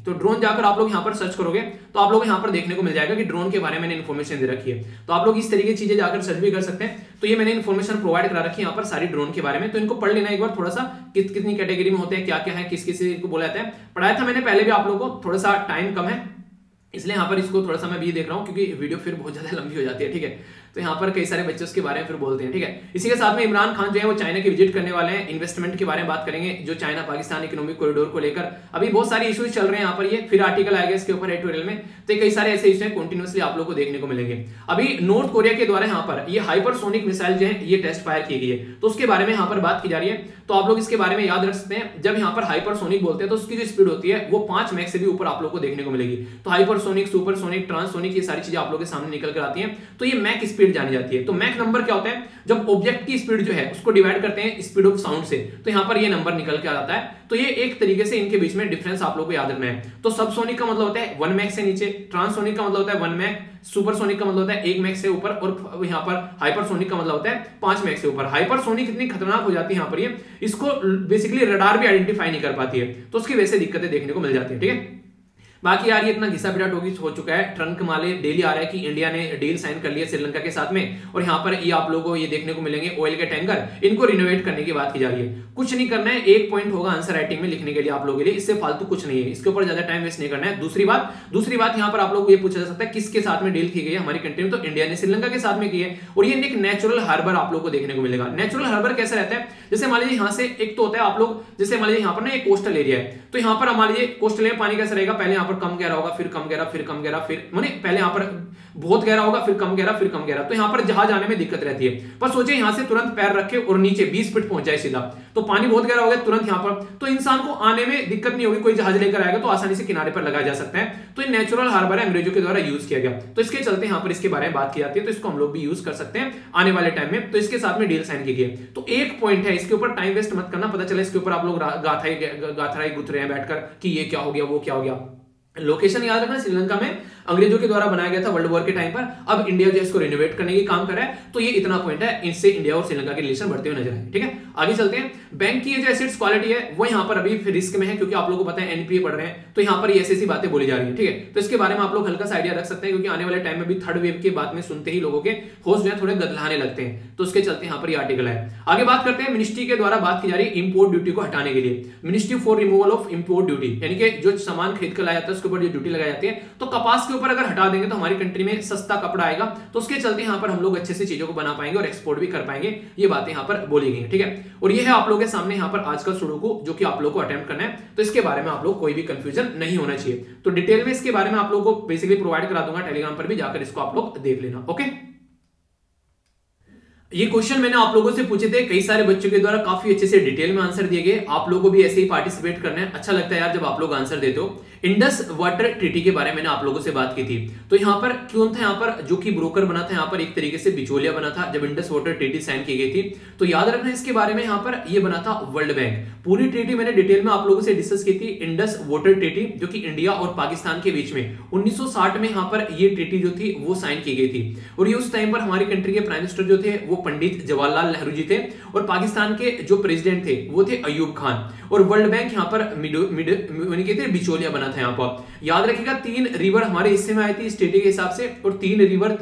तो ड्रोन जाकर आप लोग यहाँ पर सर्च करोगे तो आप लोग यहाँ पर देखने को मिल जाएगा कि ड्रोन के बारे में मैंने इन्फॉर्मेशन दे रखी है। तो आप लोग इस तरीके की चीजें जाकर सर्च भी कर सकते हैं। तो ये मैंने इन्फॉर्मेशन प्रोवाइड करा रखी है यहाँ पर सारी ड्रोन के बारे में, तो इनको पढ़ लेना एक बार थोड़ा सा, कितनी कैटेगरी में होते हैं, क्या क्या है, किस किस को बोला जाता है। पढ़ाया था मैंने पहले भी आप लोगों को, थोड़ा सा टाइम कम है इसलिए यहाँ पर इसको थोड़ा सा मैं भी देख रहा हूँ, क्योंकि वीडियो फिर बहुत ज्यादा लंबी हो जाती है। ठीक है, तो यहाँ पर कई सारे बच्चे उसके बारे में फिर बोलते हैं। ठीक है, इसी के साथ में इमरान खान जो है वो चाइना की विजिट करने वाले हैं। इन्वेस्टमेंट के बारे में बात करेंगे, जो चाइना पाकिस्तान इकोनॉमिक कॉरिडोर को लेकर अभी बहुत सारे इश्यूज चल रहे हैं यहाँ पर। ये फिर आर्टिकल आएगा इसके ऊपर एडिटोरियल में, तो कई सारे ऐसे इश्यू कंटिन्यूअसली आप लोग को देखने को मिलेंगे। अभी नॉर्थ कोरिया के द्वारा यहाँ पर ये हाइपरसोनिक मिसाइल जो है ये टेस्ट फायर की गई है, तो उसके बारे में यहाँ पर बात की जा रही है। तो आप लोग इसके बारे में याद रख सकते हैं, जब यहाँ पर हाइपरसोनिक बोलते हैं तो उसकी जो स्पीड होती है वो 5 मैक से भी ऊपर आप लोग को देखने को मिलेगी। तो हाइपरसोनिक, सुपरसोनिक, ट्रांससोनिक, ये सारी चीजें आप लोग के सामने निकल कर आती हैं। तो ये मैक स्पीड जानी जाती है। तो मैक नंबर क्या होता है, जब ऑब्जेक्ट की स्पीड जो है उसको डिवाइड करते हैं स्पीड ऑफ साउंड से, तो यहाँ पर ये नंबर निकल के आता है। तो ये एक तरीके से इनके बीच में डिफरेंस आप लोग को याद रखना है। तो सबसोनिक का मतलब होता है 1 मैक से नीचे, ट्रांससोनिक का मतलब होता है 1 मैक, सुपरसोनिक का मतलब होता है 1 मैक से ऊपर, और यहाँ पर हाइपरसोनिक का मतलब होता है 5 मैक से ऊपर। हाइपरसोनिक इतनी खतरनाक हो जाती है यहाँ पर, ये इसको बेसिकली रडार भी आइडेंटिफाई नहीं कर पाती है, तो उसकी वजह से दिक्कतें देखने को मिल जाती है। ठीक है, बाकी यार ये इतना घिसा पिटा टॉपिक हो चुका है, ट्रंक माले डेली आ रहा है कि इंडिया ने डील साइन कर लिया श्रीलंका के साथ में, और यहाँ पर ये आप लोगों को ये देखने को मिलेंगे ऑयल के टैंकर, इनको रिनोवेट करने की बात की जा रही है। कुछ नहीं करना है, एक पॉइंट होगा आंसर राइटिंग में लिखने के लिए आप लोगों के लिए, इससे फालतू कुछ नहीं है, इसके ऊपर ज्यादा टाइम वेस्ट नहीं करना है। दूसरी बात यहाँ पर आप लोग को ये पूछा जा सकता है किसके साथ में डील की गई है हमारी कंट्री में, तो इंडिया ने श्रीलंका के साथ में की है, और ये एक नेचुरल हार्बर आप लोग को देखने को मिलेगा। नेचुरल हार्बर कैसा रहता है, जैसे मान लीजिए यहाँ से एक तो होता है आप लोग, जैसे मान लीजिए यहाँ पर ना एक कोस्टल एरिया है, तो यहाँ पर मान लीजिए कोस्टल एरिया पानी कैसा रहेगा, पहले यहाँ पर कम गहरा होगा, फिर कम गहरा, फिर कम गहरा, फिर माने पहले यहाँ पर बहुत गहरा होगा, फिर कम गहरा, फिर कम गहरा, तो यहाँ पर जहाज आने में दिक्कत रहती है। पर सोचिए यहाँ से तुरंत पैर रखे और नीचे 20 फीट पहुंच जाए सीधा, तो पानी बहुत गहरा हो गया तुरंत यहाँ पर, तो इंसान को आने में दिक्कत नहीं होगी, कोई जहाज लेकर आएगा तो आसानी से किनारे पर लगाया जा सकता है। तो ये नेचुरल हार्बर है, अंग्रेजों के द्वारा यूज किया गया, तो इसके चलते यहाँ पर इसके बारे में बात की जाती है, तो इसको हम लोग भी यूज कर सकते हैं आने वाले टाइम में। तो इसके साथ में डील साइन की गई है, तो एक पॉइंट है, इसके ऊपर टाइम वेस्ट मत करना, पता चला इसके ऊपर आप लोग गाथराई गुथरे हैं बैठकर कि ये क्या हो गया वो क्या हो गया। लोकेशन याद रखना, श्रीलंका में अंग्रेजों के द्वारा बनाया गया था वर्ल्ड वॉर के टाइम पर, अब इंडिया जो इसको रिनोवेट करने की काम कर रहा है, तो ये इतना पॉइंट है, इससे इंडिया और श्रीलंका के रिलेशन बढ़ते हुए नजर आए। ठीक है, आगे चलते हैं। बैंक की जो एसेट्स क्वालिटी है वो यहाँ पर अभी रिस्क में है, क्योंकि आप लोगों को पता है एनपीए पढ़ रहे हैं, तो यहाँ पर ये ऐसी बातें बोली जा रही है। ठीक है, तो इसके बारे में आप लोग हल्का सा आइडिया रख सकते हैं, क्योंकि आने वाले टाइम में भी थर्ड वेव के बाद में सुनते ही लोगों के होश जो है थोड़े गदलाने लगते हैं, तो उसके चलते यहाँ पर ये आर्टिकल है। आगे बात करते हैं, मिनिस्ट्री के द्वारा बात की जा रही है इंपोर्ट ड्यूटी को हटाने के लिए, ministry for removal of import duty, यानी कि जो सामान खरीद कर लाया जाता है उसके ऊपर जो ड्यूटी लगाई जाती है, तो कपास के ऊपर अगर हटा देंगे तो हमारी कंट्री में सस्ता कपड़ा आएगा, तो उसके चलते यहाँ पर हम लोग अच्छे से चीजों को बना पाएंगे और एक्सपोर्ट भी कर पाएंगे। ये बातें यहाँ पर बोली गई। ठीक है, और ये है आप लोगों के सामने यहाँ पर आज का सुडोकू जो कि आप लोग को अटेम्प्ट करना है, तो इसके बारे में आप लोग कोई भी कंफ्यूजन नहीं होना चाहिए। तो डिटेल में इसके बारे में आप लोग को बेसिकली प्रोवाइड करा दूंगा टेलीग्राम पर भी, जाकर इसको आप लोग देख लेना। ओके, ये क्वेश्चन मैंने आप लोगों से पूछे थे, कई सारे बच्चों के द्वारा काफी अच्छे से डिटेल में आंसर दिए गए। आप लोगों को भी ऐसे ही पार्टिसिपेट करना है, अच्छा लगता है यार जब आप लोग आंसर देते हो। इंडस वाटर ट्रीटी के बारे में मैंने आप लोगों से बात की थी, तो यहाँ पर कौन था, यहाँ पर जो कि ब्रोकर बना था, यहाँ पर एक तरीके से बिचौलिया बना था जब इंडस वाटर ट्रीटी साइन की गई थी, तो याद रखना इसके बारे में। यहाँ पर ये बना था वर्ल्ड बैंक। पूरी ट्रीटी मैंने डिटेल में आप लोगों से डिस्कस की थी, इंडस वाटर ट्रीटी जो कि इंडिया और पाकिस्तान के बीच में 1960 में यहाँ पर ये ट्रीटी जो थी वो साइन की गई थी, और ये उस टाइम पर हमारी कंट्री के प्राइम मिनिस्टर जो थे वो पंडित जवाहरलाल नेहरू जी थे, और पाकिस्तान के जो प्रेसिडेंट थे वो थे अयूब खान, और वर्ल्ड बैंक यहाँ पर बिचौलिया बना था। यहाँ पर याद रखिएगा 3 रिवर हमारे हिस्से में आई थी स्टेट के हिसाब से, और 3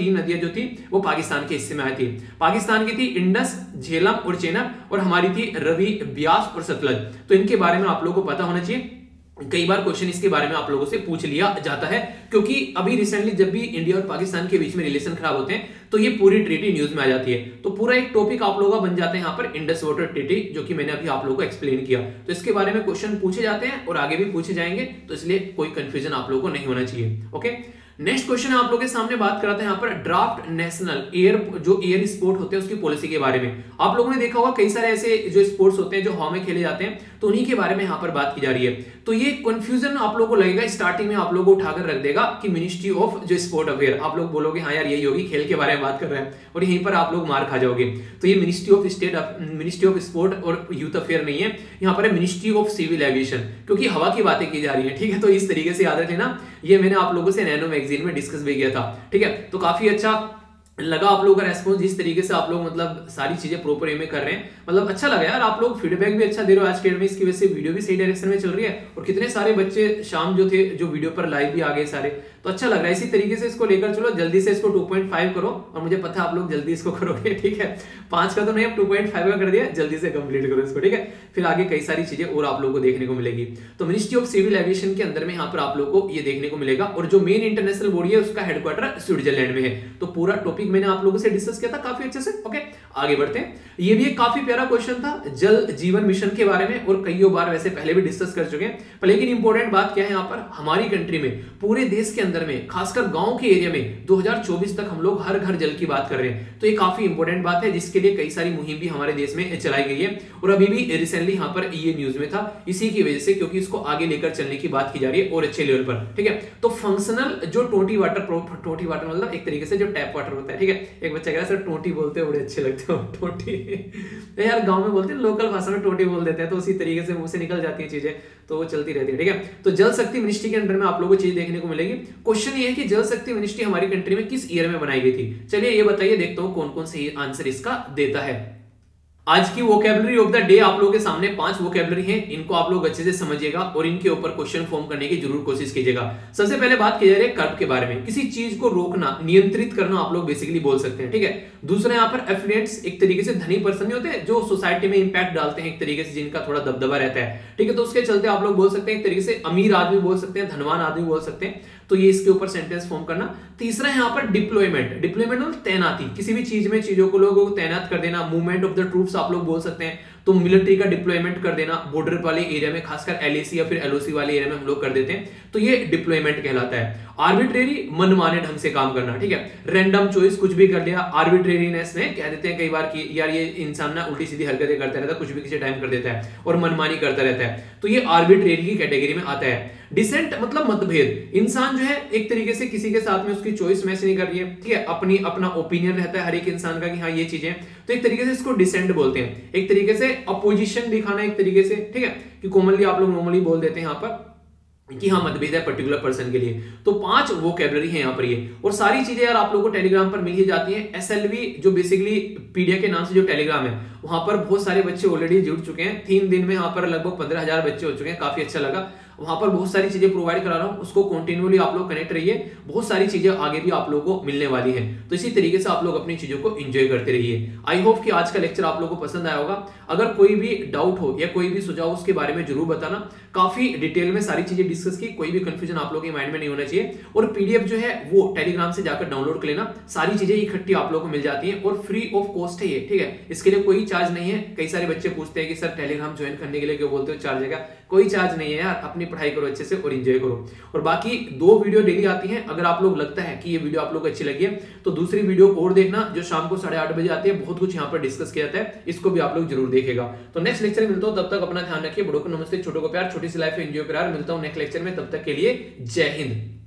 नदियां जो थी वो पाकिस्तान के हिस्से में आई थी। पाकिस्तान की थी इंडस, झेलम और चेनाब, और हमारी थी रवि, ब्यास और सतलज। तो इनके बारे में आप लोगों को पता होना चाहिए। कई बार क्वेश्चन इसके बारे में आप लोगों से पूछ लिया जाता है, क्योंकि अभी रिसेंटली जब भी इंडिया और पाकिस्तान के बीच में रिलेशन खराब होते हैं तो ये पूरी ट्रीटी न्यूज में आ जाती है, तो पूरा एक टॉपिक आप लोगों का बन जाता है यहाँ पर इंडस वाटर ट्रीटी, जो कि मैंने अभी आप लोगों को एक्सप्लेन किया। तो इसके बारे में क्वेश्चन पूछे जाते हैं और आगे भी पूछे जाएंगे, तो इसलिए कोई कंफ्यूजन आप लोगों को नहीं होना चाहिए। ओके, नेक्स्ट क्वेश्चन आप लोगों के सामने बात कराते हैं यहाँ पर ड्राफ्ट नेशनल एयर स्पोर्ट होते हैं उसकी पॉलिसी के बारे में। आप लोगों ने देखा होगा कई सारे ऐसे जो स्पोर्ट्स होते हैं जो हवा में खेले जाते हैं, तो उन्हीं के बारे में यहाँ पर बात की जा रही है। तो ये कंफ्यूजन आप लोगों को लगेगा, स्टार्टिंग में आप लोगों को उठाकर रख देगा कि मिनिस्ट्री ऑफ जो स्पोर्ट अफेयर, आप लोग बोलोगे हाँ यार यही होगी, खेल के बारे में बात कर रहे हैं, और यहीं पर आप लोग मार खा जाओगे। तो ये मिनिस्ट्री ऑफ स्पोर्ट और यूथ अफेयर नहीं है, यहाँ पर है मिनिस्ट्री ऑफ सिविल एविएशन, क्योंकि हवा की बातें की जा रही है। ठीक है, तो इस तरीके से याद रख लेना, ये मैंने आप लोगों से नैनो मैगजीन में डिस्कस भी किया था। ठीक है, तो काफी अच्छा लगा आप लोगों का रेस्पॉन्स, जिस तरीके से आप लोग मतलब सारी चीजें प्रॉपर वे में कर रहे हैं, मतलब अच्छा लगा यार, आप लोग फीडबैक भी अच्छा दे रहे हो आज के डेट में, इसकी वजह से वीडियो भी सही डायरेक्शन में चल रही है, और कितने सारे बच्चे शाम जो थे जो वीडियो पर लाइव भी आ गए सारे, तो अच्छा लग रहा है। इसी तरीके से इसको लेकर चलो, जल्दी से इसको 2.5 करो, और मुझे पता है आप लोग जल्दी इसको करोगे। ठीक है, 5 का तो नहीं, अब 2.5 का कर दिया, जल्दी से कंप्लीट करो इसको। ठीक है, फिर आगे कई सारी चीजें और आप लोगों को देखने को मिलेगी। तो मिनिस्ट्री ऑफ सिविल एविएशन के अंदर में यहाँ पर आप लोगों को ये देखने को मिलेगा, और जो मेन इंटरनेशनल बॉडी है उसका हेडक्वार्टर स्विट्जरलैंड में है। तो पूरा टॉपिक मैंने आप लोगों से डिस्कस किया था काफी अच्छे से। ओके, आगे बढ़ते हैं। ये भी एक काफी प्यारा क्वेश्चन था जल जीवन मिशन के बारे में, और कई बार वैसे पहले भी डिस्कस कर चुके हैं, पर लेकिन इंपॉर्टेंट बात क्या है यहाँ पर, हमारी कंट्री में पूरे देश के अंदर में खासकर गांव के एरिया में 2024 तक हम लोग हर घर जल की बात कर रहे हैं। तो ये काफी इंपॉर्टेंट बात है, जिसके लिए कई सारी मुहिम भी हमारे देश में चलाई गई है, और अभी भी रिसेंटली यहाँ पर ये न्यूज में था इसी की वजह से, क्योंकि इसको आगे लेकर चलने की बात की जा रही है और अच्छे लेवल पर। ठीक है, तो फंक्शनल जो टोटी वाटर मतलब एक तरीके से जो टैप वाटर होता है। ठीक है, एक बच्चा कह रहा है सर टोटी बोलते हैं बड़े अच्छे लगते हो, टोटी यार गांव में बोलते हैं, लोकल भाषा में टोटी बोल देते हैं, तो उसी तरीके से मुंह से निकल जाती है चीजें, तो वो चलती रहती है। ठीक है, तो जल शक्ति मिनिस्ट्री के अंडर में आप लोगों को चीज देखने को मिलेगी। क्वेश्चन ये है कि जल शक्ति मिनिस्ट्री हमारी कंट्री में किस ईयर में बनाई गई थी? चलिए ये बताइए, देखता हूं कौन कौन से आंसर इसका देता है। आज की वोकैबुलरी ऑफ द डे आप लोगों के सामने 5 वोकैबुलरी हैं, इनको आप लोग अच्छे से समझिएगा और इनके ऊपर क्वेश्चन फॉर्म करने की जरूर कोशिश कीजिएगा। सबसे पहले बात की जा रही है कर्ब के बारे में, किसी चीज को रोकना, नियंत्रित करना आप लोग बेसिकली बोल सकते हैं, ठीक है। दूसरा यहाँ पर एफिलिएंट्स, एक तरीके से धनी पर्सन नहीं होते जो सोसाइटी में इंपैक्ट डालते हैं एक तरीके से, जिनका थोड़ा दबदबा रहता है, ठीक है, तो उसके चलते आप लोग बोल सकते हैं एक तरीके से अमीर आदमी बोल सकते हैं, धनवान आदमी बोल सकते हैं, तो ये इसके ऊपर सेंटेंस फॉर्म करना। तीसरा यहाँ पर डिप्लॉयमेंट, डिप्लॉयमेंट मतलब तैनाती, किसी भी चीज में चीजों को लोगों को तैनात कर देना, मूवमेंट ऑफ द ट्रूप्स आप लोग बोल सकते हैं, तो मिलिट्री का डिप्लॉयमेंट कर देना बॉर्डर वाले एरिया में, खासकर एलएसी या फिर एलओसी वाले एरिया में हम लोग कर देते हैं, तो ये डिप्लॉयमेंट कहलाता है। आर्बिट्रेरी, मनमाने ढंग से काम करना, ठीक है, रैंडम चॉइस, कुछ भी कर लिया, आर्बिट्रेरीनेस में कह देते हैं कई बार कि यार ये इंसान ना उल्टी सीधी हरकतें करता रहता है, कुछ भी किसी टाइम कर देता है और मनमानी करता रहता है, तो ये आर्बिट्रेरी की कैटेगरी में आता है। डिसेंट मतलब मतभेद, इंसान जो है एक तरीके से किसी के साथ में उसकी चॉइस मैच नहीं कर रही है, ठीक है, अपनी अपना ओपिनियन रहता है हर एक इंसान का कि हाँ ये चीजें, तो एक तरीके से इसको डिसेंट बोलते हैं, एक तरीके से अपोजिशन दिखाना एक तरीके से, ठीक है, कि कॉमनली आप लोग नॉर्मली बोल देते हैं यहाँ पर कि हाँ मतभेद है पर्टिकुलर पर्सन के लिए। तो 5 वोकैबुलरी है यहाँ पर ये, और सारी चीजें यार आप लोगों को टेलीग्राम पर मिल ही जाती हैं। एसएलवी जो बेसिकली पीडीएफ के नाम से जो टेलीग्राम है, वहां पर बहुत सारे बच्चे ऑलरेडी जुड़ चुके हैं, 3 दिन में यहाँ पर लगभग 15,000 बच्चे हो चुके हैं, काफी अच्छा लगा। वहां पर बहुत सारी चीजें प्रोवाइड करा रहा हूं, उसको कंटिन्यूअली आप लोग कनेक्ट रहिए, बहुत सारी चीजें आगे भी आप लोगों को मिलने वाली हैं, तो इसी तरीके से आप लोग अपनी चीजों को एंजॉय करते रहिए। आई होप कि आज का लेक्चर आप लोगों को पसंद आया होगा। अगर कोई भी डाउट हो या कोई भी सुझाव उसके बारे में जरूर बताना, काफी डिटेल में सारी चीजें डिस्कस की, कोई भी कंफ्यूजन आप लोगों के माइंड में नहीं होना चाहिए। और पीडीएफ जो है वो टेलीग्राम से जाकर डाउनलोड कर लेना, सारी चीजें इकट्ठी आप लोगों को मिल जाती है और फ्री ऑफ कॉस्ट है ये, ठीक है, इसके लिए कोई चार्ज नहीं है। कई सारे बच्चे पूछते हैं कि सर टेलीग्राम ज्वाइन करने के लिए क्यों बोलते हो चार्ज है क्या? कोई चार्ज नहीं है यार, अपनी पढ़ाई करो अच्छे से और एंजॉय करो। और बाकी 2 वीडियो डेली आती हैं, अगर आप लोग लगता है कि ये वीडियो आप लोग अच्छी लगी है तो दूसरी वीडियो और देखना जो शाम को 8:30 बजे आती है, बहुत कुछ यहाँ पर डिस्कस किया जाता है, इसको भी आप लोग जरूर देखेगा। तो नेक्स्ट लेक्चर में मिलता हूं, तब तक अपना ध्यान रखिए, बड़ों को नमस्ते, छोटों को प्यार, छोटी सी लाइफ एंजॉय प्यार। मिलता हूं नेक्स्ट लेक्चर में, तब तक के लिए जय हिंद।